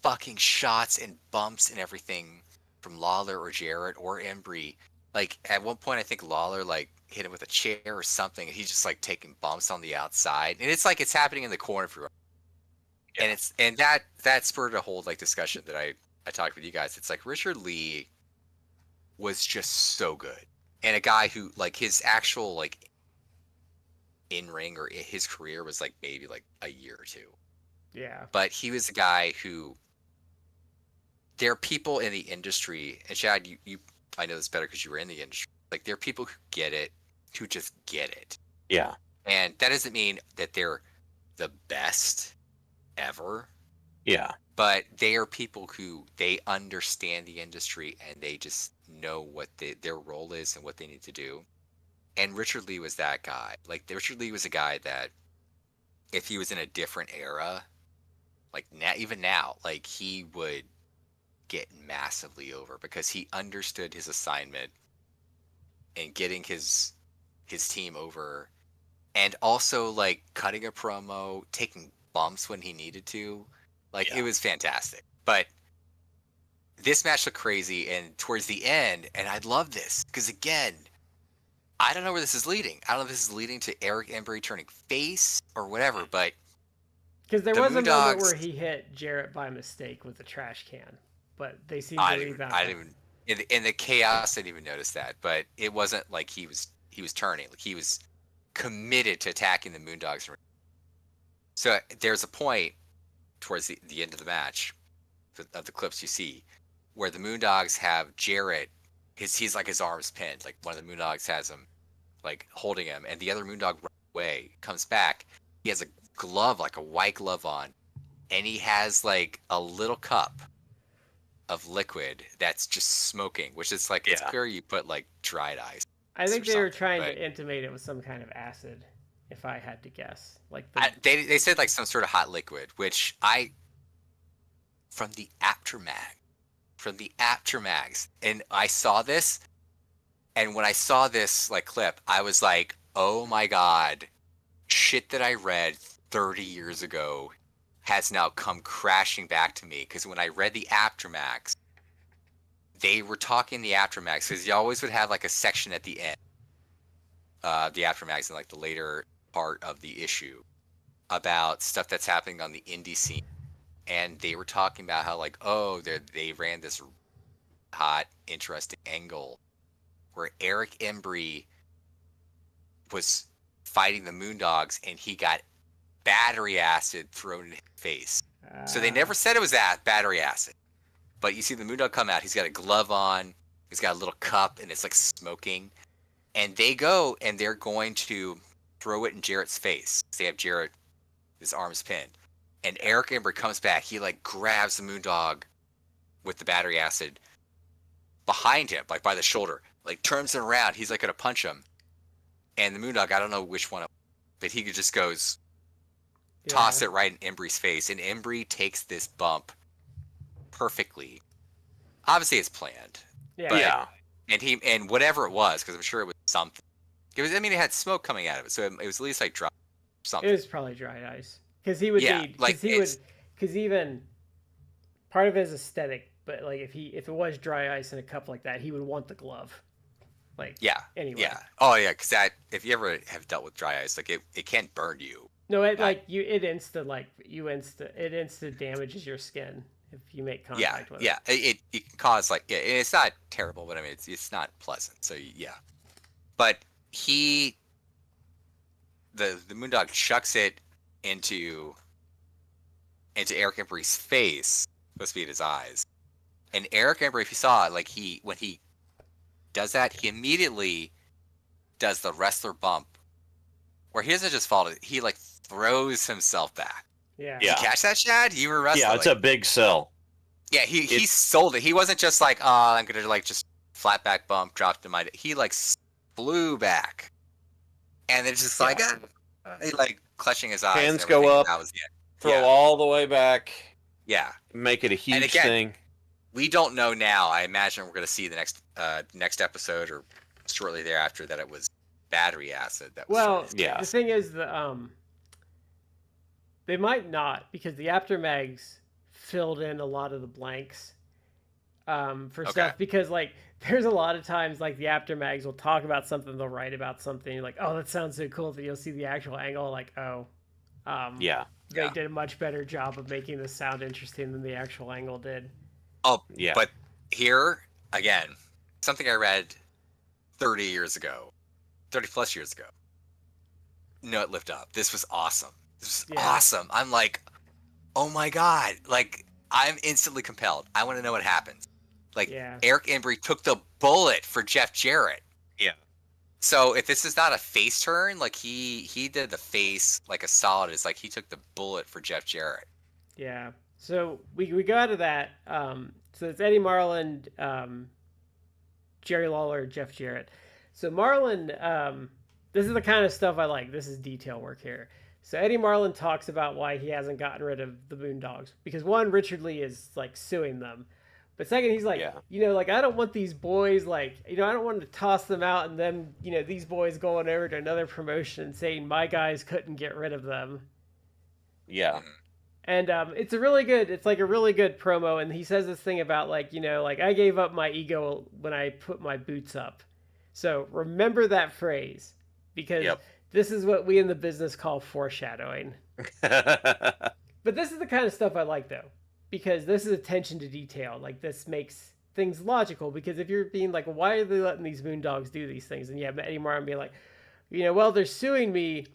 fucking shots and bumps and everything from Lawler or Jarrett or Embry. Like at one point I think Lawler like hit him with a chair or something, and he's just like taking bumps on the outside, and it's like it's happening in the corner for and that spurred a whole like discussion that I talked with you guys. It's like Richard Lee was just so good, and a guy who like his actual like in ring or his career was like maybe like a year or two. Yeah, but he was a guy who there are people in the industry, and Chad, you I know this better because you were in the industry. Like there are people who get it, who just get it. Yeah. And that doesn't mean that they're the best ever. Yeah. But they are people who they understand the industry and they just know what their role is and what they need to do. And Richard Lee was that guy. Like Richard Lee was a guy that if he was in a different era, like even now, like he would get massively over because he understood his assignment and getting his team over, and also like cutting a promo, taking bumps when he needed to. Like it was fantastic. But this match looked crazy, and towards the end, and I love this because again, I don't know where this is leading. I don't know if this is leading to Eric Embry turning face or whatever, but Because there the was a moment Moondogs- where he hit Jarrett by mistake with a trash can, but they seemed I to didn't, rebound. I didn't even in the chaos. I didn't even notice that, but it wasn't like he was turning. Like he was committed to attacking the Moondogs. So there's a point towards the end of the match of the clips you see where the Moondogs have Jarrett. He's like his arms pinned. Like one of the Moondogs has him like holding him, and the other Moondog runs away, comes back. He has a glove, like a white glove on, and he has like a little cup of liquid that's just smoking, which is like it's clear you put like dried ice. I think they were something, trying but- to intimate it with some kind of acid, if I had to guess. Like they said like some sort of hot liquid, which from the aftermaths, and I saw this, and when I saw this like clip, I was like, oh my god, shit that I read 30 years ago has now come crashing back to me. Because when I read the aftermaths, they were talking the aftermaths because you always would have like a section at the end, the aftermaths and like the later part of the issue about stuff that's happening on the indie scene, and they were talking about how like, oh, they ran this hot, interesting angle where Eric Embry was fighting the Moondogs and he got battery acid thrown in his face. So they never said it was battery acid, but you see the Moondog come out. He's got a glove on. He's got a little cup, and it's like smoking. And they go and they're going to throw it in Jarrett's face. They have Jarrett, his arms pinned, and Eric Embry comes back. He like grabs the Moondog with the battery acid behind him, like by the shoulder, like turns him around. He's like gonna punch him, and the Moondog, I don't know which one, but he just goes toss it right in Embry's face, and Embry takes this bump perfectly. Obviously, it's planned. Yeah. And whatever it was, because I'm sure it was something. It had smoke coming out of it, so it was at least like dry something. It was probably dried ice. Because he would need, because even part of his aesthetic, but like if it was dry ice in a cup like that, he would want the glove. Like anyway. Yeah. Oh yeah, because if you ever have dealt with dry ice, like it can't burn you. No, it insta damages your skin if you make contact with it. Yeah, it can cause like it's not terrible, but I mean it's not pleasant. So yeah, but the Moondog chucks it into Eric Embry's face, supposed to be in his eyes, and Eric Embry, if you saw it, like when he does that, he immediately does the wrestler bump, where he doesn't just fall, he like throws himself back. Yeah. Did you catch that, Chad? You were wrestling. Yeah, it's a big sell. Yeah, he sold it. He wasn't just like, oh, I'm gonna like just flat back bump, drop to my. He like flew back, and it's just like, he like clutching his eyes. Hands go up. That was it. Throw all the way back. Yeah. Make it a huge again, thing. We don't know now. I imagine we're gonna see the next episode or shortly thereafter that it was battery acid. That was the thing is they might not, because the aftermags filled in a lot of the blanks for stuff, because like there's a lot of times like the aftermags will talk about something, they'll write about something, you're like, oh, that sounds so cool, that you'll see the actual angle, like, they did a much better job of making this sound interesting than the actual angle did. Oh yeah. But here again, something I read 30 plus years ago. No, it lived up. This was awesome. This was awesome. I'm like, oh my god! Like, I'm instantly compelled. I want to know what happens. Like, Eric Embry took the bullet for Jeff Jarrett. Yeah. So if this is not a face turn, like he did the face like a solid. It's like he took the bullet for Jeff Jarrett. Yeah. So we go out of that. So it's Eddie Marlin, Jerry Lawler, Jeff Jarrett. So Marlin, this is the kind of stuff I like. This is detail work here. So Eddie Marlin talks about why he hasn't gotten rid of the Moondogs, because one, Richard Lee is like suing them, but second, he's like, like, I don't want these boys, like, I don't want to toss them out and then, these boys going over to another promotion and saying my guys couldn't get rid of them. Yeah. And it's like a really good promo. And he says this thing about like, like I gave up my ego when I put my boots up. So remember that phrase because this is what we in the business call foreshadowing. But this is the kind of stuff I like though, because this is attention to detail. Like this makes things logical because if you're being like, why are they letting these Moondogs do these things? And you have Eddie Martin being like, well, they're suing me.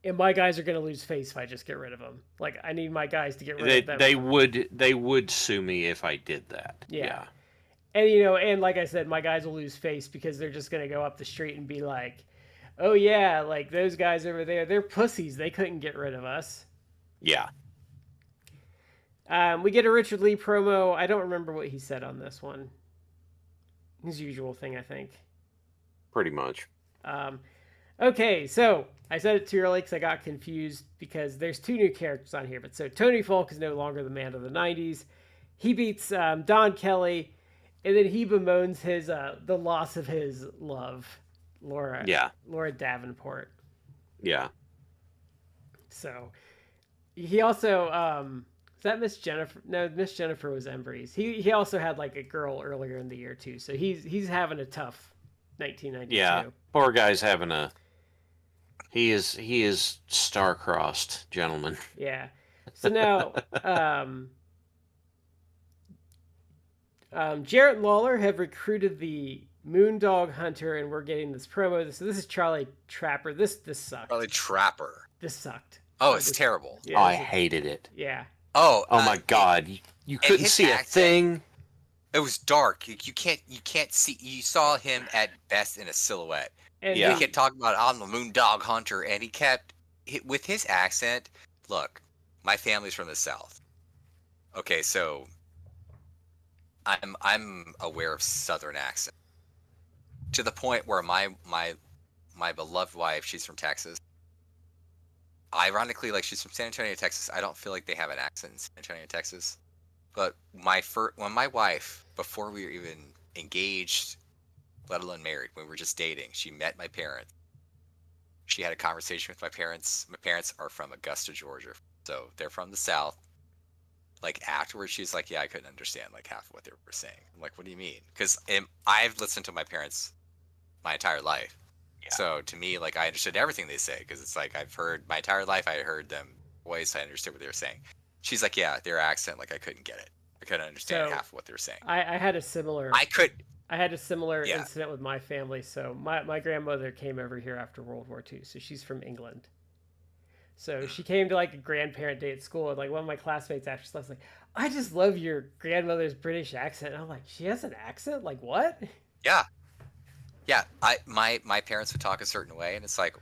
And my guys are going to lose face if I just get rid of them. Like, I need my guys to get rid of them. They would sue me if I did that. Yeah. And, and like I said, my guys will lose face because they're just going to go up the street and be like, oh, yeah, like those guys over there, they're pussies. They couldn't get rid of us. Yeah. We get a Richard Lee promo. I don't remember what he said on this one. His usual thing, I think. Pretty much. Okay, so I said it too early because I got confused because there's two new characters on here. But so Tony Falk is no longer the man of the 90s. He beats Don Kelly, and then he bemoans his the loss of his love, Laura. Yeah. Laura Davenport. Yeah. So he also is that Miss Jennifer? No, Miss Jennifer was Embry's. He also had like a girl earlier in the year too. So he's having a tough 1992. Yeah, poor guy's having a. He is star-crossed, gentlemen. Yeah. So now, Jarrett and Lawler have recruited the Moondog Hunter, and we're getting this promo. So this is Charlie Trapper. This sucked. Charlie Trapper. This sucked. Oh, it's terrible. Yeah, I hated it. Yeah. Oh my God! You couldn't see a thing. It was dark. You can't see. You saw him at best in a silhouette. And he kept talking about I'm the Moondog Hunter, and he kept with his accent. Look, my family's from the South. Okay, so I'm aware of Southern accent to the point where my beloved wife, she's from Texas. Ironically, like she's from San Antonio, Texas. I don't feel like they have an accent in San Antonio, Texas. But when my wife, before we were even engaged, let alone married, when we were just dating, she met my parents. She had a conversation with my parents. My parents are from Augusta, Georgia, so they're from the South. Like afterwards, she's like, "Yeah, I couldn't understand like half of what they were saying." I'm like, "What do you mean?" Because I've listened to my parents my entire life, so to me, like I understood everything they say because it's like I've heard my entire life. I heard them voice. I understood what they were saying. She's like, yeah, their accent, like I couldn't get it. I couldn't understand half of what they were saying. I had a similar. I had a similar incident with my family. So my grandmother came over here after World War II. So she's from England. So she came to like a grandparent day at school, and like one of my classmates actually was like, "I just love your grandmother's British accent." And I'm like, "She has an accent? Like what?" Yeah. My parents would talk a certain way, and it's like,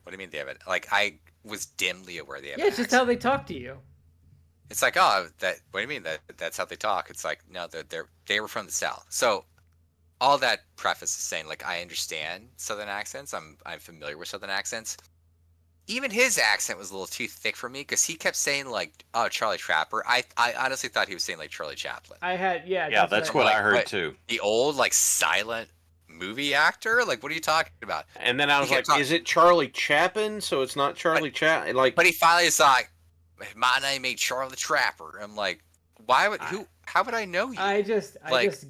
what do you mean they have it? Like I was dimly aware they have. Yeah, it's just how they talk to you. It's like, oh, what do you mean that's how they talk? It's like, no, they were from the South. So all that preface is saying, like, I understand Southern accents. I'm familiar with Southern accents. Even his accent was a little too thick for me because he kept saying like, "Oh, Charlie Trapper." I honestly thought he was saying like Charlie Chaplin. That's what I heard too. The old like silent movie actor. Like, what are you talking about? And then I was like, "Is it Charlie Chaplin?" So it's not Charlie Chaplin. Like, but he finally is like, "My name ain't Charlie Trapper." I'm like, why would how would I know you? I just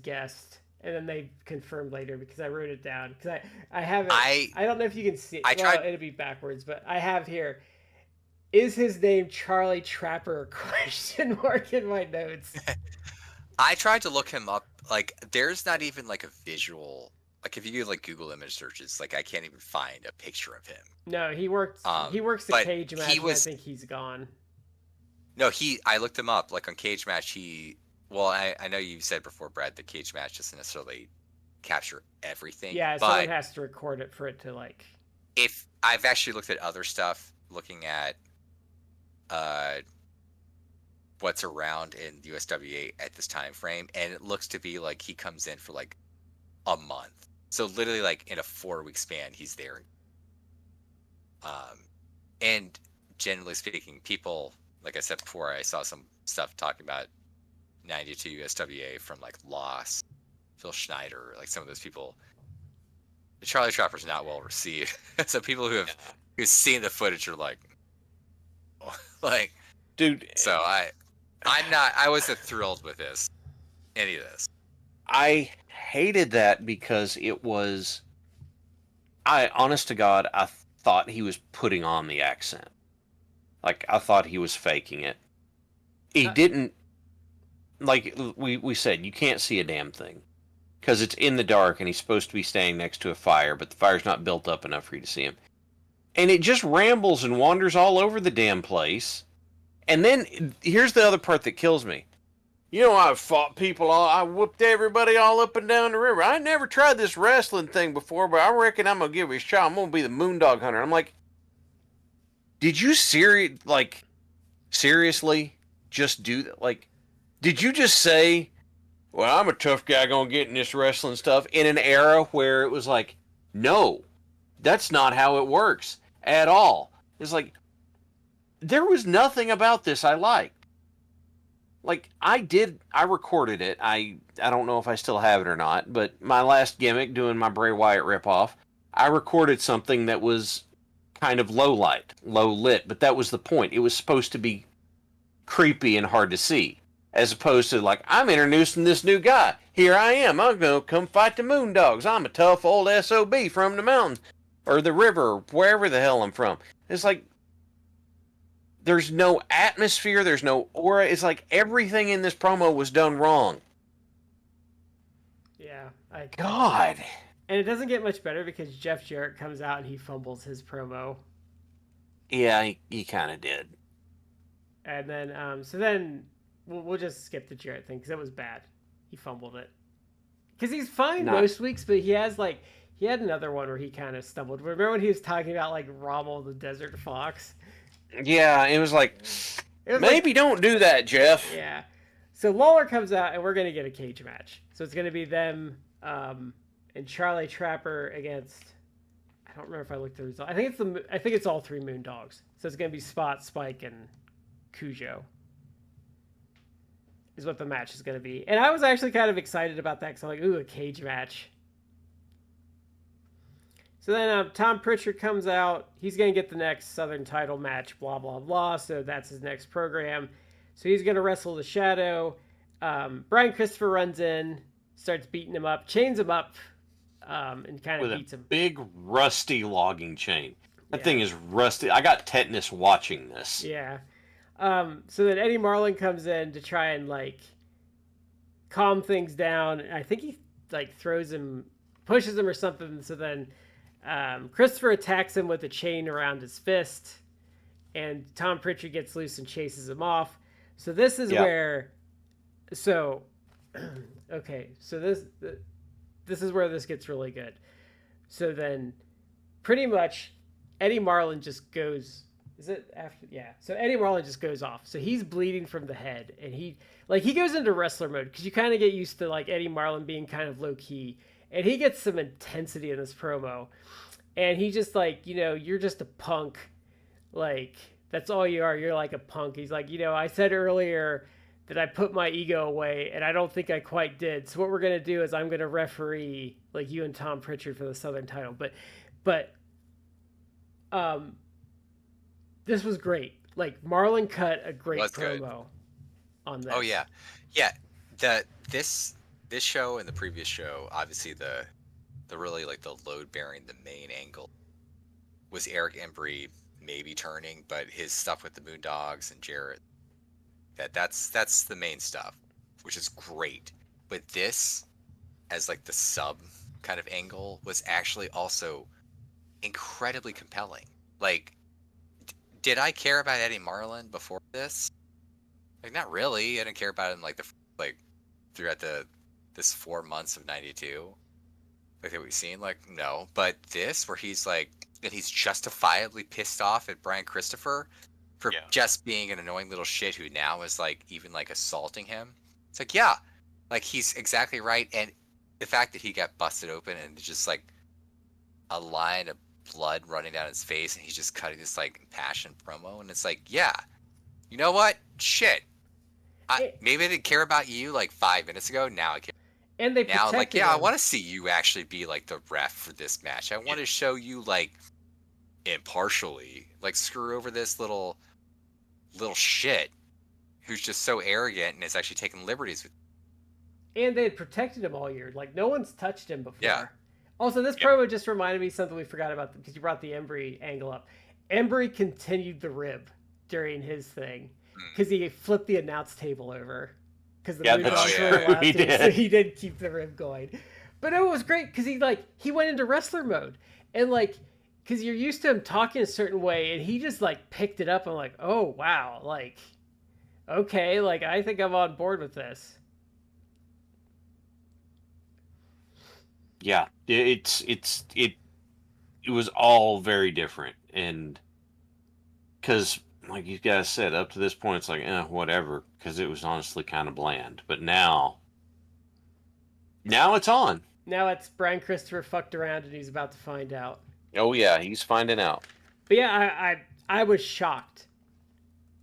guessed, and then they confirmed later because I wrote it down because I have it. I don't know if you can see it. It'll be backwards, but I have here. Is his name Charlie Trapper? Question mark in my notes. I tried to look him up. Like, there's not even like a visual. Like, if you do like Google image searches, like I can't even find a picture of him. No, he works. He works the Cage Match. I think he's gone. No, I looked him up. Like on Cage Match, Well, I know you said before, Brad, the Cage Match doesn't necessarily capture everything. Yeah, but someone has to record it for it to like. If I've actually looked at other stuff, looking at what's around in USWA at this time frame, and it looks to be like he comes in for like a month. So literally, like in a 4-week span, he's there. And generally speaking, people, like I said before, I saw some stuff talking about 92 USWA from like Lost, Phil Schneider, like some of those people. The Charlie Trapper's not well received. So people who've seen the footage are like, Dude, So I wasn't thrilled with any of this. I hated that because it was, honest to God, I thought he was putting on the accent. Like, I thought he was faking it. He didn't, like we said, you can't see a damn thing. Because it's in the dark and he's supposed to be standing next to a fire, but the fire's not built up enough for you to see him. And it just rambles and wanders all over the damn place. And then, here's the other part that kills me. You know, I've fought people, I whooped everybody all up and down the river. I never tried this wrestling thing before, but I reckon I'm going to give it a shot. I'm going to be the Moondog Hunter. I'm like, did you seriously just do that? Like, did you just say, well, I'm a tough guy going to get in this wrestling stuff in an era where it was like, no, that's not how it works at all. It's like, there was nothing about this I liked. Like, I recorded it. I don't know if I still have it or not, but my last gimmick doing my Bray Wyatt ripoff, I recorded something that was kind of low lit, but that was the point. It was supposed to be creepy and hard to see, as opposed to, like, I'm introducing this new guy. Here I am. I'm going to come fight the Moondogs. I'm a tough old SOB from the mountains, or the river, or wherever the hell I'm from. It's like, there's no atmosphere, there's no aura. It's like everything in this promo was done wrong. Yeah. God. And it doesn't get much better because Jeff Jarrett comes out and he fumbles his promo. Yeah, he kind of did. And then, so then we'll just skip the Jarrett thing because it was bad. He fumbled it. Because he's fine most weeks, but he had another one where he kind of stumbled. Remember when he was talking about, like, Rommel the Desert Fox? Yeah, it was like, maybe don't do that, Jeff. Yeah. So Lawler comes out, and we're going to get a cage match. So it's going to be them and Charlie Trapper against, I don't remember if I looked at the result. I think it's all three Moondogs. So it's going to be Spot, Spike, and Cujo is what the match is going to be. And I was actually kind of excited about that because I'm like, ooh, a cage match. So then Tom Prichard comes out. He's going to get the next Southern title match, blah, blah, blah. So that's his next program. So he's going to wrestle the Shadow. Brian Christopher runs in, starts beating him up, chains him up, and kind of beats him. With a big, rusty logging chain. That thing is rusty. I got tetanus watching this. Yeah. So then Eddie Marlin comes in to try and, like, calm things down. I think he, like, throws him, pushes him or something. So then Christopher attacks him with a chain around his fist, and Tom Prichard gets loose and chases him off. So this is where, okay, so this is where this gets really good. So then, pretty much, Eddie Marlin just goes. Is it after? Yeah. So Eddie Marlin just goes off. So he's bleeding from the head, and he goes into wrestler mode because you kind of get used to, like, Eddie Marlin being kind of low key. And he gets some intensity in this promo. And he just, like, you're just a punk. Like, that's all you are. You're like a punk. He's like, I said earlier that I put my ego away, and I don't think I quite did. So what we're going to do is I'm going to referee, like, you and Tom Prichard for the Southern title. But this was great. Like, Marlon cut a great promo on this. Oh, yeah. Yeah. This show and the previous show, obviously the really, like, the load bearing, the main angle was Eric Embry maybe turning, but his stuff with the Moondogs and Jarrett, that's the main stuff, which is great. But this, as, like, the sub kind of angle, was actually also incredibly compelling. Like, did I care about Eddie Marlin before this? Like, not really. I didn't care about him, like, throughout this 4 months of 92, like, that we've seen. Like, no. But this, where he's like, and he's justifiably pissed off at Brian Christopher for just being an annoying little shit who now is, like, even, like, assaulting him. It's like, yeah, like, he's exactly right. And the fact that he got busted open and just, like, a line of blood running down his face, and he's just cutting this, like, impassioned promo, and it's like, yeah, you know what? Shit. Maybe I didn't care about you, like, 5 minutes ago. Now I care. And they now, like, him. I want to see you actually be, like, the ref for this match. I want to show you, like, impartially, like, screw over this little, little shit who's just so arrogant and is actually taking liberties with. And they had protected him all year. Like, no one's touched him before. Yeah. Also, this promo just reminded me of something we forgot about because you brought the Embry angle up. Embry continued the rib during his thing because he flipped the announce table over because the Moondogs were allowed he to. did. So he did keep the rib going. But it was great because he went into wrestler mode and like because you're used to him talking a certain way and he just like picked it up. I'm like, oh wow, like okay, like I think I'm on board with this. Yeah, it was all very different, and because like you guys said, up to this point, it's like whatever, because it was honestly kind of bland. But now it's on. Now it's Brian Christopher fucked around and he's about to find out. Oh yeah, he's finding out. But yeah, I was shocked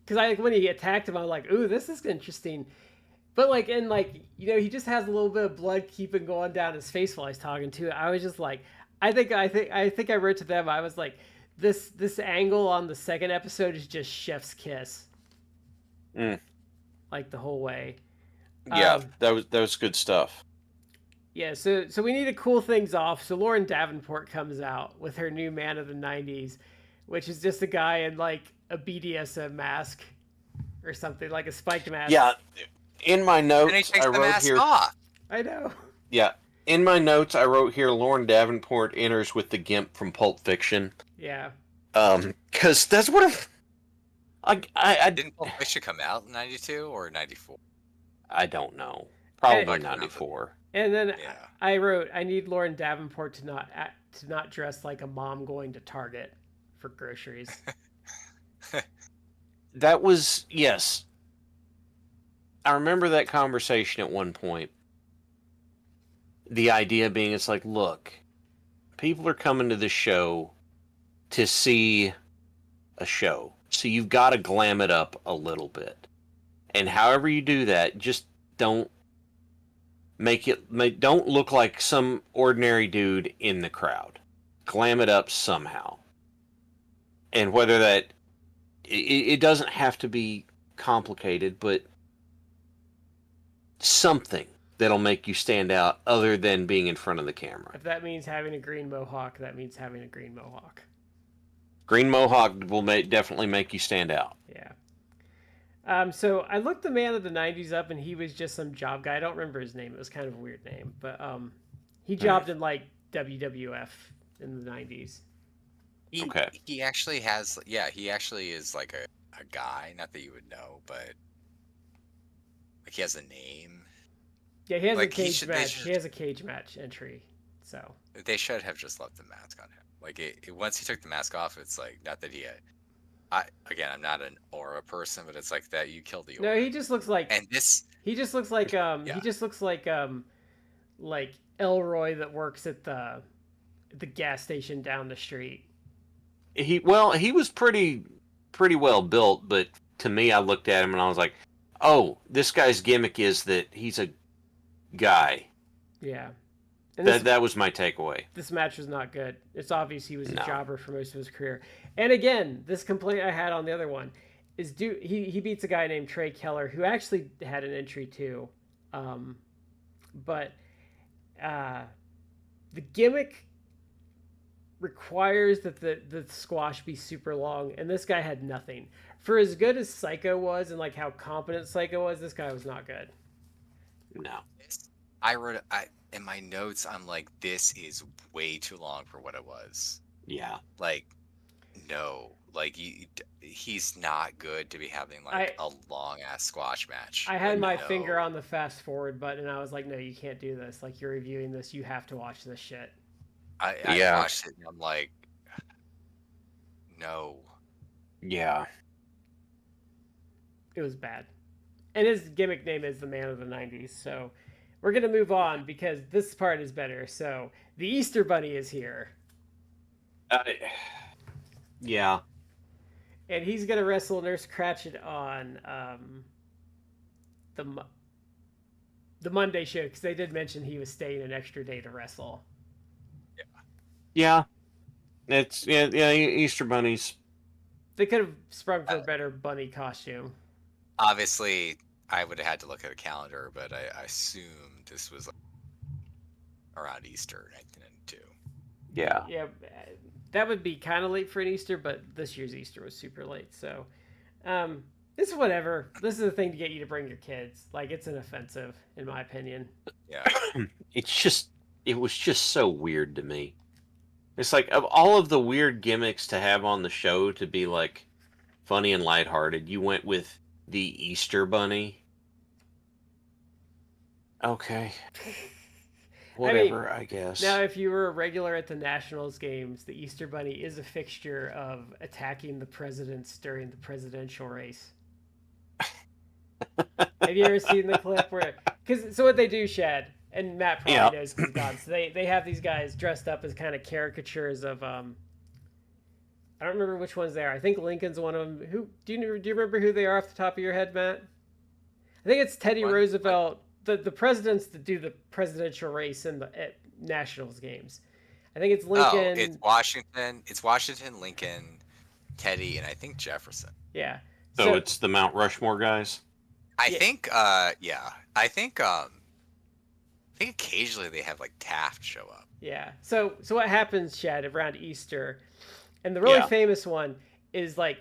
because when he attacked him, I was like, ooh, this is interesting. But like, and like, he just has a little bit of blood keeping going down his face while he's talking to it. I was just like, I think I wrote to them. I was like, this angle on the second episode is just chef's kiss. Like the whole way. Yeah, that was good stuff. Yeah, so we need to cool things off. So Lauren Davenport comes out with her new Man of the 90s, which is just a guy in like a BDSM mask or something, like a spiked mask. Yeah. In my notes, And he takes I the wrote mask here. off. I know. Yeah, in my notes, I wrote here. Lauren Davenport enters with the Gimp from Pulp Fiction. Yeah. Because that's what I Didn't Pulp Fiction come out in 92 or 94? I don't know. Probably Like, 94. And then Yeah. I wrote, I need Lauren Davenport to not dress like a mom going to Target for groceries. That was, yes. I remember that conversation at one point. The idea being, it's like, look, people are coming to this show to see a show. So you've got to glam it up a little bit. And however you do that, just don't don't look like some ordinary dude in the crowd. Glam it up somehow. And whether that, it doesn't have to be complicated, but something that'll make you stand out other than being in front of the camera. If that means having a green mohawk, that means having a green mohawk. Green mohawk will definitely make you stand out. Yeah. So I looked the Man of the 90s up and he was just some job guy. I don't remember his name. It was kind of a weird name, but he jobbed in like WWF in the 90s. Okay. He actually has, he actually is like a guy, not that you would know, but like he has a name. Yeah, he has Like, a cage they match. should- He has a cage match entry. So They should have just left the mask on him. Like once he took the mask off, it's like not that he had. I'm not an aura person, but it's like that you kill the aura. no, he just looks like And this, he just looks like he just looks like Elroy that works at the gas station down the street. He was pretty well built, but to me, I looked at him and I was like, oh, this guy's gimmick is that he's a guy. Yeah. And That was my takeaway. this match was not good. It's obvious he was a No. jobber for most of his career. And again, this complaint I had on the other one is he beats a guy named Trey Keller who actually had an entry too. But the gimmick requires that the squash be super long, and this guy had nothing. For as good as Psycho was and like how competent Psycho was, this guy was not good. No. I wrote in my notes. I'm like, this is way too long for what it was. Yeah. Like, no, like he's not good to be having like a long ass squash match. I had my No. finger on the fast forward button, and I was like, no, you can't do this. Like, you're reviewing this. You have to watch this shit. I Yeah. watched it and I'm like, no. Yeah. It was bad. And his gimmick name is the Man of the 90s. So we're going to move on because this part is better. So the Easter Bunny is here. Yeah. And he's going to wrestle Nurse Cratchit on the Monday show because they did mention he was staying an extra day to wrestle. Yeah. It's Easter bunnies. They could have sprung for a better bunny costume. Obviously, I would have had to look at a calendar, but I assumed this was like around Easter 1992. Yeah. Yeah, that would be kind of late for an Easter, but this year's Easter was super late. So, this is whatever. This is a thing to get you to bring your kids. Like, it's inoffensive, in my opinion. Yeah. It was just so weird to me. It's like, of all of the weird gimmicks to have on the show to be like funny and lighthearted, you went with the Easter Bunny. Okay. Whatever, I guess. Now, if you were a regular at the Nationals games, the Easter Bunny is a fixture of attacking the presidents during the presidential race. Have you ever seen the clip where... So what they do, Shad, and Matt probably knows because God, so they have these guys dressed up as kind of caricatures of... I don't remember which ones they are. I think Lincoln's one of them. Who do you remember who they are off the top of your head, Matt? I think it's Teddy Roosevelt... The presidents that do the presidential race in the Nationals games. I think it's Lincoln. Oh, it's Washington. It's Washington, Lincoln, Teddy, and I think Jefferson. Yeah. So it's the Mount Rushmore guys? I think occasionally they have like Taft show up. Yeah. So what happens, Chad, around Easter, and the really famous one is like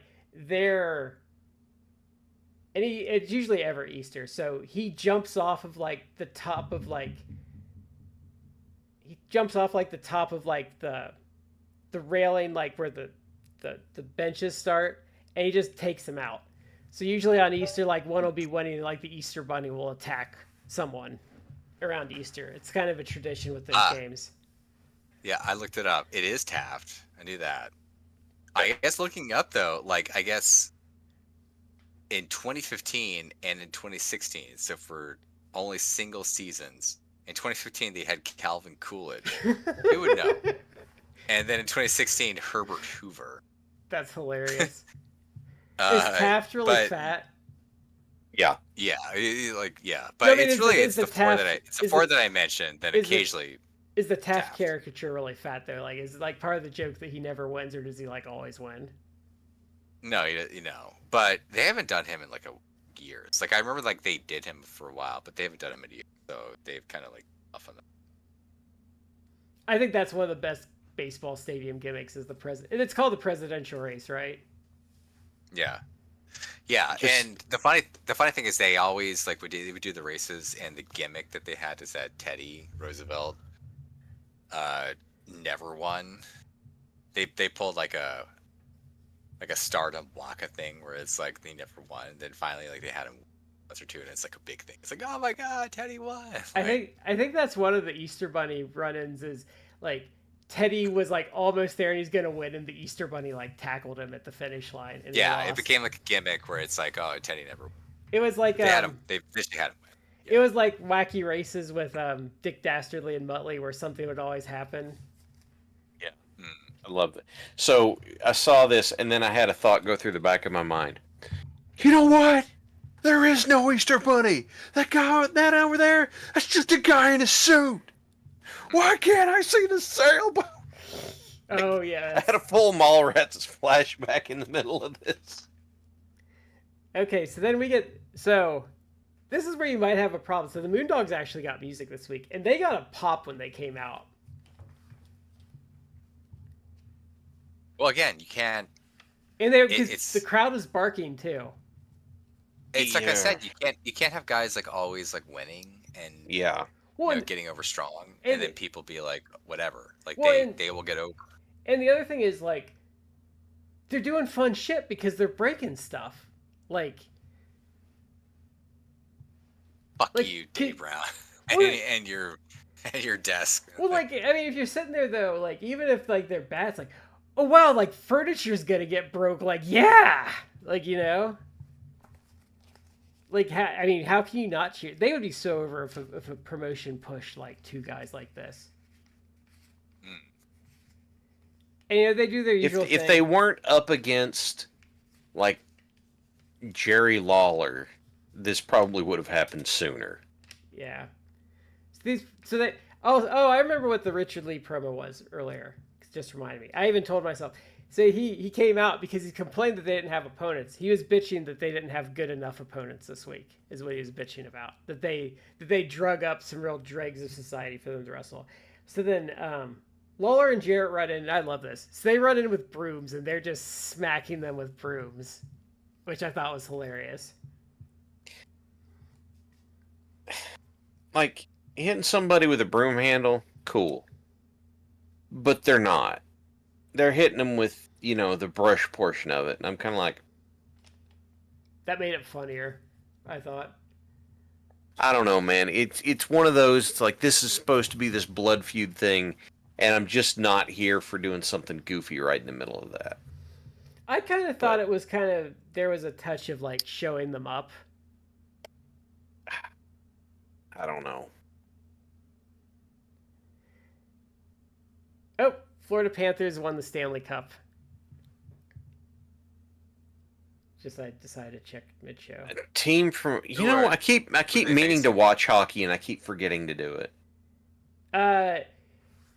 it's usually ever Easter. So he jumps off of like the top of like the railing, like where the benches start, and he just takes them out. So usually on Easter, like one will be winning, like the Easter Bunny will attack someone around Easter. It's kind of a tradition with those games. Yeah, I looked it up. It is Taft. I knew that. I guess looking up though, like I guess in 2015 and in 2016, so for only single seasons, in 2015 they had Calvin Coolidge. Who would know? And then in 2016, Herbert Hoover. That's hilarious. Is Taft really fat? Yeah. Yeah, but no, I mean, it's the four that I mentioned. Then occasionally. Is the Taft caricature really fat though? Like, is it like part of the joke that he never wins, or does he like always win? No, but they haven't done him in like a years. Like I remember, like they did him for a while, but they haven't done him in a year, so they've kind of like off on that. I think that's one of the best baseball stadium gimmicks is the president. It's called the presidential race, right? Yeah. And the funny thing is they always like they would do the races, and the gimmick that they had is that Teddy Roosevelt never won. They pulled like a Stardom Waka thing where it's like they never won, and then finally like they had him once or two, and it's like a big thing. It's like, oh my god, Teddy won. Like, I think that's one of the Easter Bunny run-ins is like Teddy was like almost there and he's gonna win, and the Easter Bunny like tackled him at the finish line. And it became like a gimmick where it's like, oh, Teddy never won. It was like they had him win. Yeah. It was like wacky races with Dick Dastardly and Muttley where something would always happen. Yeah. I love it. So I saw this, and then I had a thought go through the back of my mind. You know what? There is no Easter Bunny. That over there, that's just a guy in a suit. Why can't I see the sailboat? Oh, yeah. I had a full Mallrats flashback in the middle of this. Okay, so then this is where you might have a problem. So the Moondogs actually got music this week, and they got a pop when they came out. Well, again, you can't. And the crowd was barking too. It's like I said, you can't have guys like always like winning and getting over strong, and then people be like whatever, like they will get over. And the other thing is like they're doing fun shit because they're breaking stuff. Like fuck you, Dave Brown, and your desk. Well, like I mean, if you're sitting there though, like even if like they're bad, it's like, oh wow, like furniture's gonna get broke. Like yeah, like like how can you not cheer? They would be so over if a promotion pushed like two guys like this. And they do their usual thing. If they weren't up against like Jerry Lawler, this probably would have happened sooner. Yeah. I remember what the Richard Lee promo was earlier. just reminded me. I even told myself. So he came out because he complained that they didn't have opponents. He was bitching that they didn't have good enough opponents this week, is what he was bitching about. That they drug up some real dregs of society for them to wrestle. So then Lawler and Jarrett run in, and I love this. So they run in with brooms, and they're just smacking them with brooms, which I thought was hilarious. Like, hitting somebody with a broom handle, cool. But they're not. They're hitting them with, the brush portion of it. And I'm kind of like... That made it funnier, I thought. I don't know, man. It's one of those, it's like, this is supposed to be this blood feud thing, and I'm just not here for doing something goofy right in the middle of that. I kind of thought it was there was a touch of, like, showing them up. I don't know. Oh, Florida Panthers won the Stanley Cup. I decided to check mid-show. A team from... I keep meaning to watch hockey, and I keep forgetting to do it.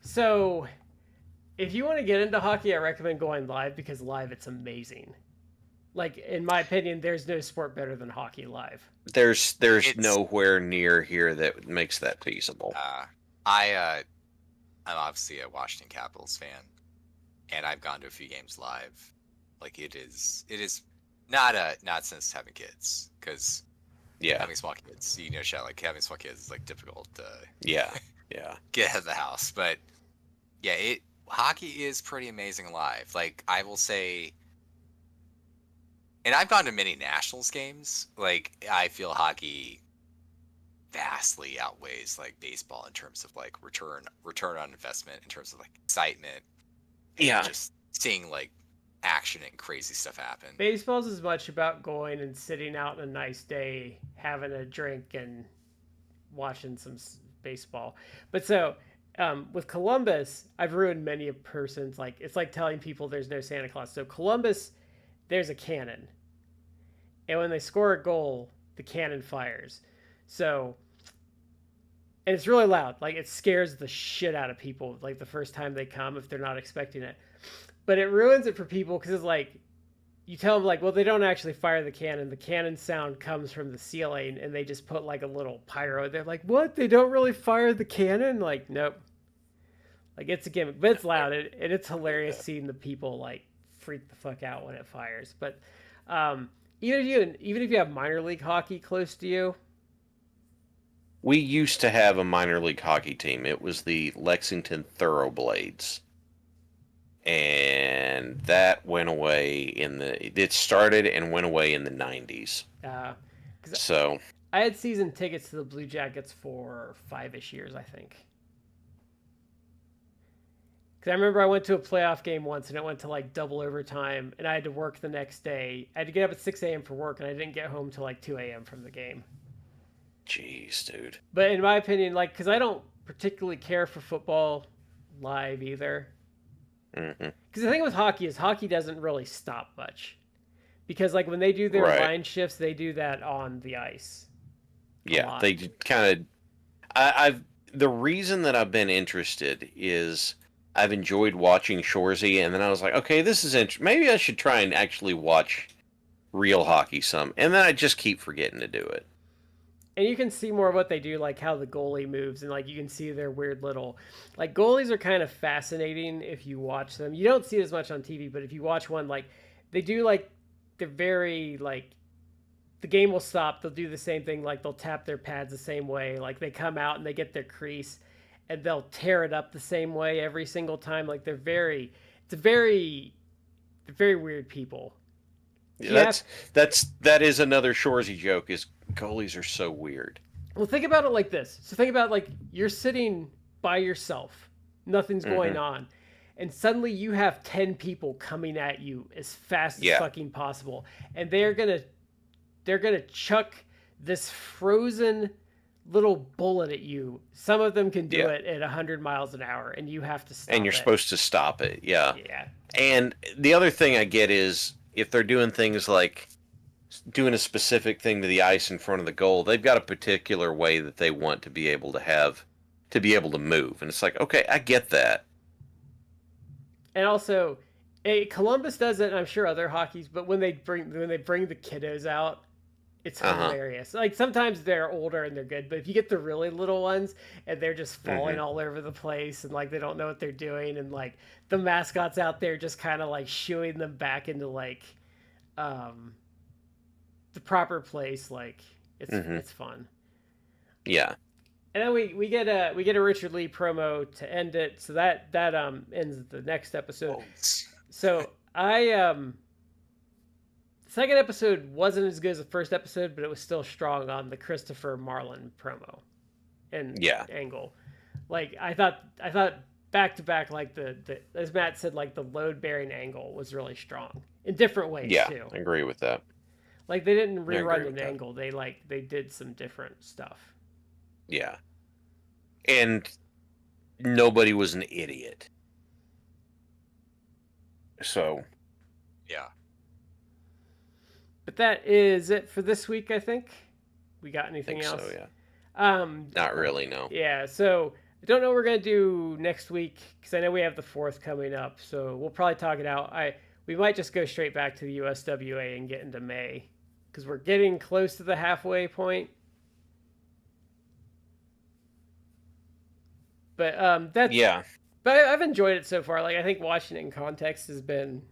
So, if you want to get into hockey, I recommend going live, because live it's amazing. Like, in my opinion, there's no sport better than hockey live. There's nowhere near here that makes that feasible. I'm obviously a Washington Capitals fan, and I've gone to a few games live. Like, it is not since having kids, because having small kids, like having small kids is like difficult to yeah get out of the house. But hockey is pretty amazing live. Like, I will say, and I've gone to many Nationals games. Like, I feel hockey vastly outweighs like baseball in terms of like return on investment, in terms of like excitement. Yeah, just seeing like action and crazy stuff happen. Baseball's as much about going and sitting out on a nice day, having a drink and watching some baseball. But so with Columbus, I've ruined many a person's, like, it's like telling people there's no Santa Claus. So Columbus, there's a cannon, and when they score a goal, the cannon fires. So, and it's really loud. Like, it scares the shit out of people, like, the first time they come, if they're not expecting it. But it ruins it for people, because it's like, you tell them, like, well, they don't actually fire the cannon. The cannon sound comes from the ceiling, and they just put, like, a little pyro. They're like, what? They don't really fire the cannon? Like, nope. Like, it's a gimmick, but it's loud, and it's hilarious seeing the people, like, freak the fuck out when it fires. But even if you have minor league hockey close to you, we used to have a minor league hockey team. It was the Lexington Thoroughblades. And that went away it started and went away in the 90s. So I had season tickets to the Blue Jackets for 5-ish years, I think. Because I remember I went to a playoff game once, and it went to like double overtime, and I had to work the next day. I had to get up at 6 a.m. for work, and I didn't get home till like 2 a.m. from the game. Jeez, dude. But in my opinion, like, because I don't particularly care for football live either. Because the thing with hockey is hockey doesn't really stop much. Because, like, when they do their line shifts, they do that on the ice. Yeah, they kind of... The reason that I've been interested is I've enjoyed watching Shoresy, and then I was like, okay, this is interesting. Maybe I should try and actually watch real hockey some. And then I just keep forgetting to do it. And you can see more of what they do, like how the goalie moves, and like you can see their weird little, like, goalies are kind of fascinating if you watch them. You don't see it as much on TV, but if you watch one, like, they do, like, they're very, like, the game will stop, they'll do the same thing, like they'll tap their pads the same way, like they come out and they get their crease and they'll tear it up the same way every single time. Like, they're very weird people. Yeah, that is another Shoresy joke, is goalies are so weird. Well, think about it like this. So think about, like, you're sitting by yourself, nothing's going on, and suddenly you have 10 people coming at you as fast as fucking possible, and they're gonna chuck this frozen little bullet at you. Some of them can do it at 100 miles an hour, and you have to stop it. And you're supposed to stop it, yeah. Yeah. And the other thing I get is, if they're doing things like doing a specific thing to the ice in front of the goal, they've got a particular way that they want to be able to move. And it's like, okay, I get that. And also, Columbus does it, and I'm sure other hockeys. But when they bring the kiddos out, it's hilarious. Like sometimes they're older and they're good, but if you get the really little ones and they're just falling all over the place and like they don't know what they're doing, and like the mascot's out there just kind of like shooing them back into like the proper place, like it's fun. Yeah. And then we get a Richard Lee promo to end it, so that ends the next episode. So second episode wasn't as good as the first episode, but it was still strong on the Christopher Marlin promo and angle. Like I thought back to back, like the as Matt said, like the load bearing angle was really strong in different ways too. I agree with that. Like they didn't rerun an angle; they did some different stuff. Yeah, and nobody was an idiot. So, yeah. But that is it for this week, I think. We got anything else? So, yeah. Not really, no. Yeah, so I don't know what we're going to do next week because I know we have the 4th coming up. So we'll probably talk it out. We might just go straight back to the USWA and get into May because we're getting close to the halfway point. But But I've enjoyed it so far. Like I think watching it in context has been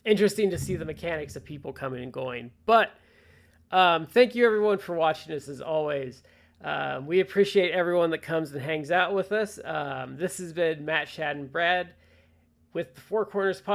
interesting to see the mechanics of people coming and going. But thank you everyone for watching us as always. We appreciate everyone that comes and hangs out with us. This has been Matt, Shad, and Brad with the 4 Corners podcast.